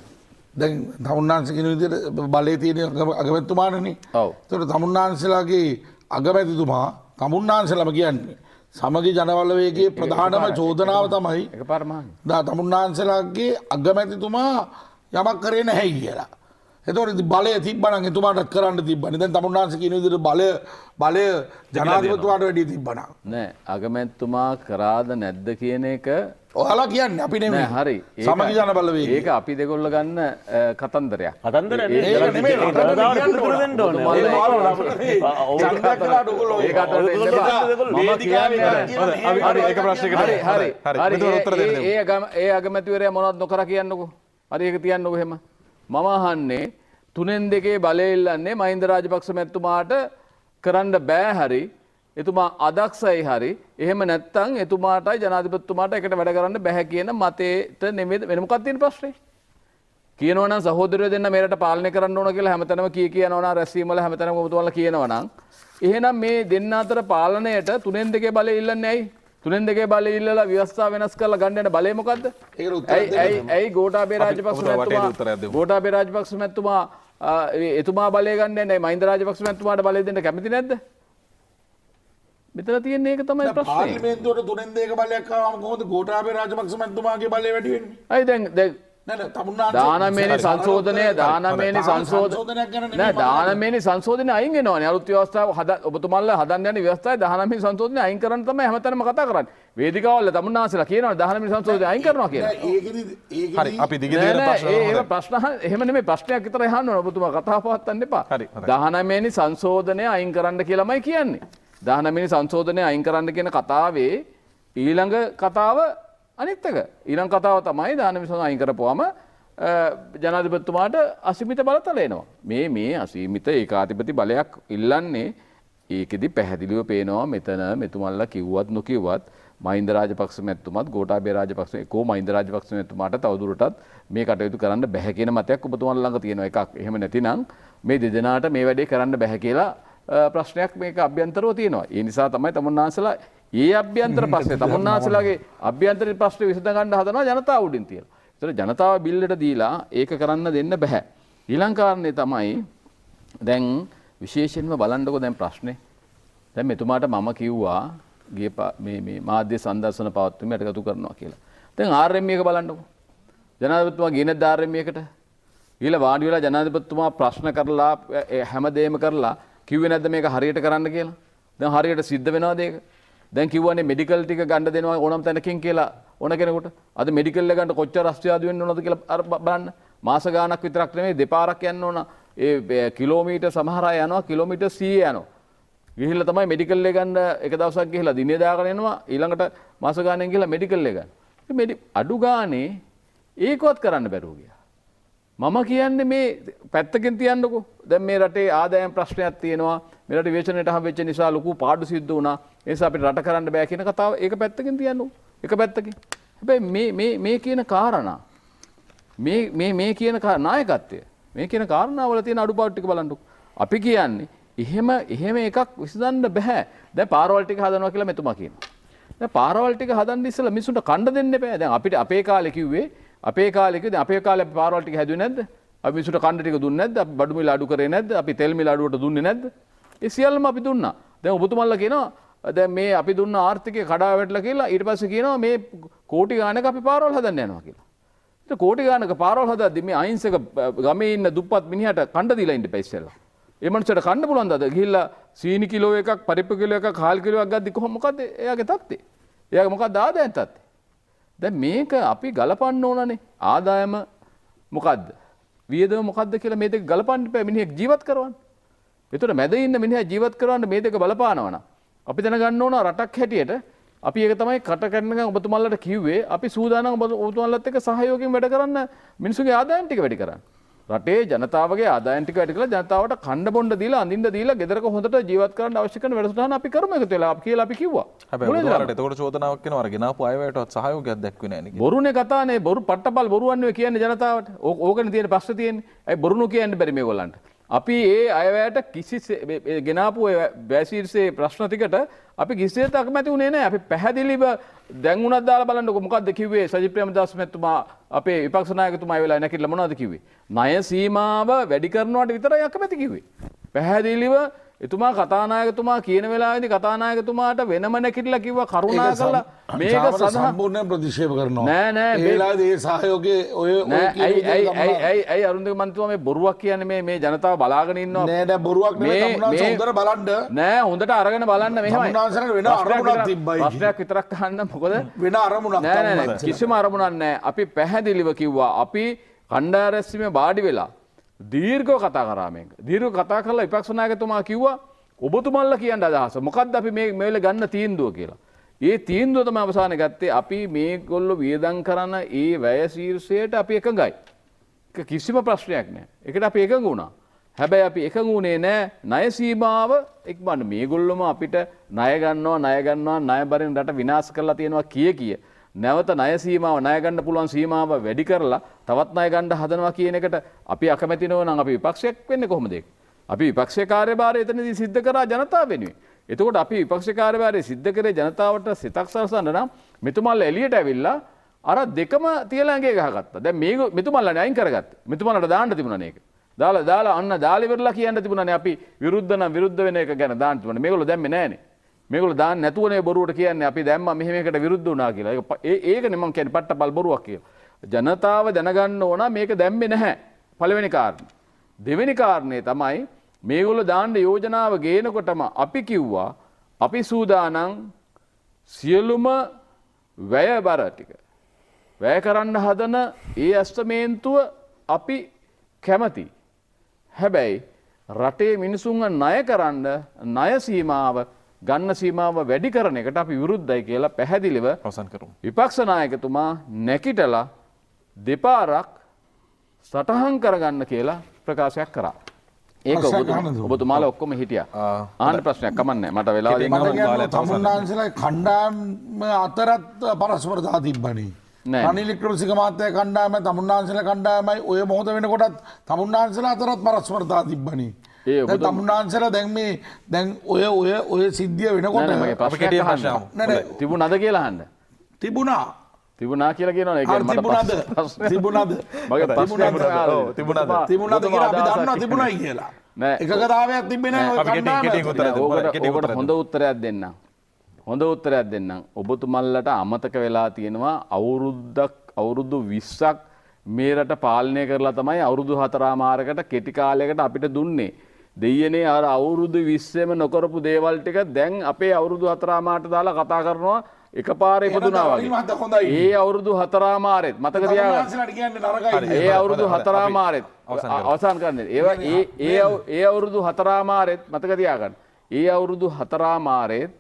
දැන් තමුන්නාන්සේ කියන විදිහට බලයේ තියෙන අගමැතිතුමාණනේ. ඔව්. ඒතකොට තමුන්නාන්සේලාගේ අගමැතිතුමා තමුන්නාන්සේලාම කියන්නේ සමගි ජනබලවේගයේ ප්‍රධානම චෝදනාව තමයි එකපාරම අහන්න. තමුන්නාන්සේලාගේ අගමැතිතුමා යමක් කරේ නැහැ කියලා. එතකොට ඉතින් බලය තිබ්බනම් එතුමාට කරන්න තිබ්බනේ. දැන් තමුන්නාන්සේ කියන විදිහට බලය ජනාධිපතිතුමාට වැඩි තිබ්බනම්. නෑ අගමැතිතුමා කරාද නැද්ද කියන එක ඔයාලා කියන්නේ අපි නෙමෙයි. නෑ හරි. සමගි ජනබලවේගය. ඒක අපි දෙකොල්ල ගන්න කතන්දරයක්. කතන්දර ඒක නෙමෙයි රටට කියන්න ඕන. ඒ අගමැතිවරයා මොනවද නොකර කියන්නකෝ. හරි ඒක තියන්නකෝ එහෙම. මම අහන්නේ 3න් 2 බලය ඉල්ලන්නේ මහින්ද රාජපක්ෂ මැතිතුමාට කරන්න බෑ හරි. එතුමා අදක්ෂයි හරි. එහෙම නැත්නම් එතුමාටයි ජනාධිපතිතුමාට එකට වැඩ කරන්න බෑ කියන මතේට නෙමෙයි වෙන මොකක්ද තියෙන ප්‍රශ්නේ? කියනවා නම් සහෝදරයෝ දෙන්න මේකට පාලනය කරන්න ඕන කියලා හැමතැනම කියනවා නම් රැස්වීම වල හැමතැනම ඔබතුමාලා කියනවා නම් එහෙනම් මේ දෙන්න අතර පාලනයට 3න් 2 බලය ඉල්ලන්නේ ඇයි? 3න් 2 බලය ඉල්ලලා ව්‍යවස්ථාව වෙනස් කරලා ගන්න යන බලය මොකද්ද? ඇයි ගෝඨාභය රාජපක්ෂ මැතිතුමා එතුමා බලය ගන්න යන්නේ මහින්ද රාජපක්ෂ මැතිතුමාට බලය දෙන්න කැමති නැද්ද? මෙතන තියෙන්නේ ඒක තමයි ප්‍රශ්නේ. පාර්ලිමේන්තුවට 3න් 2 බලයක් ආවම කොහොමද ගෝඨාභය රාජපක්ෂ මැතිතුමාගේ බලය වැඩි වෙන්නේ? අයි දැන් 19 වෙනි සංශෝධනය 19 වෙනි සංශෝධනය අයින් වෙනවනේ අලුත් ව්‍යවස්ථාව ඔබතුමාලා හදන්න යන ව්‍යවස්ථාවේ 19 වෙනි සංශෝධනය අයින් කරන්න තමයි හැමතැනම කතා කරන්නේ. වේදිකාවල තමුන්නාන්සලා කියනවා 19 වෙනි සංශෝධනය අයින් කරනවා කියලා. හරි අපි දිගට ප්‍රශ්න එහෙම නෙමෙයි ප්‍රශ්නයක් විතරයි අහන්න ඕන ඔබතුමා කතා පවත්වන්න එපා. 19 වෙනි සංශෝධනය අයින් කරන්න කියලාමයි කියන්නේ. 19 වෙනි සංශෝධනය අයින් කරන්න කියන කතාවේ ඊළඟ කතාව අනිත් එක ඊළඟ කතාව තමයි 19 වෙනි සංශෝධනය අයින් කරපුවාම ජනාධිපතිතුමාට අසීමිත බලතල එනවා. මේ අසීමිත ඒකාධිපති බලයක් ඉල්ලන්නේ ඒකෙදි පැහැදිලිව පේනවා මෙතන මෙතුමල්ලා කිව්වත් නොකිව්වත් මහින්ද රාජපක්ෂ මැතිතුමත් ගෝඨාභය රාජපක්ෂ එක්කෝ මහින්ද රාජපක්ෂ මැතිතුමාට තවදුරටත් මේ කටයුතු කරන්න බැහැ කියන මතයක් ඔබතුමාලා ළඟ තියෙනවා එකක්. එහෙම නැතිනම් මේ දෙදෙනාට මේ වැඩේ කරන්න බැහැ කියලා ප්‍රශ්නයක් මේක අභ්‍යන්තරව තියෙනවා. ඒ නිසා තමයි තමුන්නාන්සලා ඒ අභ්‍යන්තර ප්‍රශ්නේ තමුන්නාන්සලාගේ අභ්‍යන්තර ප්‍රශ්නේ විසඳ ගන්න හදනවා ජනතාව උඩින් තියලා. ඒතර ජනතාව බිල්ලට දීලා ඒක කරන්න දෙන්න බෑ. ඊළඟ කාරණේ තමයි දැන් විශේෂයෙන්ම බලන්නකෝ දැන් ප්‍රශ්නේ. දැන් මෙතුමාට මම කිව්වා ගිය මේ මාධ්‍ය සංදර්ශන පවත්වීම යටකතු කරනවා කියලා. දැන් RMA එක බලන්නකෝ. ජනාධිපතිතුමා ගියේ නැද්ද RMA එකට? ඊළඟ වාඩි වෙලා ජනාධිපතිතුමා ප්‍රශ්න කරලා හැමදේම කරලා කිව්වේ නැද්ද මේක හරියට කරන්න කියලා? දැන් හරියට සිද්ධ වෙනවද ඒක? දැන් කිව්වනේ මෙඩිකල් ටික ගන්න දෙනවා ඕනම තැනකින් කියලා ඕන කෙනෙකුට. අද මෙඩිකල් එක ගන්න කොච්චර රස්තියාදු වෙන්න ඕනද කියලා අර බලන්න. මාස ගාණක් විතරක් නෙමෙයි දෙපාරක් යන්න ඕන. ඒ කිලෝමීටර් සමහර අය යනවා කිලෝමීටර් 100 යනවා. ගිහිල්ලා තමයි මෙඩිකල් එක ගන්න එක දවසක් ගිහිල්ලා දිනේ දාගෙන එනවා ඊළඟට මාස ගාණෙන් ගිහිල්ලා මෙඩිකල් එක ගන්න. අඩු ගානේ ඒකවත් කරන්න බැරුව ගියා. මම කියන්නේ මේ පැත්තකින් තියන්නකෝ. දැන් මේ රටේ ආදායම් ප්‍රශ්නයක් තියෙනවා. මේ රටේ විශ්වණයට හම් වෙච්ච නිසා ලොකු පාඩු සිද්ධ වුණා. ඒ නිසා අපිට රට කරන්න බෑ කියන කතාව ඒක පැත්තකින් තියන්නකෝ. එක පැත්තකින්. හැබැයි මේ කියන කාරණා මේ කියන නායකත්වය මේ කියන කාරණාවල තියෙන අඩුපාඩු ටික බලන්නකෝ. අපි කියන්නේ එහෙම එකක් විසඳන්න බෑ. දැන් පාරවල් ටික හදනවා කියලා මෙතුමා කියනවා. දැන් පාරවල් ටික හදන්න ඉස්සෙල්ලා මිනිසුන්ට කණ්ඩ දෙන්න එපා. දැන් අපිට අපේ කාලේ කිව්වේ අපේ කාලේ අපි පාරවල් ටික හැදුවේ නැද්ද? අපි මිනිසුන්ට කණ්ඩ ටික දුන්නේ නැද්ද? අපි බඩු මිල අඩු කරේ නැද්ද? අපි තෙල් මිල අඩුවට දුන්නේ නැද්ද? ඒ සියල්ලම අපි දුන්නා. දැන් ඔබතුමන්ලා කියනවා දැන් මේ අපි දුන්න ආර්ථිකය කඩා වැටලා කියලා ඊට පස්සේ කියනවා මේ කෝටි ගාණක අපි පාරවල් හදන්න යනවා කියලා. ඒක කෝටි ගාණක පාරවල් හදද්දි මේ අහිංසක ගමේ ඉන්න දුප්පත් මිනිහට කණ්ඩ දීලා ඉන්න එපා ඉස්සෙල්ලා. ඒ මනුස්සයට කන්න පුළුවන්ද අද ගිහිල්ලා සීනි කිලෝ එකක් පරිප්පු කිලෝ එකක් හාල් කිලෝ එකක් ගද්දි කොහොම මොකද්ද එයාගේ තත්ත්වය? එයාගේ මොකද්ද ආදායම් තත්ත්වය? දැන් මේක අපි ගලපන්න ඕනනේ. ආදායම මොකද්ද? වියදම මොකද්ද කියලා මේ දෙක ගලපන්න බෑ මිනිහෙක් ජීවත් කරවන්න. ඒතර මැද ඉන්න මිනිහා ජීවත් කරවන්න මේ දෙක බලපානවා නම් අපි දැනගන්න ඕන රටක් හැටියට අපි ඒක තමයි කට කරනකම් ඔබතුමන්ලට කිව්වේ අපි සූදානම් ඔබතුමන්ලත් එක්ක සහයෝගයෙන් වැඩ කරන්න මිනිසුගේ ආදායම් ටික වැඩි කරන්න. රටේ ජනතාවගේ ආදායම් ටික වැඩි කරලා ජනතාවට කන්න බොන්න දීලා අඳින්න දීලා ගෙදරක හොඳට ජීවත් කරන්න අවශ්‍ය කරන වැඩසටහන අපි කරමු එකතු වෙලා කියලා අපි කිව්වා. හැබැයි ඔයාලට එතකොට චෝදනාවක් වෙනවා අර ගෙනාපු අයවැයටවත් සහයෝගයක් දැක්ුවේ නැහැ නේ. බොරුනේ කතානේ බොරු පට්ටපල් බොරුවන්නේ කියන්නේ ජනතාවට. ඕකනේ තියෙන ප්‍රශ්න තියෙන්නේ. ඒ බොරුණු කියන්න බැරි මේගොල්ලන්ට. අපි ඒ අයවැයට කිසි ගෙනාපු වැසීර්සේ ප්‍රශ්න ටිකට අපි කිසිසේත් අකමැති වුණේ නැහැ. අපි පැහැදිලිව දැන් උනත් දාලා බලන්නකො මොකද්ද කිව්වේ සජිත් ප්‍රේමදාස මහත්මයා අපේ විපක්ෂ નાයකතුමා ඒ වෙලාවේ නැකිట్లా මොනවද කිව්වේ? ණය සීමාව වැඩි කරනවට විතරයි අකමැති කිව්වේ. පැහැදිලිව එතුමා කතානායකතුමා කියන වෙලාවේදී කතානායකතුමාට වෙනම නැකිట్లా කිව්වා කරුණා කරලා මේක සම්පූර්ණ ප්‍රතික්ෂේප කරනවා. නෑ ඒ වෙලාවේදී ඒ සහයෝගයේ ඔය ඇයි අරුන්දක මන්තුමා මේ බොරුවක් කියන්නේ මේ ජනතාව බලාගෙන ඉන්නවා. නෑ බොරුවක් නෙමෙයි තමුන්නාන්ස හොඳට බලන්න. නෑ හොඳට අරගෙන බලන්න මෙහෙමයි. තමුන්නාන්සට වෙන අරමුණක් තිබ්බයි. ප්‍රශ්නයක් විතරක් අහන්න මොකද? වෙන අරමුණක් නෑ කිසිම අරමුණක් නෑ. අපි පැහැදිලිව කිව්වා අපි කණ්ඩායම් වාඩි වෙලා දීර්ඝව කතා කරා මේක. දීර්ඝව කතා කරලා විපක්ෂ නායකතුමා කිව්වා ඔබතුමන්ලා කියන්න අදහස මොකද්ද අපි මේ වෙලේ ගන්න තීන්දුව කියලා. ඒ තීන්දුව තමයි අවසානයේ ගත්තේ අපි මේගොල්ලෝ වියදම් කරන ඒ වැය ශීර්ෂයට අපි එකඟයි. ඒක කිසිම ප්‍රශ්නයක් නෑ. ඒකට අපි එකඟ වුණා. හැබැයි අපි එකඟ වුණේ නෑ ණය සීමාව ඉක්මන මේගොල්ලොම අපිට ණය ගන්නවා ණය බරෙන් රට විනාශ කරලා තියෙනවා කිය නැවත ණය සීමාව ණය ගන්න පුළුවන් සීමාව වැඩි කරලා තවත් ණය ගන්න හදනවා කියන එකට අපි අකමැති නොවනම් අපි විපක්ෂයක් වෙන්නේ කොහොමද ඒක? අපි විපක්ෂ කාර්යභාරය එතනදී සිද්ධ කරා ජනතාව වෙනුවෙන්. එතකොට අපි විපක්ෂ කාර්යභාරය සිද්ධ කරේ ජනතාවට සිතක් සලසන්න නම් මෙතුමන්ලා එළියට ඇවිල්ලා අර දෙකම තියලා ඇඟේ ගහගත්තා. දැන් මේ මෙතුමන්ලානේ අයින් කරගත්තා. මෙතුමන්ලාට දාන්න තිබුණානේ ඒක. දාලා අන්න දාලා ඉවරලා කියන්න තිබුණානේ අපි විරුද්ධ නම් විරුද්ධ වෙන එක ගැන දාන්න තිබුණා. මේගොල්ලෝ දැම්මේ නැහනේ. මේගොල්ලෝ දාන්න නැතුවනේ බොරුවට කියන්නේ අපි දැම්මා මෙහෙම එකකට විරුද්ධ වුණා කියලා. ඒකනේ මම කියන්නේ පට්ටපල් බොරුවක් කියලා. ජනතාව දැනගන්න ඕන මේක දැම්මේ නැහැ. පළවෙනි කාරණේ. දෙවෙනි කාරණේ තමයි මේගොල්ලෝ දාන්න යෝජනාව ගේනකොටම අපි කිව්වා අපි සූදානම් සියලුම වැයබර ටික වැය කරන්න හදන ඒ අස්තමේන්තුව අපි කැමති. හැබැයි රටේ මිනිසුන්ව ණය කරන්න ණය සීමාව ගන්න සීමාව වැඩි කරන එකට අපි විරුද්ධයි කියලා පැහැදිලිව අවසන් කරමු. විපක්ෂ නායකතුමා නැකිටලා දෙපාරක් සටහන් කරගන්න කියලා ප්‍රකාශයක් කරා. ඒක ඔබතුමාලා ඔක්කොම හිටියා. ආන්න ප්‍රශ්නයක් කමන්නේ මට වෙලාව දෙන්න තමුන්නාන්සලා කණ්ඩායම් අතරත් පරස්පරතා තිබ්බනේ. රනිල් වික්‍රමසිංහ මහත්තයා කණ්ඩායම තමුන්නාන්සලා කණ්ඩායමයි ඔය මොහොත වෙනකොටත් තමුන්නාන්සලා අතරත් පරස්පරතා තිබ්බනේ. දැන් තමුන්නාන්සලා දැන් මේ දැන් ඔය සිද්ධිය වෙනකොට අපි කෙටියෙන් ප්‍රශ්න අහමු. තිබුණද කියලා අහන්න. තිබුණා තිබුණා කියලා කියනවනේ. ඒක මට තිබුණාද තිබුණාද මගේ ප්‍රශ්නයක් තිබුණාද කියලා අපි දන්නවා තිබුණයි කියලා. නෑ. එකකතාවයක් තිබෙන්නේ නැහැ. අපි කෙටියෙන් උත්තර දෙමු. කෙටියෙන් උත්තර ඕකට හොඳ උත්තරයක් දෙන්නම්. හොඳ උත්තරයක් දෙන්නම්. ඔබතුමල්ලට අමතක වෙලා තියෙනවා අවුරුදු 20ක් මේ රට පාලනය කරලා තමයි අවුරුදු 4මාරකට කෙටි කාලයකට අපිට දුන්නේ. දෙයියනේ අර අවුරුදු 20ෙම නොකරපු දේවල් ටික දැන් අපේ අවුරුදු 4මාරට දාලා කතා කරනවා එකපාර ඉපදුනා වගේ. ඒ අවුරුදු 4මාරෙත් මතක තියාගන්න. ඒ අවුරුදු 4මාරෙත් අවසන් කරන්නේ. ඒ අවුරුදු 4මාරෙත් මතක තියාගන්න. ඒ අවුරුදු 4මාරෙත්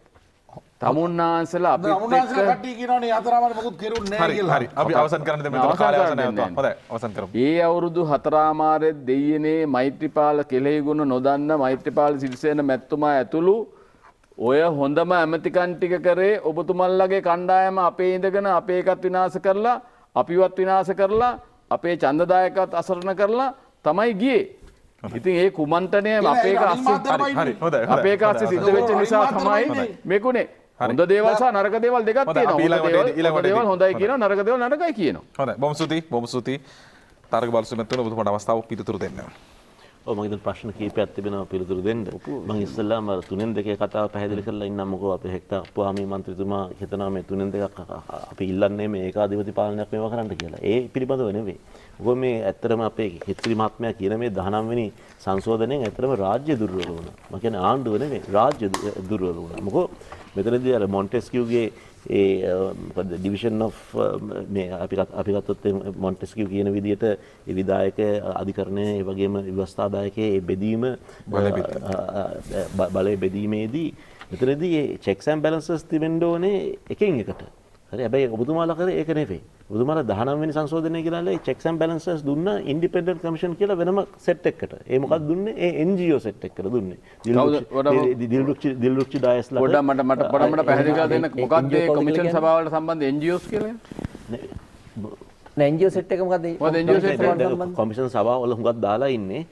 තමුන්නාන්සලා අපිත් එක්ක කට්ටිය කියනවානේ 4මාර මොකුත් කෙරුන්නේ නැහැ කියලා. හරි අපි අවසන් කරන්න දෙමු. මෙතන කාලය අවසන් වෙනවා. හොඳයි අවසන් කරමු. ඒ අවුරුදු 4මාරෙත් දෙයියනේ මෛත්‍රීපාල කෙලෙහි ගුණ නොදන්න මෛත්‍රීපාල සිරිසේන මැතිතුමා ඇතුළු ඔය හොඳම ඇමතිකන් ටික කරේ ඔබතුමල්ලගේ කණ්ඩායම අපේ ඉඳගෙන අපේ එකත් විනාශ කරලා අපිවත් විනාශ කරලා අපේ ඡන්දදායකත් අසරණ කරලා තමයි ගියේ. ඉතින් ඒ කුමන්ත්‍රණය අපේ අපේ කාස්සේ සිද්ධ වෙච්ච නිසා තමයි මේකුනේ. හොඳ දේවල් සහ නරක දේවල් දෙකක් තියෙනවා. හොඳ දේවල් හොඳයි කියනවා නරක දේවල් නරකයි කියනවා. හොඳයි බොහොම ස්තුතියි බොහොම ස්තුතියි. තාරක බාලසුමැතිතුමා ඔබතුමාට අවස්ථාවක් පිළිතුරු දෙන්න. ඔව් මම හිතන ප්‍රශ්න කීපයක් තිබෙනවා පිළිතුරු දෙන්න. මම ඉස්සෙල්ලාම තුනෙන් දෙකේ කතාව පැහැදිලි කරලා ඉන්නම් මොකෝ අපේ හෙක්ටර් පුහාමී මන්ත්‍රීතුමා හිතනවා මේ තුනෙන් දෙකක් අපි ඉල්ලන්නේ මේ ඒකාධිපති පාලනයක් මේවා කරන්න කියලා. ඒ පිළිබඳව නෙවෙයි. මොකද මේ ඇත්තටම අපේ හිත්‍රි මහත්මයා කියන මේ 19 වෙනි සංශෝධනයෙන් ඇත්තටම රාජ්‍ය දුර්වල වුණා. මම කියන්නේ ආණ්ඩුව නෙවෙයි රාජ්‍ය දුර්වල වුණා. මොකද මෙතනදී අර මොන්ටෙස්කියුගේ ඒ මොකද ඩිවිෂන් ඔෆ් මේ අපි ගත්තොත් මොන්ටෙස්කියු කියන විදිහට ඒ විධායක අධිකරණය ඒ වගේම ව්‍යවස්ථාදායකයේ ඒ බෙදීම බලය බෙදීමේදී මෙතනදී මේ චෙක්ස් ඇන්ඩ් බැලන්සස් තිබෙන්න ඕනේ එකින් එකට. හරි හැබැයි ඔබතුමාලා කරේ ඒක නෙවෙයි. ඔබතුමාලා 19 වෙනි සංශෝධනය කියලා චෙක්ස් ඇන්ඩ් බැලන්සස් දුන්නා ඉන්ඩිපෙන්ඩන්ට් කමිෂන් කියලා වෙනම සෙට් එකකට. ඒ මොකක්ද දුන්නේ? ඒ NGO සෙට් එකකට දුන්නේ. දිල්රුක්චි ඩයස්ලා පොඩ්ඩක් මට පැහැදිලි කරලා දෙන්න මොකක්ද මේ කොමිෂන් සභාවලට සම්බන්ධ NGOs කියලා? NGO සෙට් එක මොකද්ද? මොකද NGO සෙට් එක කොමිෂන් සභාවල හුඟක් දාලා ඉන්නේ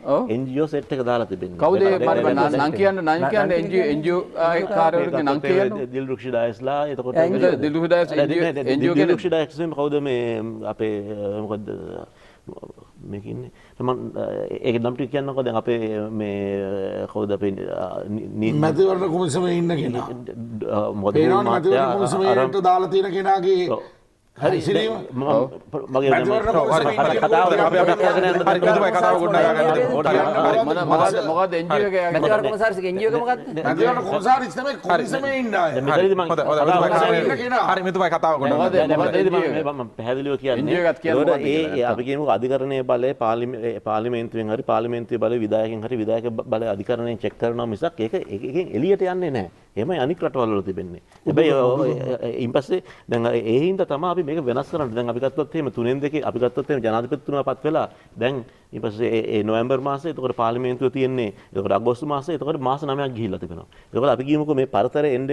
NGO සෙට් එක දාලා තිබෙන්නේ. කවුද නම් කියන්නේ NGO කාර්යවලගේ නම් කියන්නේ? දිල්රුක්ෂි ඩයස්ලා එතකොට දිල්රුක්ෂි ඩයස් NGO කියන්නේ දිල්රුක්ෂි ඩයස් කවුද මේ අපේ මොකද මේක ඉන්නේ මම ඒක නම් ටික කියන්නකෝ දැන් අපේ මේ කවුද අපේ මැතිවරණ කොමිසමේ ඉන්න කෙනා මොකද මැතිවරණ කොමිසමේට දාලා තියෙන කෙනාගේ හරි මගේ මොකද NGO එක මැතිවරණ කොමසාරිස්ගේ NGO එක මොකද්ද? මැතිවරණ කොමසාරිස් තමයි කොමිසමේ ඉන්න අය. හරි මෙතුමයි කතාව ගොඩනගා මම පැහැදිලිව කියන්නේ ඒ අපි කියමුකෝ අධිකරණයේ බලය පාර්ලිමේන්තුවෙන් හරි පාර්ලිමේන්තුවේ බලය විධායකෙන් හරි විධායක බලය අධිකරණයෙන් චෙක් කරනවා මිසක් ඒක එකකින් එළියට යන්නේ නැහැ. එහෙමයි අනික් රටවල් වල තිබෙන්නේ. හැබැයි ඊපස්සේ දැන් ඒ හින්දා තමයි අපි මේක වෙනස් කරන්නේ. දැන් අපි ගත්තොත් එහෙම 3 අපි ගත්තොත් එහෙම ජනාධිපතිතුමාපත් වෙලා දැන් ඊපස්සේ ඒ නොවැම්බර් මාසයේ එතකොට පාර්ලිමේන්තුව තියෙන්නේ. එතකොට අගෝස්තු මාසයේ එතකොට මාස 9ක් ගිහිල්ලා තිබෙනවා. එතකොට අපි කියමුකෝ මේ පරතරය එන්න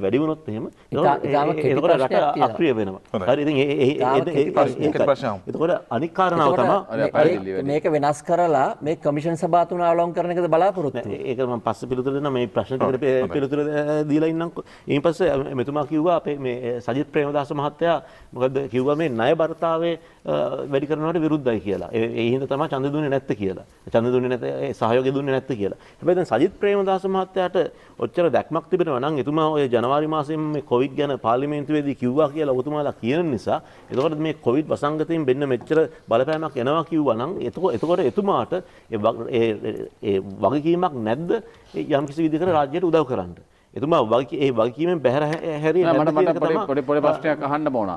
වැඩි වුණොත් එහෙම එතකොට රට අක්‍රිය වෙනවා. හරි ඉතින් එතකොට අනික් කාරණාව තමයි මේක වෙනස් කරලා මේ කමිෂන් සභා තුන අවලං කරන එකද බලාපොරොත්තු වෙන්නේ. ඒක මම පස්සේ පිළිතුරු දෙන්න මේ ප්‍රශ්න ටිකට පිළිතුරු දීලා ඉන්නම්කෝ. ඊට පස්සේ මෙතුමා කිව්වා අපේ මේ සජිත් ප්‍රේමදාස මහත්තයා මොකද කිව්වා මේ ණය බර්තාවේ වැඩි කරනවට විරුද්ධයි කියලා. ඒ හින්දා තමයි ඡන්ද දුන්නේ නැත්තේ කියලා. ඡන්ද දුන්නේ නැත ඒ සහයෝගය දුන්නේ නැත්තේ කියලා. හැබැයි දැන් සජිත් ප්‍රේමදාස මහත්තයාට ඔච්චර දැක්මක් තිබෙනවා නම් එතුමා ඔය ජනවාරි මාසෙම මේ කොවිඩ් ගැන පාර්ලිමේන්තුවේදී කිව්වා කියලා ඔබතුමාලා කියන නිසා එතකොට මේ කොවිඩ් වසංගතයෙන් වෙන්න මෙච්චර බලපෑමක් එනවා කිව්වා නම් එතකොට එතුමාට ඒ වගකීමක් නැද්ද යම්කිසි විදිහකට රාජ්‍යයට උදව් කරන්න? එතුමා ඒ වගකීමෙන් බැහැර හැරියේ මට පොඩි ප්‍රශ්නයක් අහන්න ඕන.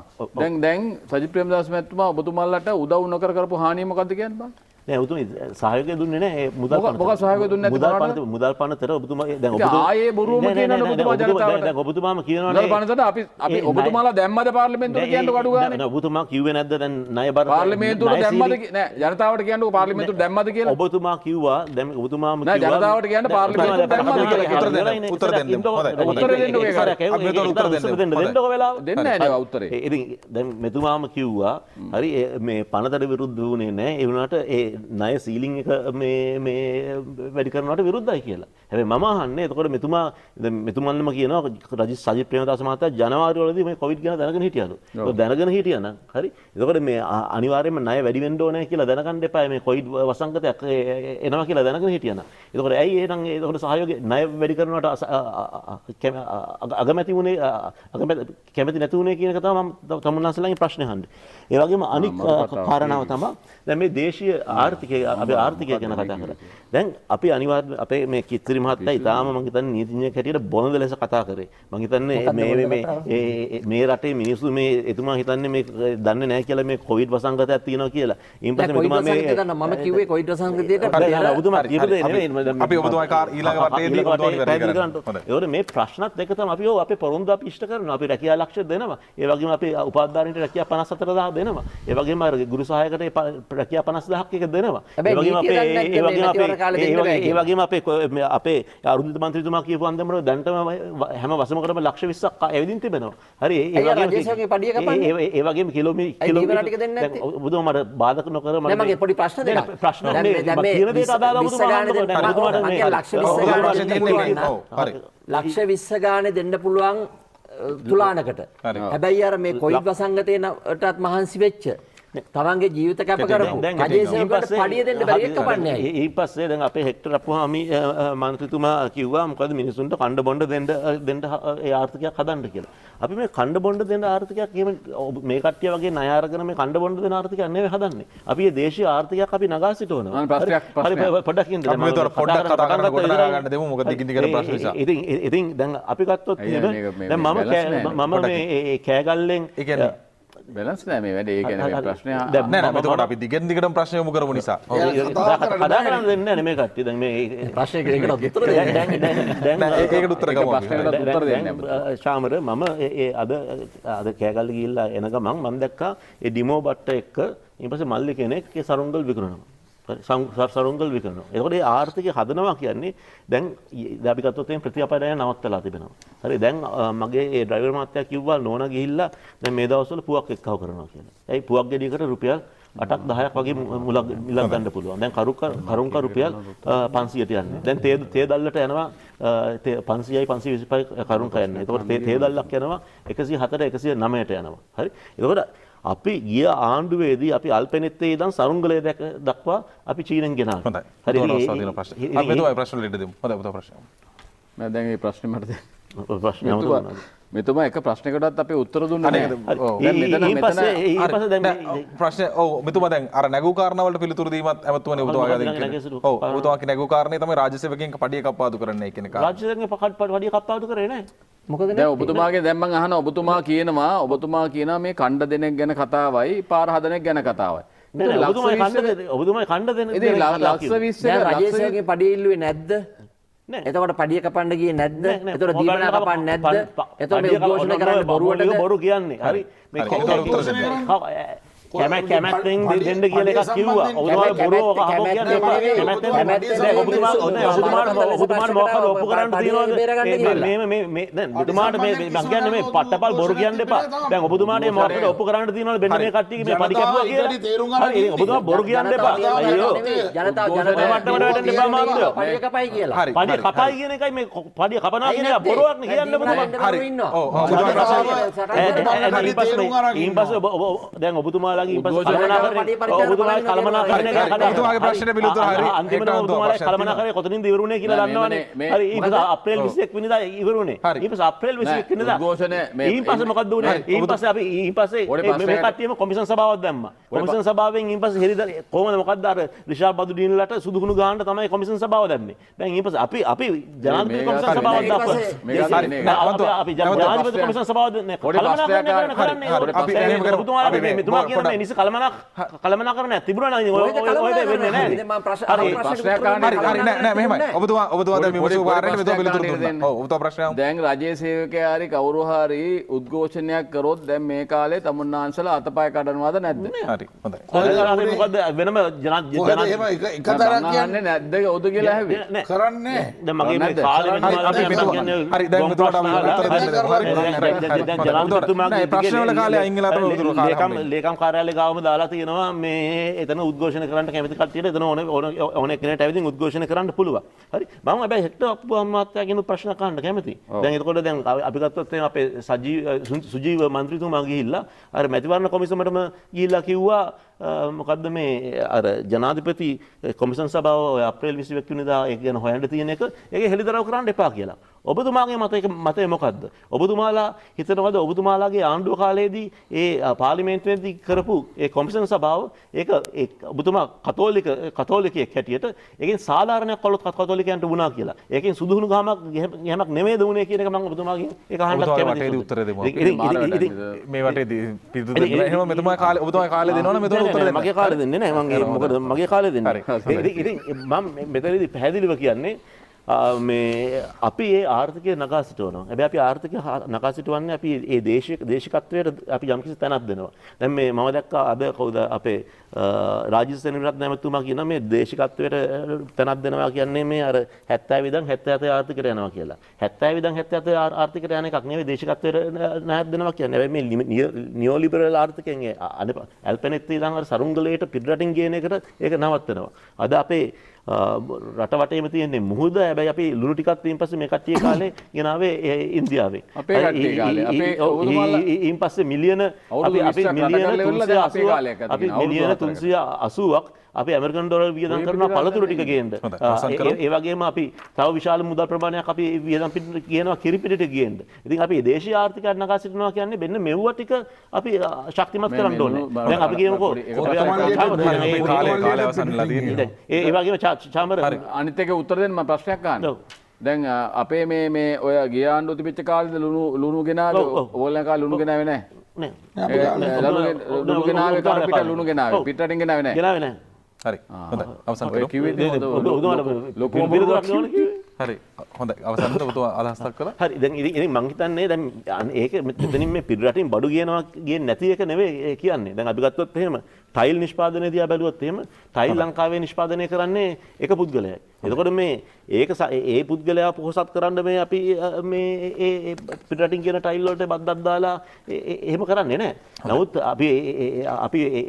දැන් සජිත් ප්‍රේමදාස මහත්මයා ඔබතුමාලට උදව් නොකර කරපු හානිය මොකද්ද කියන්නේ බං? නෑ ඔබතුමා සහයෝගය දුන්නේ නෑ ඒ මොකක් සහයෝගය දුන්නේ නැති මුදල් පනතර ඔබතුමා දැන් ඔබතුමා ආයේ බොරුවම කියනවා ඔබතුමා ජනතාවට දැන් ඔබතුමාම කියනවානේ මුදල් පනතට අපි ඔබතුමාලා දැම්මද පාර්ලිමේන්තුවට කියන්න කඩු ගානේ නෑ ඔබතුමා කිව්වේ නැද්ද දැන් ණය බර පාර්ලිමේන්තුවට දැම්මද නෑ ජනතාවට කියන්නකෝ පාර්ලිමේන්තුවට දැම්මද කියලා ඔබතුමා කිව්වා දැන් ඔබතුමාම නෑ ජනතාවට කියන්න පාර්ලිමේන්තුවට දැම්මද කියලා උත්තර දෙන්න. උත්තර දෙන්න දෙන්නකෝ වෙලාව දෙන්නේ නෑ නේ උත්තරේ. ඉතින් දැන් මෙතුමාම කිව්වා හරි මේ පනතට විරුද්ධ වුණේ නෑ ඒ වුණාට ඒ ණය සීලිං එක මේ වැඩි කරනවට විරුද්ධයි කියලා. හැබැයි මම අහන්නේ එතකොට මෙතුමන්ම කියනවා සජිත් ප්‍රේමදාස මහත්තයා ජනවාරි වලදී මේ කොවිඩ් ගැන දැනගෙන හිටියලු. ඒක දැනගෙන හිටියා නම් හරි. එතකොට මේ අනිවාර්යයෙන්ම ණය වැඩි වෙන්න ඕනේ කියලා දැනගන්න එපා. මේ කොවිඩ් වසංගතයක් එනවා කියලා දැනගෙන හිටියා නම්. එතකොට ඇයි එහෙනම් එතකොට සහයෝගය ණය වැඩි කරනවට අගමැති වුණේ කැමති නැති වුණේ කියන එක තමයි මම තමුන්නාසලාගේ ප්‍රශ්නේ අහන්නේ. ඒ වගේම අනික් කාරණාව තමයි දැන් මේ දේශීය ආර්ථිකය අපි ආර්ථිකය ගැන කතා කරා. දැන් අපි අනිවාර්යයෙන් අපේ මේ කිත්තරි මහත්තයා ඊටාම මම හිතන්නේ නීතිඥයෙක් හැටියට බොනද ලෙස කතා කරේ. මම හිතන්නේ මේ රටේ මිනිස්සු මේ එතුමා හිතන්නේ මේ දන්නේ නැහැ කියලා මේ කොවිඩ් වසංගතයක් තියෙනවා කියලා. ඊයින් පස්සේ මෙතුමා මේ මම කිව්වේ කොවිඩ් වසංගතයට ඔබතුමා කියපදේ නෙමෙයි. අපි ඔබතුමා ඊළඟ වටේදී ඔබතුමාට වැඩි කරන්න. ඒකට මේ ප්‍රශ්නත් දෙක තමයි අපි අපේ පොරොන්දු අපි ඉෂ්ට කරනවා. අපි රැකියා ලක්ෂ දෙනවා. ඒ වගේම අපි උපාධිධාරීන්ට රැකියා 54000 දෙනවා. ඒ වගේම ගුරු සහායකට රැකියා 50000ක් එක දෙනවා. ඒ වගේම අපේ අරුන්දිත මන්ත්‍රීතුමා කියපු අන්දමර දැන්ටම හැම වසමකටම ලක්ෂ 20ක් ඇවිදින් තිබෙනවා. හරි ඒ වගේම කිලෝමීටර් ඔබතුමාට බාධක නොකර මට මගේ පොඩි ප්‍රශ්න දෙකක් ප්‍රශ්න මේ කියන දේට අදාළව ලක්ෂ 20 ගානේ දෙන්න පුළුවන් තුලානකට. හැබැයි අර මේ කොවිඩ් වසංගතේටත් මහන්සි වෙච්ච තමන්ගේ ජීවිත කැප කරපු රජේසේවකට පඩිය දෙන්න බැරි එක කපන්නේ. ඊට පස්සේ දැන් අපේ හෙක්ටර් අපුහාමි මන්ත්‍රීතුමා කිව්වා මොකද මිනිසුන්ට කණ්ඩ බොණ්ඩ දෙන්න ඒ ආර්ථිකයක් හදන්න කියලා. අපි මේ කණ්ඩ බොණ්ඩ දෙන්න ආර්ථිකයක් මේ කට්ටිය වගේ ණය අරගෙන මේ කණ්ඩ බොණ්ඩ දෙන ආර්ථිකයක් නෙවෙයි හදන්නේ. අපි මේ දේශීය ආර්ථිකයක් අපි නගා සිටවනවා. ප්‍රශ්නයක් පොඩ්ඩක් කියන්න. අපි මෙතන පොඩ්ඩක් කතා කරන්න ගන්න දෙමු මොකද දිගින් දිගට ප්‍රශ්න නිසා. ඉතින් දැන් අපි ගත්තොත් දැන් මම මේ කෑගල්ලෙන් ඒ කියන්නේ බැලන්ස් නෑ මේ වැඩේ. ඒ කියන්නේ මේ ප්‍රශ්නය නෑ නෑ එතකොට අපි දිගින් දිගටම ප්‍රශ්න යොමු කරමු නිසා. කතා කරන්න දෙන්නේ නැහැ මේ කට්ටිය. දැන් මේ ප්‍රශ්නයකට ඒකට උත්තර දෙන්න. ඒකට උත්තර ගමු. ප්‍රශ්නයකට උත්තර දෙන්නේ නැහැ. ශාමර මම අද කෑගල්ල ගිහිල්ලා එන ගමන් මම දැක්කා ඒ ඩිමෝ බට්ට එක්ක ඊට පස්සේ මල්ලි කෙනෙක් ඒ සරුංගල් විකුණනවා. සරුංගල් විකරනවා. එතකොට ඒ ආර්ථිකය හදනවා කියන්නේ දැන් අපි ගත්තොත් එම් ප්‍රතිඅපදාය නවත්තලා තිබෙනවා. හරි දැන් මගේ ඒ ඩ්‍රයිවර් මහත්තයා කිව්වා නෝනා ගිහිල්ලා දැන් මේ දවස්වල පුවක් එක්කව කරනවා කියලා. ඒයි පුවක් ගෙඩියකට රුපියල් 8ක් 10ක් වගේ මිලක් ගන්න පුළුවන්. දැන් කරුංක රුපියල් 500ට යන්නේ. දැන් තේ දැල්ලට යනවා 500යි 525 කරුංක යන්නේ. එතකොට තේ දැල්ලක් යනවා 107ට 109ට යනවා. හරි. එතකොට අපි ගිය ආණ්ඩුවේදී අපි අල්පෙනෙත්තේ ඉඳන් සරුංගලය දක්වා අපි චීනෙන් ගෙනාවා. හොඳයි. හරි. අපි මෙතුමා ප්‍රශ්න වලට දෙමු. හොඳයි පුතා ප්‍රශ්න. මම දැන් මේ ප්‍රශ්නේ මට දෙන්න. ප්‍රශ්නය අහන්න. මෙතුමා එක ප්‍රශ්නයකටත් අපි උත්තර දුන්නේ නැහැ. ඊට පස්සේ දැන් ප්‍රශ්න ඔව් මෙතුමා දැන් අර නැගූ කාරණාවලට පිළිතුරු දීමත් ඇමතුමනේ ඔබතුමාගේ දෙන්නේ. ඔව් ඔබතුමාගේ නැගූ කාරණේ තමයි රාජ්‍ය සේවකයන්ගේ පඩිය කප්පාදු කරන්නේ කියන එක. රාජ්‍ය සේවකයන්ගේ පඩිය කප්පාදු කරේ නැහැ. මොකද දැන් ඔබතුමාගේ දැන් මම අහන ඔබතුමා කියනවා මේ කණ්ඩ දෙනෙක් ගැන කතාවයි පාර හදනෙක් ගැන කතාවයි. ඔබතුමායි කණ්ඩ දෙන ඉතින් ලක්ෂ 20 දැන් රජේසේවකගේ පඩිය ඉල්ලුවේ නැද්ද? එතකොට පඩිය කපන්න ගියේ නැද්ද? එතකොට දීපනා කපන්නේ නැද්ද? එතකොට මේ උද්ඝෝෂණය කරන්නේ බොරුවටද? බොරු කියන්නේ. හරි. කැමැත්තෙන් දෙන්න කියලා එකක් කිව්වා. ඔබතුමා බොරුව අහපො කියන්නේ එපා. කැමැත්තෙන් ඔබතුමාට මොකක්ද ඔප්පු කරන්න තියෙනවද? මේ දැන් ඔබතුමාට මේ මම කියන්නේ මේ පට්ටපල් බොරු කියන්න එපා. දැන් ඔබතුමාට මොකක්ද ඔප්පු කරන්න තියෙනවද? මෙන්න මේ කට්ටියගේ මේ පඩි කැපුවා කියලා. හරි. ඔබතුමා බොරු කියන්න එපා. අයියෝ. ජනතාව මට්ටමට වැටෙන්න එපා මාත්‍යෝ. පඩිය කපයි කියලා. පඩිය කපයි කියන එකයි මේ පඩිය කපනවා කියන එක බොරුවක් නේ කියන්න ඔබතුමා. හරි. ඊයින් පස්සේ දැන් ඔබතුමාලගේ ඔබතුමාගේ ප්‍රශ්නේ පිළිතුර හරි. අන්තිමට ඔබතුමාලා කළමනාකරණය කොතනින්ද ඉවරුනේ කියලා දන්නවනේ. හරි. ඊපස් අප්‍රේල් 21 වෙනිදා ඉවරුනේ. ඊපස් අප්‍රේල් 21 වෙනිදා ඊයින් පස්සේ මොකද්ද උනේ? ඊයින් පස්සේ අපි මේ කට්ටියම කොමිෂන් සභාවක් දැම්මා. කොමිෂන් සභාවෙන් ඊයින් පස්සේ හෙරිද කොහොමද මොකද්ද අර රිෂාඩ් බදුඩීන්ලට සුදුහුණු ගහන්න තමයි කොමිෂන් සභාව දැම්මේ. දැන් ඊයින් පස්සේ අපි ජනාධිපති කොමිෂන් සභාවක් දැම්මා. අපි ජනාධිපති කොමිෂන් සභාව කළමනාකරණය කරන්නේ ඔබතුමාලා මෙතුමා කියන මේ නිසි කළමනාකරණයක් තිබුණා නම් ඔය වෙන්නේ නැහැ. මම ප්‍රශ්නයක් හරි නෑ මෙහෙමයි. ඔබතුමා දැන් මේ මොසු වාරයට මෙතුමා පිළිතුරු දුන්නා. ඔව් ඔබතුමා ප්‍රශ්නයක්. දැන් රජයේ සේවකයා හරි කවුරු හරි උද්ඝෝෂණයක් කරොත් දැන් මේ කාලේ තමුන්නාන්සලා අතපය කඩනවද නැද්ද? හරි හොඳයි. මොකද වෙනම ජනාධිපතිතුමාන්නේ නැද්ද ඔද කියලා ඇහුවේ. කරන්නේ දැන් මගේ මේ කාලේ හරි දැන් මෙතුමාට උත්තර දෙන්න. හරි ජනාධිපතිතුමාගේ ප්‍රශ්න වල කාලේ අයින් වෙලා තමයි උතුරු කාලේ. ලේකම් කාර්යාලය කාර්යාලය ගාවම දාලා තියෙනවා මේ එතන උද්ඝෝෂණ කරන්න කැමති කට්ටියට එතන ඕන කෙනෙක්ට ඇවිදින් උද්ඝෝෂණ කරන්න පුළුවන්. හරි. මම හැබැයි හෙක්ටර් අප්පු අම්මාත්යාගෙන ප්‍රශ්න අහන්න කැමතියි. දැන් එතකොට දැන් අපි ගත්තොත් අපේ සුජීව මන්ත්‍රීතුමා ගිහිල්ලා අර මැතිවරණ කොමිසමටම ගිහිල්ලා කිව්වා මොකද්ද මේ අර ජනාධිපති කොමිෂන් සභාව අප්‍රේල් 21 වෙනිදා ඒක ගැන හොයන්න තියෙන එක ඒකේ හෙළිදරව් කරන්න එපා කියලා. ඔබතුමාගේ මතය මොකද්ද? ඔබතුමාලා හිතනවද ඔබතුමාලාගේ ආණ්ඩුව කාලයේදී ඒ පාර්ලිමේන්තුවේදී කරපු ඒ කොමිෂන් සභාව ඒක ඔබතුමා කතෝලිකයෙක් හැටියට ඒකෙන් සාධාරණයක් කළොත් කතෝලිකයන්ට වුණා කියලා. ඒකෙන් සුදුහුණු ගහමක් නෙමෙයිද වුණේ කියන එක මම ඔබතුමාගෙන් ඒක අහන්න කැමතියි. උත්තර දෙමු. මේ වටේදී පිටු දෙන්න. එහෙම ඔබතුමා කාලේ දෙනවනේ මෙතන උත්තර දෙන්න. මගේ කාලේ දෙන්නේ නැහැ. මම මොකද මගේ කාලේ දෙන්නේ. ඉතින් මම මෙතනදී පැහැදිලිව කියන්නේ මේ අපි ඒ ආර්ථිකය නගා සිටවනවා. හැබැයි අපි ආර්ථිකය නගා සිටවන්නේ අපි ඒ දේශිකත්වයට අපි යම්කිසි තැනක් දෙනවා. දැන් මේ මම දැක්කා අද කවුද අපේ රාජ්‍ය සේනාධිපති නැමැතුමා කියන මේ දේශිකත්වයට තැනක් දෙනවා කියන්නේ මේ අර 70 ඉඳන් 77 ආර්ථිකයට යනවා කියලා. 70 ඉඳන් 77 ආර්ථිකයට යන එකක් නෙවෙයි දේශිකත්වයට නැහත් දෙනවා කියන්නේ. හැබැයි මේ නියෝ ලිබරල් ආර්ථිකයෙන් ඇල්පෙනෙත් ඉඳන් අර සරුංගලයට පිටරටින් ගේන එකට ඒක නවත්තනවා. අද අපේ රට වටේම තියෙන්නේ මුහුද. හැබැයි අපි ලුණු ටිකක් තීන් පස්සේ මේ කට්ටිය කාලේ ගෙනාවේ ඉන්දියාවේ. අපේ කට්ටිය කාලේ ඊයින් පස්සේ මිලියන අපි මිලියන 380ක් අපි ඇමරිකන් ඩොලර් වියදම් කරනවා පළතුරු ටික ගේන්න. ඒ වගේම අපි තව විශාල මුදල් ප්‍රමාණයක් අපි වියදම් පිට ගේනවා කිරි පිටට ගේන්න. ඉතින් අපි දේශීය ආර්ථිකයක් නගා සිටිනවා කියන්නේ මෙන්න මෙව්ව ටික අපි ශක්තිමත් කරන්න ඕනේ. දැන් අපි කියමුකෝ කාලය අවසන් වෙලා තියෙනවා. ඒ වගේම චාමර අනිත් එක උත්තර දෙන්න මම ප්‍රශ්නයක් අහන්න. දැන් අපේ මේ ඔය ගිය ආණ්ඩුව තිබිච්ච කාලේද ලුණු ගෙනාවේ ඕගොල්ලන් කාලේ ලුණු ගෙනාවේ නැහැ. ලුණු ගෙනාවේ කර පිට ලුණු ගෙනාවේ පිටරටින් ගෙනාවේ නැහැ. ගෙනාවේ නැහැ. හරි හොඳයි අවසන් ඔය කිව්වේ ලොකු බිරිඳක් නෝනේ කිව්වේ. හරි හොඳයි අවසන්ට ඔබතුමා අදහසක් කළා. හරි දැන් ඉතින් මං හිතන්නේ දැන් ඒක මෙතනින් මේ පිටරටින් බඩු ගේනවා ගේන්නේ නැති එක නෙවෙයි කියන්නේ. දැන් අපි ගත්තොත් එහෙම ටයිල් නිෂ්පාදනය දිහා බැලුවොත් එහෙම ටයිල් ලංකාවේ නිෂ්පාදනය කරන්නේ එක පුද්ගලයයි. එතකොට මේ ඒක ඒ පුද්ගලයා පොහොසත් කරන්න මේ අපි මේ ඒ පිටරටින් කියන ටයිල් වලට බද්දක් දාලා එහෙම කරන්නේ නැහැ. නමුත් අපි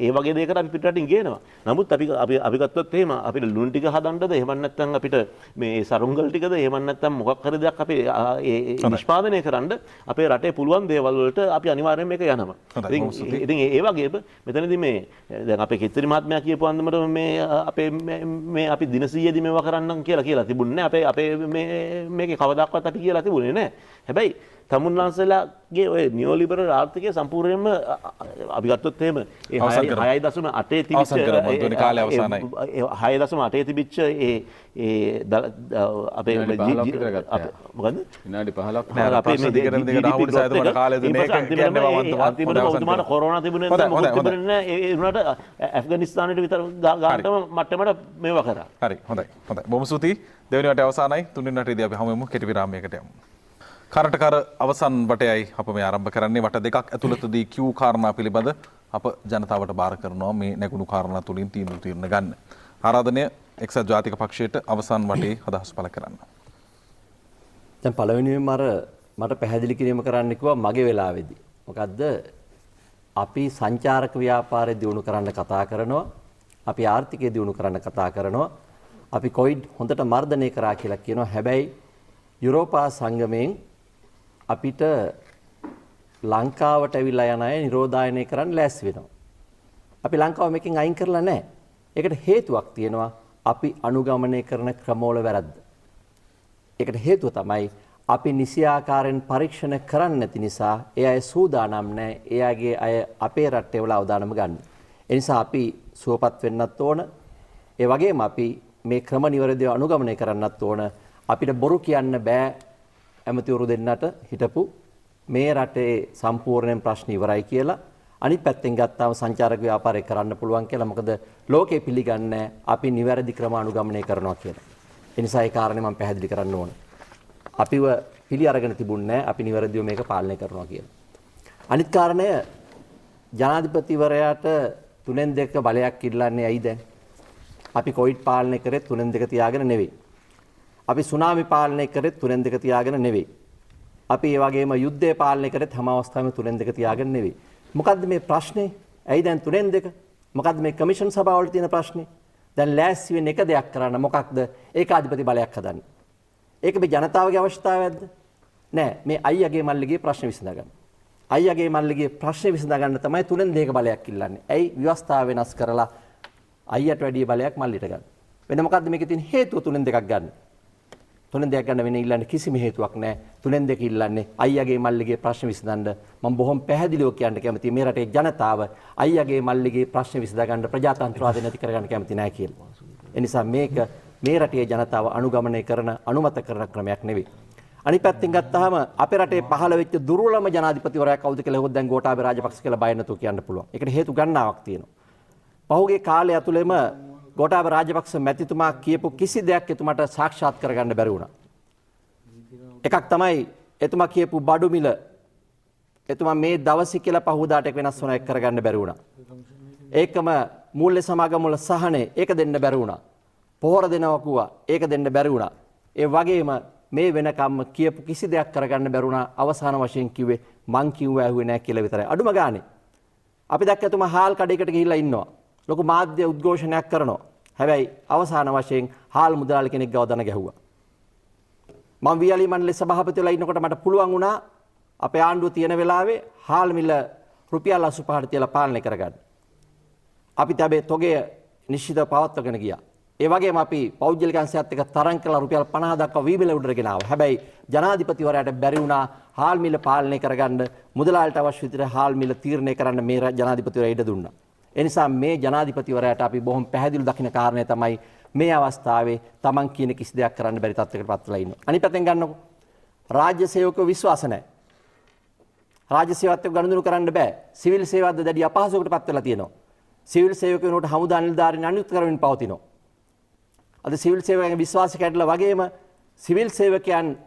ඒ වගේ දෙයකට අපි පිටරටින් ගේනවා. නමුත් අපි ගත්තොත් එහෙම අපිට ලුණු ටික හදන්නද එහෙම නැත්නම් අපිට මේ සරුංගල් ටිකද එහෙම නැත්නම් මොකක් හරි දෙයක් අපි නිෂ්පාදනය කරන්න අපේ රටේ පුළුවන් දේවල් වලට අපි අනිවාර්යයෙන් මේක යනවා. ඉතින් ඒ වගේම මෙතනදී මේ දැන් අපේ කිත්තරි මහත්මයා කියපු අන්දමට මේ අපි දින 100දී මේවා කරන්නම් කියලා තිබුණේ නැහැ. අපේ මේකේ කවදාවත් අපි කියලා තිබුණේ නැහැ. හැබැයි තමුන්වන්සලාගේ ඔය නියෝ ලිබරල් ආර්ථිකය සම්පූර්ණයෙන්ම අපි ගත්තොත් එහෙම ඒ 6.8 තිබිච්ච 6.8 තිබිච්ච අපේ මොකද්ද විනාඩි 15ක් නෑ අපේ මේ දෙකෙන් දෙකට ආවුට සායතුමාට කාලය දුන්නේ ඒක කියන්නේ අන්තිමට ඔබතුමාට කොරෝනා තිබුණේ නැහැ මොකද තිබුණේ නැහැ ඒ වුණාට ඇෆ්ගනිස්තානයේ විතර ගානටම මට්ටමට මේවා කරා. හරි හොඳයි බොහොම ස්තුතියි. දෙවෙනි වටේ අවසానයි. තුන්වෙනි වටේදී අපි හමු කෙටි විරාමයකට යමු. කරටකර අවසන් වටයයි අප මේ ආරම්භ කරන්නේ. වට දෙකක් ඇතුළතදී Q කාරණා පිළිබඳ අප ජනතාවට බාර කරනවා මේ නැගුණු කාරණා තුලින් තීරණ ගන්න. ආරාධනය එක්සත් ජාතික පක්ෂයට අවසන් වටේ අදහස් පළ කරන්න. දැන් පළවෙනියෙන්ම මට පැහැදිලි කිරීම කරන්න කිව්වා මගේ වෙලාවේදී. මොකද්ද අපි සංචාරක ව්‍යාපාරය දියුණු කරන්න කතා කරනවා. අපි ආර්ථිකය දියුණු කරන්න කතා කරනවා. අපි කොවිඩ් හොඳට මර්ධනය කරා කියලා කියනවා. හැබැයි යුරෝපා සංගමයෙන් අපිට ලංකාවට ඇවිල්ලා යන අය නිරෝධායනය කරන්න ලෑස්ති වෙනවා. අපි ලංකාව මේකෙන් අයින් කරලා නැහැ. ඒකට හේතුවක් තියෙනවා. අපි අනුගමනය කරන ක්‍රමවල වැරද්ද. ඒකට හේතුව තමයි අපි නිසි ආකාරයෙන් පරීක්ෂණ කරන්නේ නැති නිසා ඒ අය සූදානම් නැහැ. එයාගේ අය අපේ රටේ වල අවදානම ගන්න. ඒ නිසා අපි සුවපත් වෙන්නත් ඕන. ඒ වගේම අපි මේ ක්‍රම නිවැරදිව අනුගමනය කරන්නත් ඕන. අපිට බොරු කියන්න බෑ ඇමතිවරු දෙන්නට හිටපු මේ රටේ සම්පූර්ණයෙන් ප්‍රශ්න ඉවරයි කියලා. අනිත් පැත්තෙන් ගත්තාම සංචාරක ව්‍යාපාරය කරන්න පුළුවන් කියලා. මොකද ලෝකේ පිළිගන්නේ අපි නිවැරදි ක්‍රම අනුගමනය කරනවා කියලා. ඒ නිසා ඒ කාරණේ මම පැහැදිලි කරන්න ඕන. අපිව පිළි අරගෙන තිබුණේ අපි නිවැරදිව මේක පාලනය කරනවා කියලා. අනිත් කාරණය ජනාධිපතිවරයාට 3/2 බලයක් ඉල්ලන්නේ ඇයි දැන්? අපි කොවිඩ් පාලනය කරේ 3/2 තියාගෙන නෙවෙයි. අපි සුනාමි පාලනය කරේ 3/2 තියාගෙන නෙවෙයි. අපි ඒ වගේම යුද්ධය පාලනය කරේ හැම අවස්ථාවෙම 3/2 තියාගෙන නෙවෙයි. මොකද්ද මේ ප්‍රශ්නේ? ඇයි දැන් 3න් 2? මොකද්ද මේ කමිෂන් සභාවල තියෙන ප්‍රශ්නේ? දැන් ලෑස්ති වෙන එක දෙයක් කරන්න මොකක්ද? ඒකාධිපති බලයක් හදන්න. ඒක මේ ජනතාවගේ අවශ්‍යතාවයක්ද? නෑ. මේ අයියාගේ මල්ලිගේ ප්‍රශ්න විසඳ ගන්න. අයියාගේ මල්ලිගේ ප්‍රශ්න විසඳ ගන්න තමයි 3න් 2 බලයක් ඉල්ලන්නේ. ඇයි ව්‍යවස්ථාව වෙනස් කරලා අයියට වැඩි බලයක් මල්ලිට ගන්න. වෙන මොකද්ද මේකේ තියෙන හේතුව 3න් 2ක් ගන්න? 3න් 2ක් ගන්න වෙන ඉල්ලන්නේ කිසිම හේතුවක් නැහැ. 3න් 2 ඉල්ලන්නේ අයියාගේ මල්ලිගේ ප්‍රශ්න විසඳන්න. මම බොහොම පැහැදිලිව කියන්න කැමතියි මේ රටේ ජනතාව අයියාගේ මල්ලිගේ ප්‍රශ්න විසඳ ගන්න ප්‍රජාතන්ත්‍රවාදය නැති කරගන්න කැමති නැහැ කියලා. ඒ නිසා මේක මේ රටේ ජනතාව අනුගමනය කරන අනුමත කරන ක්‍රමයක් නෙවෙයි. අනිත් පැත්තෙන් ගත්තාම අපේ රටේ පහළ වෙච්ච දුර්වලම ජනාධිපතිවරයා කවුද කියලා හෙවොත් දැන් ගෝඨාභය රාජපක්ෂ කියලා බය නැතුව කියන්න පුළුවන්. ඒකට හේතු ගණනාවක් තියෙනවා. පහුගිය කාලය ඇතුළෙම ගෝඨාභය රාජපක්ෂ මැතිතුමා කියපු කිසි දෙයක් එතුමාට සාක්ෂාත් කරගන්න බැරි වුණා. එකක් තමයි එතුමා කියපු බඩු මිල එතුමා මේ දවසේ කියලා පහුදාට වෙනස් වුණා එක් කරගන්න බැරි වුණා. ඒකම මූල්‍ය සමාගම වල සහනේ ඒක දෙන්න බැරි වුණා. පොහොර දෙනවා කිව්වා ඒක දෙන්න බැරි වුණා. ඒ වගේම මේ වෙනකම්ම කියපු කිසි දෙයක් කරගන්න බැරි වුණා. අවසාන වශයෙන් කිව්වේ මං කිව්වා ඇහුවේ නැහැ කියලා විතරයි. අඩුම ගානේ අපි දැක්ක එතුමා හාල් කඩේකට ගිහිල්ලා ඉන්නවා. ලොකු මාධ්‍ය උද්ඝෝෂණයක් කරනවා. හැබැයි අවසාන වශයෙන් හාල් මුදලාලි කෙනෙක් ගාව දන ගැහුවා. මම වියලි මණ්ඩලයේ සභාපතිවලා ඉන්නකොට මට පුළුවන් වුණා අපේ ආණ්ඩුව තියෙන වෙලාවේ හාල් මිල රුපියල් 85ට තියලා පාලනය කරගන්න. අපි තැබේ තොගය නිශ්චිතව පවත්වාගෙන ගියා. ඒ වගේම අපි පෞද්ගලික අංශයත් එක්ක තරම් කළා රුපියල් 50 දක්වා වීබිල උඩට ගෙනාවා. හැබැයි ජනාධිපතිවරයාට බැරි වුණා හාල් මිල පාලනය කරගන්න මුදලාලට අවශ්‍ය විදිහට හාල් මිල තීරණය කරන්න මේ ජනාධිපතිවරයා ඉඩ දුන්නා. ඒ නිසා මේ ජනාධිපතිවරයාට අපි බොහොම පැහැදිලි දකින්න කාරණය තමයි මේ අවස්ථාවේ Taman කියන කිසි දෙයක් කරන්න බැරි තත්යකට පත් වෙලා ඉන්නවා. අනිත් පැත්තෙන් ගන්නකො රාජ්‍ය සේවකව විශ්වාස නැහැ. රාජ්‍ය සේවත් එක්ක ගනුදෙනු කරන්න බෑ. සිවිල් සේවයක්ද දැඩි අපහසුයකට පත් වෙලා තියෙනවා. සිවිල් සේවකයන්ට හමුදා නිලධාරීන් අනුයුක්ත කරමින් පවතිනවා. අද සිවිල් සේවකයන්ගේ විශ්වාසය කැඩලා වගේම සිවිල් සේවකයන්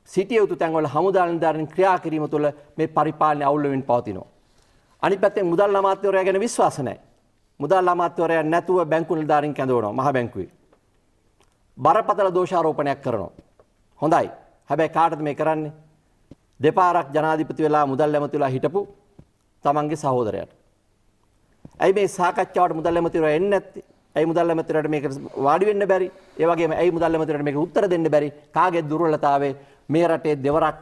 සිටිය යුතු තැන්වල හමුදා නිලධාරීන් ක්‍රියා කිරීම තුළ මේ පරිපාලනය අවුල් වෙමින් පවතිනවා. අනිත් පැත්තෙන් මුදල් අමාත්‍යවරයා ගැන විශ්වාස නැහැ. මුදල් අමාත්‍යවරයා නැතුව බැංකු නිලධාරීන් කැඳවනවා මහ බැංකුවේ. බරපතල දෝෂාරෝපණයක් කරනවා. හොඳයි. හැබැයි කාටද මේ කරන්නේ? දෙපාරක් ජනාධිපති වෙලා මුදල් ඇමති වෙලා හිටපු තමන්ගේ සහෝදරයාට. ඇයි මේ සාකච්ඡාවට මුදල් ඇමතිවරයා එන්නේ නැත්තේ? ඇයි මුදල් ඇමතිවරයාට මේකට වාඩි වෙන්න බැරි? ඒ වගේම ඇයි මුදල් ඇමතිවරයාට මේකට උත්තර දෙන්න බැරි? කාගේ දුර්වලතාවයේ මේ රටේ දෙවරක්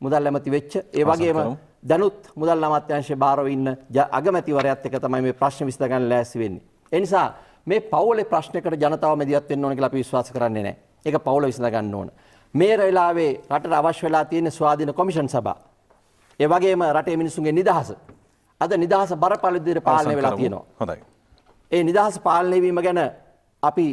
මුදල් ඇමති වෙච්ච ඒ වගේම දැනුත් මුදල් අමාත්‍යාංශයේ බාරව ඉන්න අගමැතිවරයාත් එක්ක තමයි මේ ප්‍රශ්න විසඳ ගන්න ලෑස්ති වෙන්නේ. ඒ නිසා මේ පවුලේ ප්‍රශ්නයකට ජනතාව මැදිහත් වෙන්න ඕන කියලා අපි විශ්වාස කරන්නේ නැහැ. ඒක පවුල විසඳ ගන්න ඕන. මේ වෙලාවේ රටට අවශ්‍ය වෙලා තියෙන ස්වාධීන කොමිෂන් සභා. ඒ වගේම රටේ මිනිසුන්ගේ නිදහස. අද නිදහස බරපතල විදිහට පාලනය වෙලා තියෙනවා. හොඳයි. ඒ නිදහස පාලනය වීම ගැන අපි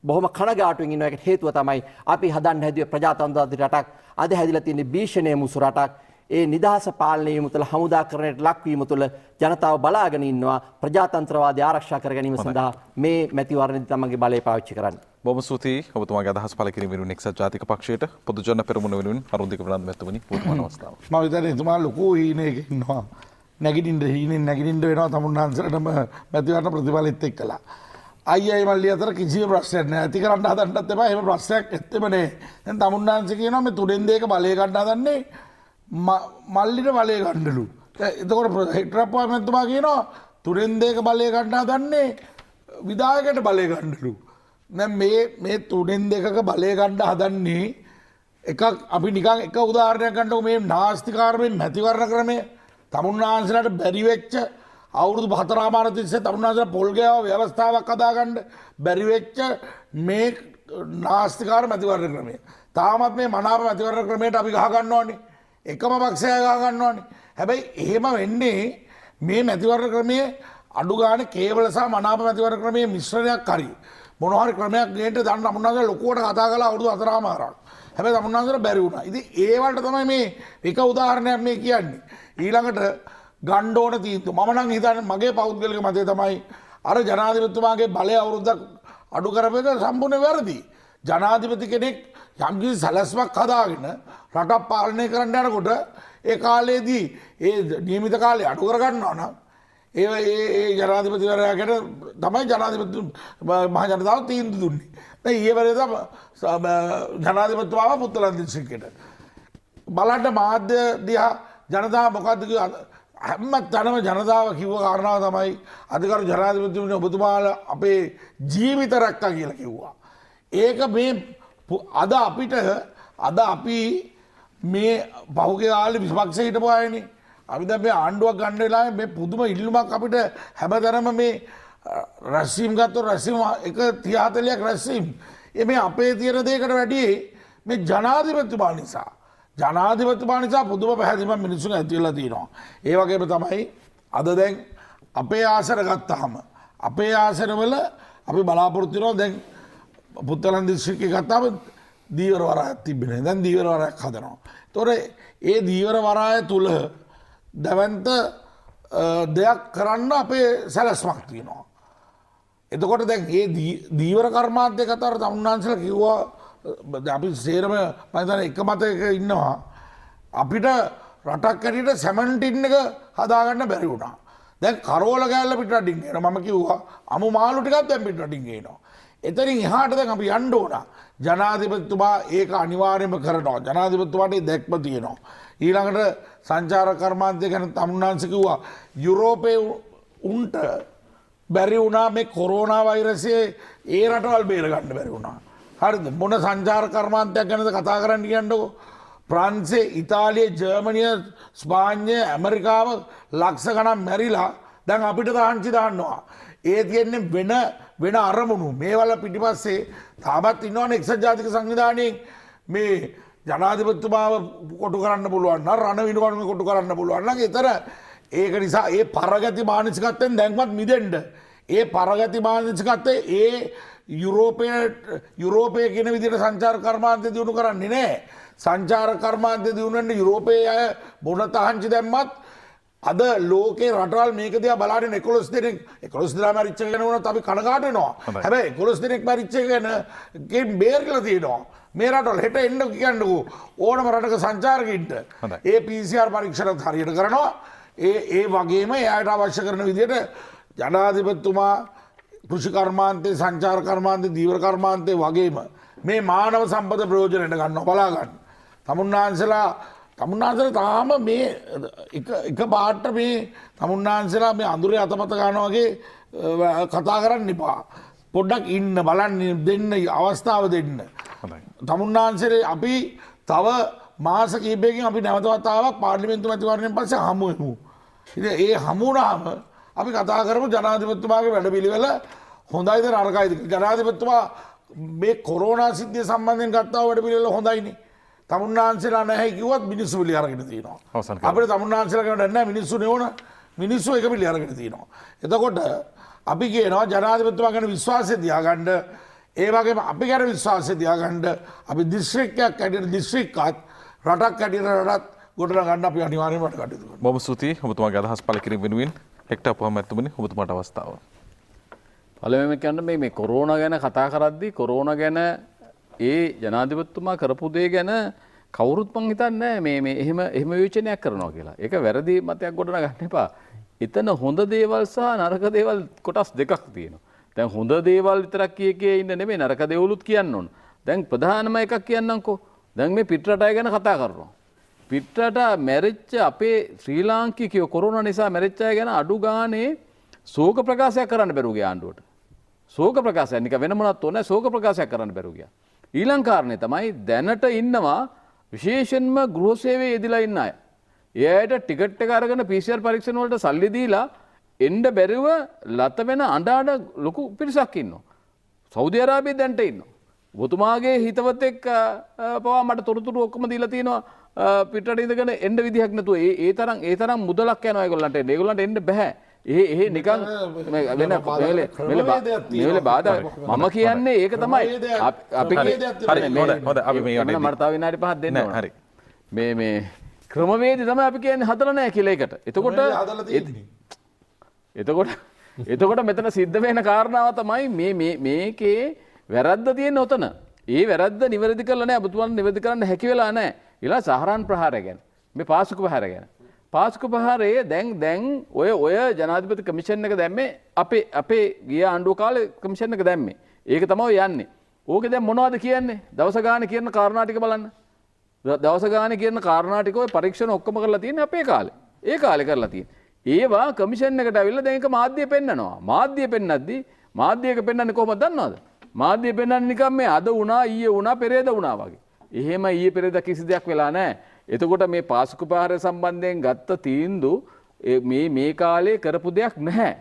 බොහොම කනගාටුවෙන් ඉන්න එකට හේතුව තමයි අපි හදන්න හැදුවේ ප්‍රජාතන්ත්‍රවාදී රටක්. අද හැදිලා තියෙන භීෂණයේ මුසු රටක්. ඒ නිදහස පාලනය වීම තුළ හමුදාකරණයට ලක්වීම තුළ ජනතාව බලාගෙන ඉන්නවා ප්‍රජාතන්ත්‍රවාදය ආරක්ෂා කර ගැනීම සඳහා මේ මැතිවරණයේදී තමන්ගේ බලය පාවිච්චි කරන්න. බොහොම ස්තුතියි ඔබතුමාගේ අදහස් පළ කිරීම වෙනුවෙන් එක්සත් ජාතික පක්ෂයට පොදු ජන පෙරමුණ වෙනුවෙන් අරුන්දික ප්‍රනාන්දු මැතිතුමනි වර්තමාන අවස්ථාව. මම හිතන්නේ එතුමා ලොකු හීනයක ඉන්නවා. නැගිටින්න වෙනවා තමුන්නාන්සලටම මැතිවරණ ප්‍රතිඵලෙත් එක්කලා. අයියයි මල්ලි අතර කිසිම ප්‍රශ්නයක් නැහැ. ඇති කරන්න හදන්නත් එපා. එහෙම ප්‍රශ්නයක් ඇත්තෙම නැහැ. දැන් තමුන්නාන්ස කියනවා මේ 3න් 2 බලය ගන්න හදන්නේ මල්ලිට බලය ගන්නලු. එතකොට හෙට්ටරප්පුවා මැතිතුමා කියනවා 3න් 2 බලය ගන්න හදන්නේ විධායකයට බලය ගන්නලු. දැන් මේ 3න් 2ක බලය ගන්න හදන්නේ එකක් අපි නිකන් එක උදාහරණයක් ගන්නකො මේ නාස්තිකාරමෙන් මැතිවරණ ක්‍රමය තමුන්නාන්සලට බැරි වෙච්ච අවුරුදු 4මාර තිස්සේ තමුන්නාන්සලා පොල් ගෑව ව්‍යවස්ථාවක් හදාගන්න බැරි වෙච්ච මේ නාස්තිකාර මැතිවරණ ක්‍රමය. තාමත් මේ මනාප මැතිවරණ ක්‍රමයට අපි ගහ ගන්න ඕනේ. එකම පක්ෂය ගහ ගන්න ඕනේ. හැබැයි එහෙම වෙන්නේ මේ මැතිවරණ ක්‍රමයේ අඩු ගානේ කේවල සහ මනාප මැතිවරණ ක්‍රමයේ මිශ්‍රණයක් හරි මොනවා හරි ක්‍රමයක් ගේන්න දාන්න තමුන්නාන්සලා ලොකුවට කතා කළා අවුරුදු 4මාරක්. හැබැයි තමුන්නාන්සලා බැරි වුණා. ඉතින් ඒ වලට තමයි මේ එක උදාහරණයක් මේ කියන්නේ. ඊළඟට ගන්න ඕන තීන්දුව මම නම් හිතන්නේ මගේ පෞද්ගලික මතය තමයි අර ජනාධිපතිතුමාගේ බලය අවුරුද්දක් අඩු කරපු එක සම්පූර්ණ වැරදි. ජනාධිපති කෙනෙක් යම්කිසි සැලැස්මක් හදාගෙන රටක් පාලනය කරන්න යනකොට ඒ කාලේදී ඒ නියමිත කාලය අඩු කර ගන්නවා නම් ඒ ජනාධිපතිවරයාට තමයි ජනාධිපති මහ ජනතාව තීන්දුව දුන්නේ. දැන් ඊයේ වෙරේද ජනාධිපතිතුමාව පුත්තලන් දිස්ත්‍රික්කයට බලන්න මාධ්‍ය දිහා ජනතාව මොකද්ද හැම තැනම ජනතාව කිව්ව කාරණාව තමයි අධිකරු ජනාධිපතිතුමනි ඔබතුමාලා අපේ ජීවිත රැක්කා කියලා කිව්වා. ඒක මේ අද අපි මේ පහුගිය කාලේ විපක්ෂ හිටපු අයනේ. අපි දැන් මේ ආණ්ඩුවක් ගන්න වෙලාවේ මේ පුදුම ඉල්ලුමක් අපිට හැමතැනම මේ රැස්වීම් ගත්තොත් රැස්වීම් 130-40ක් රැස්වීම්. මේ අපේ තියෙන දෙයකට වැඩිය මේ ජනාධිපතිතුමා නිසා. ජනාධිපතිතුමා නිසා පුදුම පැහැදිලිමත් මිනිස්සුන් ඇති වෙලා තියෙනවා. ඒ වගේම තමයි අද දැන් අපේ ආසන ගත්තාම අපේ ආසනවල අපි බලාපොරොත්තු වෙනවා දැන් පුත්තලන් දිස්ත්‍රික්කේ ගත්තාම දීවර වරායක් තිබෙනවා. දැන් දීවර වරායක් හදනවා. ඒතොර ඒ දීවර වරාය තුල දැවන්ත දෙයක් කරන්න අපේ සැලැස්මක් තියෙනවා. එතකොට දැන් මේ දීවර කර්මාන්තය කතාවට තමුන්නාන්සලා කිව්වා අපි සේරම මම හිතන්නේ එක මතයක ඉන්නවා අපිට රටක් ඇටියට සැමන්ටින් එක හදාගන්න බැරි වුණා. දැන් කරෝල ගෑල්ල පිටරටින් එනවා. මම කිව්වා අමු මාළු ටිකක් දැන් පිටරටින් එනවා. එතනින් එහාට දැන් අපි යන්න ඕන. ජනාධිපතිතුමා ඒක අනිවාර්යයෙන්ම කරනවා. ජනාධිපතිතුමාට දැක්ම තියෙනවා. ඊළඟට සංචාර කර්මාන්තය ගැන තමුන්නාන්ස කිව්වා යුරෝපයේ උන්ට බැරි වුණා මේ කොරෝනා වෛරසයේ ඒ රටවල් බේර ගන්න බැරි වුණා. හරිද? මොන සංචාර කර්මාන්තයක් ගැනද කතා කරන්න කියන්නකෝ. ප්‍රංශේ, ඉතාලිය, ජර්මනිය, ස්පාඤ්ඤය, ඇමරිකාව ලක්ෂ ගණන් මැරිලා දැන් අපිට තාංචි දාන්නවා. ඒ තියෙන්නේ වෙන අරමුණු. මේවල පිටිපස්සේ තාමත් ඉන්නවනේ එක්සත් ජාතික සංවිධානයේ මේ ජනාධිපතිතුමාව කොටු කරන්න පුළුවන් නම් රණ විනුවන්ව කොටු කරන්න පුළුවන් නම් ඒතර ඒක නිසා ඒ පරගති මානසිකත්වයෙන් දැන්වත් මිදෙන්න. ඒ පරගති මානසිකත්වයේ ඒ යුරෝපයේ කියන විදිහට සංචාර කර්මාන්තය දියුණු කරන්නේ නැහැ. සංචාර කර්මාන්තය දියුණු වෙන්න යුරෝපයේ අය මොන තහංචි දැම්මත් අද ලෝකේ රටවල් මේක දිහා බලාගෙන 11 දෙනෙක් 11 දෙනා මැරිච්ච එක ගැන වුණත් අපි කනගාටු වෙනවා. හැබැයි 11 දෙනෙක් මැරිච්ච එක ගැන බේරලා තියෙනවා. මේ රටවල් හෙට එන්න කියන්නකෝ ඕනම රටක සංචාරකින්ට ඒ PCR පරීක්ෂණ හරියට කරනවා. ඒ වගේම එයාට අවශ්‍ය කරන විදිහට ජනාධිපතිතුමා කෘෂි කර්මාන්තේ, සංචාර කර්මාන්තේ, දීවර කර්මාන්තේ වගේම මේ මානව සම්පද ප්‍රයෝජනයට ගන්නවා බලා ගන්න. තමුන්නාන්සලා තාම මේ එක පාට මේ තමුන්නාන්සලා මේ අඳුරේ අතපත ගන්නවා වගේ කතා කරන්න එපා. පොඩ්ඩක් ඉන්න බලන්න දෙන්න අවස්ථාව දෙන්න. තමුන්නාන්සලේ අපි තව මාස කීපයකින් අපි නැවතවත් ආවක් පාර්ලිමේන්තු මැතිවරණයෙන් පස්සේ හමු වෙමු. ඉතින් ඒ හමු වුණාම අපි කතා කරමු ජනාධිපතිතුමාගේ වැඩපිළිවෙල හොඳයිද නරකයිද. ජනාධිපතිතුමා මේ කොරෝනා සිද්ධිය සම්බන්ධයෙන් ගත්තා වැඩපිළිවෙල හොඳයිනේ. තමුන්නාන්සලා නැහැ කිව්වත් මිනිස්සු පිළි අරගෙන තියෙනවා. අපිට තමුන්නාන්සලා කියන්න නැහැ මිනිස්සු නෙවන මිනිස්සු එක පිළි අරගෙන තියෙනවා. එතකොට අපි කියනවා ජනාධිපතිතුමා ගැන විශ්වාසය තියාගන්න. ඒ වගේම අපි ගැන විශ්වාසය තියාගන්න අපි දිස්ත්‍රික්කයක් ඇටියට දිස්ත්‍රික්කත් රටක් ඇටියට රටත් ගොඩනගන්න අපි අනිවාර්යයෙන්ම කටයුතු කරනවා. බොහොම ස්තුතියි ඔබතුමාගේ අදහස් පළ කිරීම වෙනුවෙන්. හෙක්ටර් පොහොමැතිතුමනි ඔබතුමාට අවස්ථාව. පළවෙනිම කියන්නේ මේ කොරෝනා ගැන කතා කරද්දී කොරෝනා ගැන ඒ ජනාධිපතිතුමා කරපු දේ ගැන කවුරුත් මං හිතන්නේ මේ එහෙම විචනයක් කරනවා කියලා. ඒක වැරදි මතයක් ගොඩනගන්න එපා. එතන හොඳ දේවල් සහ නරක දේවල් කොටස් දෙකක් තියෙනවා. දැන් හොඳ දේවල් විතරක් කිය ඉන්න නෙමෙයි නරක දේවලුත් කියන්න ඕන. දැන් ප්‍රධානම එකක් කියන්නම්කෝ. දැන් මේ පිටරට අය ගැන කතා කරනවා. පිටරට මැරිච්ච අපේ ශ්‍රී ලාංකිකයෝ කොරෝනා නිසා මැරිච්ච අය ගැන අඩු ගානේ ශෝක ප්‍රකාශයක් කරන්න බැරුව ගියා ආණ්ඩුවට. ශෝක ප්‍රකාශයක් නික වෙන මොනවත් ඕනේ ශෝක ප්‍රකාශයක් කරන්න බැරුව ගියා. ඊළඟ කාරණේ තමයි දැනට ඉන්නවා විශේෂයෙන්ම ගෘහ සේවයේ යෙදලා ඉන්න අය. ඒ අයට ටිකට් එක අරගෙන PCR පරීක්ෂණ වලට සල්ලි දීලා එන්න බැරිව ලත වෙන අඬ ලොකු පිරිසක් ඉන්නවා. සෞදි අරාබියේ දැන්ට ඉන්නවා. ඔබතුමාගේ හිතවතෙක් පවා මට තොරතුරු ඔක්කොම දීලා තියෙනවා පිටරට ඉඳගෙන එන්න විදිහක් නැතුව ඒ තරම් මුදලක් යනවා ඒගොල්ලන්ට. ඒගොල්ලන්ට එන්න බෑ. ඒ නිකන් මෙල බාධා මම කියන්නේ ඒක තමයි අපි මට තව විනාඩි 5ක් දෙන්න ඕන. හරි. මේ ක්‍රමවේදය තමයි අපි කියන්නේ හදලා නැහැ කියලා ඒකට. එතකොට මෙතන සිද්ධ වෙන කාරණාව තමයි මේකේ වැරද්ද තියෙන ඔතන. ඒ වැරද්ද නිවැරදි කරලා නැහැ. ඔබතුමාට නිවැරදි කරන්න හැකි වෙලා නැහැ. ඊළඟ සහරාන් ප්‍රහාරය ගැන. මේ පාසුක ප්‍රහාරය ගැන. පාස්ක ප්‍රහාරයේ දැන් ඔය ජනාධිපති කමිෂන් එක දැම්මේ අපේ ගිය ආණ්ඩුව කාලේ කමිෂන් එක දැම්මේ. ඒක තමයි යන්නේ. ඕකේ දැන් මොනවද කියන්නේ? දවස ගානේ කියන කාරණා ටික බලන්න. දවස ගානේ කියන කාරණා ටික ඔය පරීක්ෂණ ඔක්කොම කරලා තියෙන්නේ අපේ කාලේ. ඒ කාලේ කරලා තියෙන්නේ. ඒවා කමිෂන් එකට ඇවිල්ලා දැන් ඒක මාධ්‍ය පෙන්නනවා. මාධ්‍ය පෙන්නද්දී මාධ්‍යයක පෙන්නන්නේ කොහොමද දන්නවද? මාධ්‍ය පෙන්නන්නේ නිකන් මේ අද වුණා ඊයේ වුණා පෙරේද වුණා වගේ. එහෙම ඊයේ පෙරේද කිසි දෙයක් වෙලා නැහැ. එතකොට මේ පාසුකුපාරය සම්බන්ධයෙන් ගත්ත තීන්දුව මේ කාලේ කරපු දෙයක් නැහැ.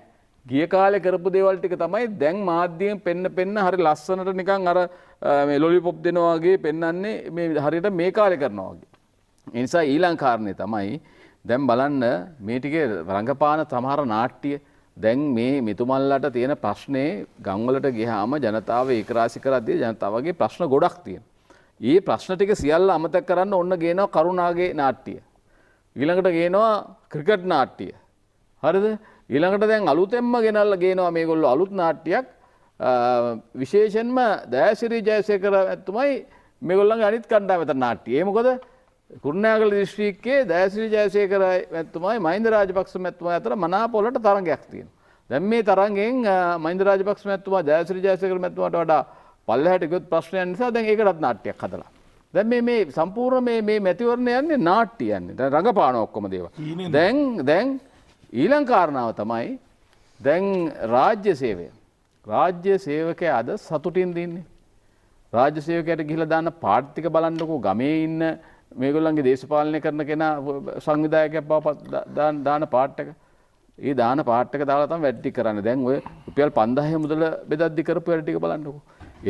ගිය කාලේ කරපු දේවල් ටික තමයි දැන් මාධ්‍යයෙන් පෙන්න හරි ලස්සනට නිකන් අර මේ ලොලිපොප් දෙනවා වගේ පෙන්වන්නේ මේ හරියට මේ කාලේ කරනවා වගේ. ඒ නිසා ඊළඟ කාරණේ තමයි දැන් බලන්න මේ ටිකේ රංගපාන සමහර නාට්‍ය දැන් මේ මෙතුමල්ලාට තියෙන ප්‍රශ්නේ ගම්වලට ගියාම ජනතාව ඒකරාශි කරද්දී ජනතාවගේ ප්‍රශ්න ගොඩක් තියෙනවා. ඊ ප්‍රශ්න ටික සියල්ල අමතක කරන්න ඔන්න ගේනවා කරුණාගේ නාට්‍ය. ඊළඟට ගේනවා ක්‍රිකට් නාට්‍ය. හරිද? ඊළඟට දැන් අලුතෙන්ම ගෙනල්ලා ගේනවා මේගොල්ලෝ අලුත් නාට්‍යයක් විශේෂයෙන්ම දයාසිරි ජයසේකර ඇතුමයි මේගොල්ලන්ගේ අනිත් කණ්ඩායමට නාට්‍ය. ඒ මොකද කුරුණෑගල දිස්ත්‍රික්කයේ දයාසිරි ජයසේකර ඇතුමයි මහින්ද රාජපක්ෂ මැතිතුමා අතර මනාපොලට තරඟයක් තියෙනවා. දැන් මේ තරඟෙන් මහින්ද රාජපක්ෂ මැතිතුමා දයාසිරි ජයසේකර මැතිතුමාට වඩා පල්ලෙහාට ගියොත් ප්‍රශ්නයක් නිසා දැන් ඒකටත් නාට්‍යයක් හදලා. දැන් මේ සම්පූර්ණ මේ මැතිවරණ යන්නේ නාට්‍ය යන්නේ. දැන් රඟපාන ඔක්කොම දේවල්. දැන් ඊළඟ කාරණාව තමයි දැන් රාජ්‍ය සේවය. රාජ්‍ය සේවකයා අද සතුටින් දින්නේ. රාජ්‍ය සේවකයාට ගිහිලා දාන පාට් ටික බලන්නකෝ ගමේ ඉන්න මේගොල්ලන්ගේ දේශපාලනය කරන කෙනා සංවිධායකයෙක් බව දාන පාට් එක. ඒ දාන පාට් එක දාලා තමයි වැඩ ටික කරන්නේ. දැන් ඔය රුපියල් 5000 මුදල බෙදද්දි කරපු වැඩ ටික බලන්නකෝ.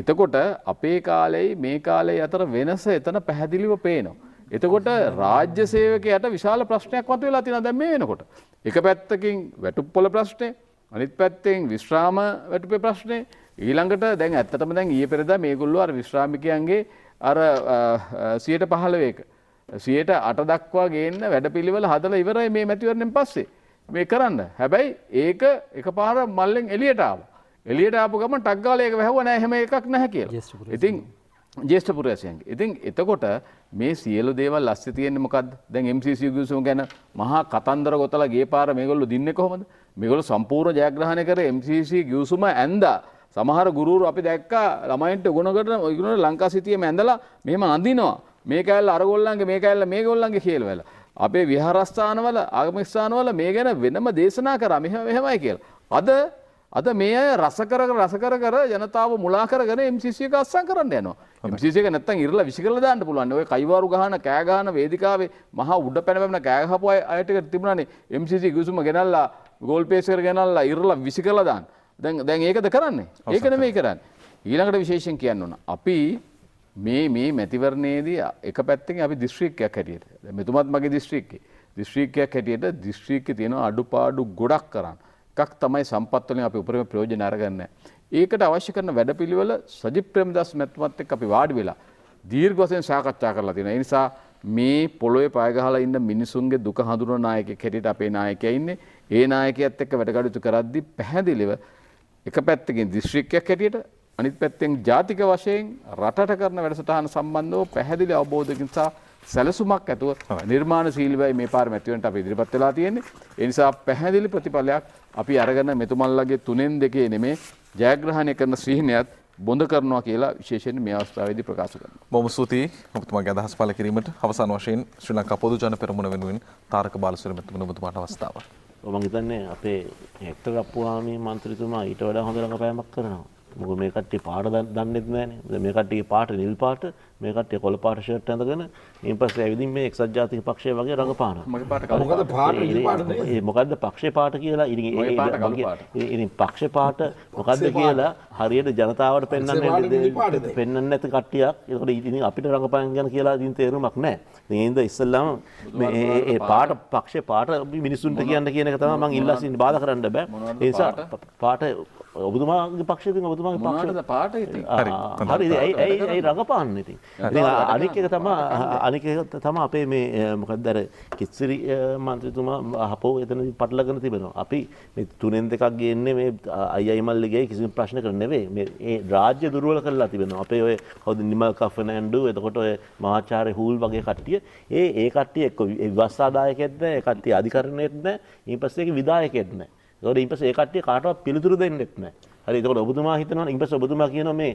එතකොට අපේ කාලෙයි මේ කාලෙයි අතර වෙනස එතන පැහැදිලිව පේනවා. එතකොට රාජ්‍ය සේවකයාට විශාල ප්‍රශ්නයක් මතුවලා තියෙනවා දැන් මේ වෙනකොට. එක පැත්තකින් වැටුප්පොළ ප්‍රශ්නේ, අනිත් පැත්තෙන් විශ්‍රාම වැටුපේ ප්‍රශ්නේ. ඊළඟට දැන් ඇත්තටම දැන් ඊයේ පෙරේදා මේගොල්ලෝ අර විශ්‍රාමිකයන්ගේ අර 15%ක 8% දක්වා ගේන්න වැඩපිළිවෙල හදලා ඉවරයි මේ මැතිවරණයෙන් පස්සේ. මේ කරන්න. හැබැයි ඒක එකපාර මල්ලෙන් එළියට ආවා. එළියට ආපු ගමන් ටක් ගාලා ඒක වැහුවා නෑ එහෙම එකක් නැහැ කියලා. ඉතින් ජ්‍යෙෂ්ඨ පුරවැසියන්ගේ. ඉතින් එතකොට මේ සියලු දේවල් ඇස්සේ තියෙන්නේ මොකද්ද? දැන් MCC ගිවිසුම ගැන මහා කතන්දර ගොතලා ගිය පාර මේගොල්ලෝ දින්නේ කොහොමද? මේගොල්ලෝ සම්පූර්ණ ජයග්‍රහණය කරේ MCC ගිවිසුම ඇඳා. සමහර ගුරුවරු අපි දැක්කා ළමයින්ට උගුණකට ලංකා සිටියේම ඇඳලා මෙහෙම අඳිනවා. මේ කැලල අරගොල්ලන්ගේ මේ කැලල මේගොල්ලන්ගේ කියලා වෙලා. අපේ විහාරස්ථානවල ආගමික ස්ථානවල මේ ගැන වෙනම දේශනා කරා මෙහෙමයි කියලා. අද මේ අය රස කර ජනතාව මුලා කරගෙන MCC එක අස්සම් කරන්න යනවා. MCC එක නැත්තම් ඉරලා විසි කරලා දාන්න පුළුවන්. ඔය කයිවාරු ගහන කෑ ගහන වේදිකාවේ මහා උඩ පැන කෑ ගහපු අය ටික තිබුණානේ. MCC ගිවිසුම ගෙනල්ලා ගෝල් පේසර් ගෙනල්ලා ඉරලා විසි කරලා දාන්න. දැන් ඒකද කරන්නේ? ඒක නෙමෙයි කරන්නේ. ඊළඟට විශේෂයෙන් කියන්න ඕන. අපි මේ මැතිවරණයේදී එක පැත්තකින් අපි දිස්ත්‍රික්කයක් හැටියට. දැන් මෙතුමත් මගේ දිස්ත්‍රික්කයක් හැටියට දිස්ත්‍රික්කේ තියෙන අඩුපාඩු ගොඩක් කරන්න. එකක් තමයි සම්පත් වලින් අපි උපරිම ප්‍රයෝජන අරගන්න. ඒකට අවශ්‍ය කරන වැඩපිළිවෙල සජිත් ප්‍රේමදාස මැතිතුමත් එක්ක අපි වාඩි වෙලා දීර්ඝ වශයෙන් සාකච්ඡා කරලා තියෙනවා. ඒ නිසා මේ පොළොවේ පය ගහලා ඉන්න මිනිසුන්ගේ දුක හඳුනන නායකයෙක් හැටියට අපේ නායකයා ඉන්නේ. ඒ නායකයාත් එක්ක වැඩ කටයුතු කරද්දී පැහැදිලිව එක පැත්තකින් දිස්ත්‍රික්කයක් හැටියට අනිත් පැත්තෙන් ජාතික වශයෙන් රටට කරන වැඩසටහන සම්බන්ධව පැහැදිලි අවබෝධයකින් සහ සැලසුමක් ඇතුව නිර්මාණශීලීවයි මේ පාර මැතිවරණයට අපි ඉදිරිපත් වෙලා තියෙන්නේ. ඒ නිසා පැහැදිලි ප්‍රතිඵලයක් අපි අරගෙන මෙතුමන්ලගේ 3-2 නෙමේ ජයග්‍රහණය කරන සිහිනයත් බොඳ කරනවා කියලා විශේෂයෙන් මේ අවස්ථාවේදී ප්‍රකාශ කරනවා. බොහොම ස්තුතියි ඔබතුමාගේ අදහස් පළ කිරීමට. අවසාන වශයෙන් ශ්‍රී ලංකා පොදු ජන පෙරමුණ වෙනුවෙන් තාරක බාලසූරිය මැතිතුමා ඔබතුමාට අවස්ථාව. මම හිතන්නේ අපේ හෙක්ටර් අප්පුහාමි මන්ත්‍රීතුමා ඊට වඩා හොඳ රඟපෑමක් කරනවා. මොකද මේ කට්ටිය පාට දන්නෙත් නැහනේ. මේ කට්ටියගේ පාට නිල් පාට, මේ කට්ටිය කොළ පාට ෂර්ට් ඇඳගෙන ඊන් පස්සේ ඇවිදින් මේ එක්සත් ජාතික පක්ෂය වගේ රඟපානවා. මගේ පාට කළා. මොකද පාට නිල් පාට නේ? මොකද්ද පක්ෂේ පාට කියලා ඉතින් පක්ෂේ පාට මොකද්ද කියලා හරියට ජනතාවට පෙන්වන්නේ නැති කට්ටියක්. ඒකට ඉතින් අපිට රඟපෑම් ගැන කියලා ඉතින් තේරුමක් නැහැ. ඉතින් ඒ හින්දා ඉස්සෙල්ලාම මේ පාට පක්ෂේ පාට මිනිසුන්ට කියන්න කියන එක තමයි මම ඉල්ලා සිටින්නේ. බාධා කරන්න බෑ. ඒ නිසා පාට ඔබතුමාගේ පක්ෂයෙන් ඔබතුමාගේ පක්ෂයට පාට ඉතින් හරි ඒ රඟපාන්න ඉතින්. ඉතින් අනික එක තමයි අපේ මේ මොකක්ද අර කිත්සිරි මන්ත්‍රීතුමා අහපෝ එතනදී පටලගෙන තිබෙනවා. අපි මේ 3-2ක් ගේන්නේ මේ අයියි මල්ලිගේ කිසිම ප්‍රශ්නයක් නෙවෙයි. මේ ඒ රාජ්‍ය දුර්වල කරලා තිබෙනවා. අපේ ඔය කවුද නිමල් කෆනෑන්ඩු එතකොට ඔය මහාචාර්ය හූල් වගේ කට්ටිය ඒ කට්ටිය එක්ක විවස්සාදායකෙත් නැහැ. ඒ කට්ටිය අධිකරණයේත් නැහැ. ඊපස්සේ ඒක විධායකෙත් නැහැ. ඒකට ඊපස්සේ ඒ කට්ටිය කාටවත් පිළිතුරු දෙන්නෙත් නැහැ. හරි එතකොට ඔබතුමා හිතනවා ඊට පස්සේ ඔබතුමා කියනවා මේ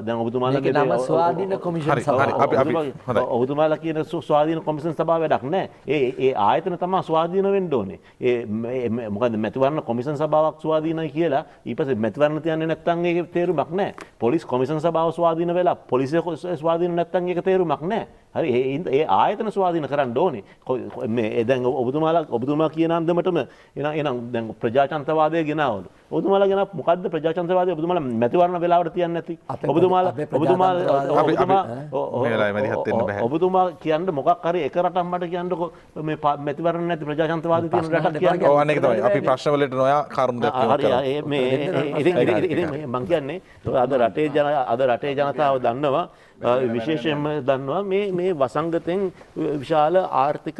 දැන් ඔබතුමාලා මේක නම ස්වාධීන කොමිෂන් සභාව. ඔබතුමාලා කියන ස්වාධීන කොමිෂන් සභාව වැඩක් නැහැ. ඒ ආයතන තමයි ස්වාධීන වෙන්න ඕනේ. ඒ මොකද මැතිවරණ කොමිෂන් සභාවක් ස්වාධීනයි කියලා ඊට පස්සේ මැතිවරණ තියන්නේ නැත්නම් ඒකේ තේරුමක් නැහැ. පොලිස් කොමිෂන් සභාව ස්වාධීන වෙලා පොලිසිය ස්වාධීන නැත්නම් ඒක තේරුමක් නැහැ. හරි ඒ ආයතන ස්වාධීන කරන්න ඕනේ. මේ දැන් ඔබතුමා කියන අන්දමටම එනම් දැන් ප්‍රජාතන්ත්‍රවාදය ගෙනාවලු. ඔබතුමාලා ගෙන මොකද්ද ප්‍රජාතන්ත්‍රවාදය ඔබතුමාලා මැතිවරණ වෙලාවට තියන්නේ නැති? ඔබතුමා කියන්න මොකක් හරි එක රටක් මට කියන්නකො මේ මැතිවරණ නැති ප්‍රජාතන්ත්‍රවාදී තියෙන රටක් කියන්න. ඔව් අනේක තමයි. අපි ප්‍රශ්න වලට නොයා කරුණු දැක්වීමක් කරනවා. හරි මේ ඉතින් මම කියන්නේ අද රටේ ජනතාව දන්නවා විශේෂයෙන්ම දන්නවා මේ වසංගතෙන් විශාල ආර්ථික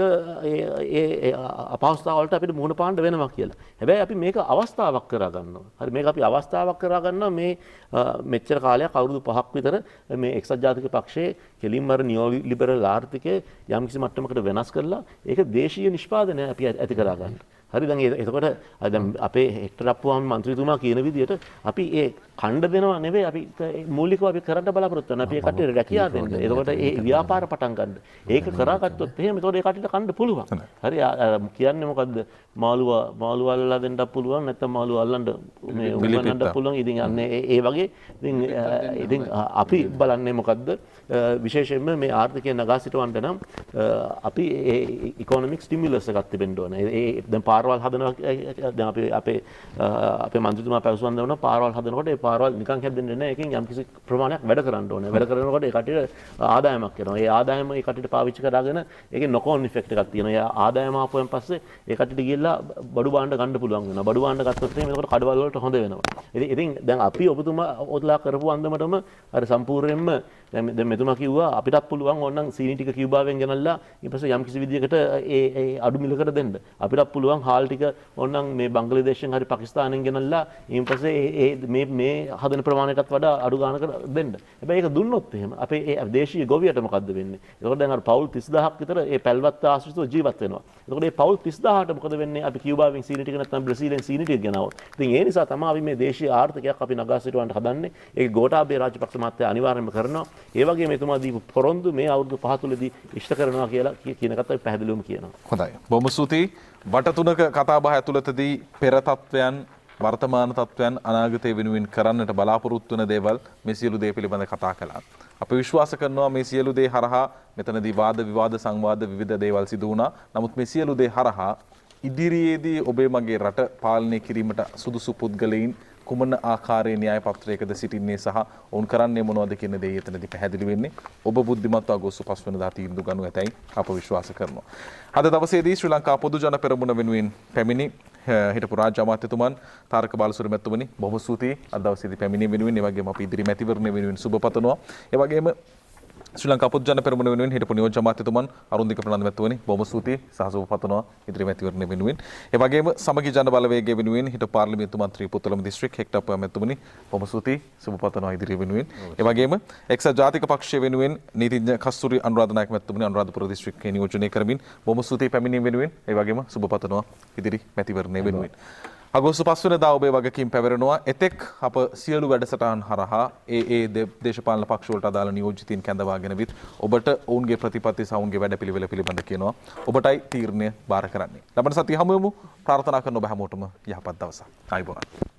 අපහසුතාවලට අපිට මුහුණ පාන්න වෙනවා කියලා. හැබැයි අපි මේක අවස්ථාවක් කරගන්නවා. හරි මේක අපි අවස්ථාවක් කරගන්නවා මේ මෙච්චර කාලයක් අවුරුදු 5ක් විතර මේ එක්සත් ජාතික පක්ෂයේ කෙලින්ම අර නියෝ ලිබරල් ආර්ථිකය යම්කිසි මට්ටමකට වෙනස් කරලා ඒක දේශීය නිෂ්පාදනය අපි ඇති කරගන්න. හරි දැන් එතකොට දැන් අපේ හෙක්ටර් අප්පුවාම මන්ත්‍රීතුමා කියන විදිහට අපි ඒ ඛණ්ඩ දෙනවා නෙවෙයි අපි මූලිකව අපි කරන්න බලාපොරොත්තු වෙනවා. අපි ඒ කට්ටියට රැකියාව දෙන්න. එතකොට ඒ ව්‍යාපාර පටන් ගන්න. ඒක කරාගත්තොත් එහෙම එතකොට ඒ කට්ටියට කන්න පුළුවන්. හරි කියන්නේ මොකද්ද? මාළු අල්ලලා දෙන්නත් පුළුවන් නැත්නම් මාළු අල්ලන්න මේ උඹන්නත් පුළුවන්. ඉතින් අන්නේ ඒ වගේ ඉතින් අපි බලන්නේ මොකද්ද? විශේෂයෙන්ම මේ ආර්ථිකය නගා සිටවන්න නම් අපි ඒ ඉකොනොමික් ස්ටිමියුලස් එකක් තිබෙන්න ඕනේ. ඒ දැන් පාරවල් හදනවා දැන් අපේ මන්ත්‍රීතුමා පැවසුවන් දෙනවා පාරවල් හදනකොට ඒ පාරවල් නිකන් හැදෙන්නේ නැහැ. ඒකෙන් යම්කිසි ප්‍රමාණයක් වැඩ කරන්න ඕනේ. වැඩ කරනකොට ඒ කට්ටියට ආදායමක් එනවා. ඒ ආදායම ඒ කට්ටියට පාවිච්චි කරගෙන ඒකේ නොකෝන් ඉෆෙක්ට් එකක් තියෙනවා. ඒ ආදායම ආපුවෙන් පස්සේ ඒ කට්ටියට ගිහලා බඩු භාණ්ඩ ගන්න පුළුවන් වෙනවා. බඩු භාණ්ඩ ගත්තොත් එහෙනම් ඒකට කඩවල වලට හොඳ වෙනවා. ඉතින් දැන් අපි ඔබතුමා ඔතලා කරපු අන්දමටම අර සම්පූර්ණයෙන්ම දැන් මෙතුමා කිව්වා අපිටත් පුළුවන් ඕනනම් සීනි ටික කියුබාවෙන් ගෙනල්ලා ඊට පස්සේ යම්කිසි විදියකට ඒ අඩු මිලකට දෙන්න. අපිටත් පුළුවන් හාල් ටික ඕනනම් මේ බංග්ලාදේශයෙන් හරි පාකිස්තානෙන් ගෙනල්ලා ඊට පස්සේ මේ හදන ප්‍රමාණයටත් වඩා අඩු ගානකට දෙන්න. හැබැයි ඒක දුන්නොත් එහෙම අපේ ඒ දේශීය ගොවියට මොකද්ද වෙන්නේ? ඒකට දැන් අර පවුල් 30000ක් විතර ඒ පැල්වත් ආශ්‍රිතව ජීවත් වෙනවා. ඒකට මේ පවුල් 30000ට මොකද වෙන්නේ? අපි කියුබාවෙන් සීනි ටික නැත්නම් බ්‍රසීලෙන් සීනි ටික ගෙනාවොත්. ඉතින් ඒ නිසා තමයි අපි මේ දේශීය ආර්ථිකයක් අපි නගා සිටවන්න හදන්නේ. ඒක ගෝඨාභය රාජපක්ෂ මහත්තයා අනිවාර්යයෙන්ම කරනවා. ඒ වගේම එතුමා දීපු පොරොන්දු මේ අවුරුදු 5 තුලදී ඉෂ්ට කරනවා කියලා කියන එකත් අපි පැහැදිලිවම කියනවා. හොඳයි. බොහොම ස්තුතියි. වට තුනක කතාබහ ඇතුළතදී පෙර තත්වයන් වර්තමාන තත්වයන් අනාගතය වෙනුවෙන් කරන්නට බලාපොරොත්තු වන දේවල් මේ සියලු දේ පිළිබඳ කතා කළා. අපි විශ්වාස කරනවා මේ සියලු දේ හරහා මෙතනදී වාද විවාද සංවාද විවිධ දේවල් සිදු වුණා. නමුත් මේ සියලු දේ හරහා ඉදිරියේදී ඔබේ මගේ රට පාලනය කිරීමට සුදුසු පුද්ගලයින් කුමන ආකාරයේ න්‍යාය පත්‍රයකද සිටින්නේ සහ ඔවුන් කරන්නේ මොනවද කියන දේ එතනදී පැහැදිලි වෙන්නේ. ඔබ බුද්ධිමත්ව අගෝස්තු 5 වෙනිදා තීන්දුව ගනු ඇතැයි අප විශ්වාස කරනවා. අද දවසේදී ශ්‍රී ලංකා පොදු ජන පෙරමුණ වෙනුවෙන් පැමිණි හිටපු රාජ්‍ය අමාත්‍යතුමන් තාරක බාලසූරිය මැතිතුමනි බොහොම ස්තුතියි. අද දවසේදී පැමිණීම වෙනුවෙන් ඒ වගේම අපි ඉදිරි මැතිවරණ වෙනුවෙන් සුබ පතනවා. ඒ වගේම ශ්‍රී ලංකා පොදු ජන පෙරමුණ වෙනුවෙන් හිටපු නියෝජ්‍ය අමාත්‍යතුමන් අරුන්දික ප්‍රනාන්දු මැතිතුමනි බොහොම ස්තුතියි සහ සුබ පතනවා ඉදිරි මැතිවරණ වෙනුවෙන්. ඒ වගේම සමගි ජන බලවේගය වෙනුවෙන් හිටපු පාර්ලිමේන්තු මන්ත්‍රී පුත්තලම දිස්ත්‍රික් හෙක්ටර් අප්පුවා මැතිතුමනි බොහොම ස්තුතියි සුබ පතනවා ඉදිරි වෙනුවෙන්. ඒ වගේම එක්සත් ජාතික පක්ෂය වෙනුවෙන් නීතිඥ කස්තූරි අනුරාධනායක මැතිතුමනි අනුරාධපුර දිස්ත්‍රික්කයේ නියෝජනය කරමින් බොහොම ස්තුතියි පැමිණීම වෙනුවෙන්. ඒ වගේම සුබ පතනවා ඉදිරි මැතිවරණය වෙනුවෙන්. අගෝස්තු 5 වෙනිදා ඔබේ වගකීම් පැවරෙනවා. එතෙක් අප සියලු වැඩසටහන් හරහා ඒ දේශපාලන පක්ෂ වලට අදාළ නියෝජිතින් කැඳවාගෙන විත් ඔබට ඔවුන්ගේ ප්‍රතිපත්ති සහ ඔවුන්ගේ වැඩපිළිවෙල පිළිබඳ කියනවා. ඔබටයි තීරණය බාර කරන්නේ. ලබන සතිය හමු වෙමු. ප්‍රාර්ථනා කරන ඔබ හැමෝටම යහපත් දවසක්. ආයුබෝවන්.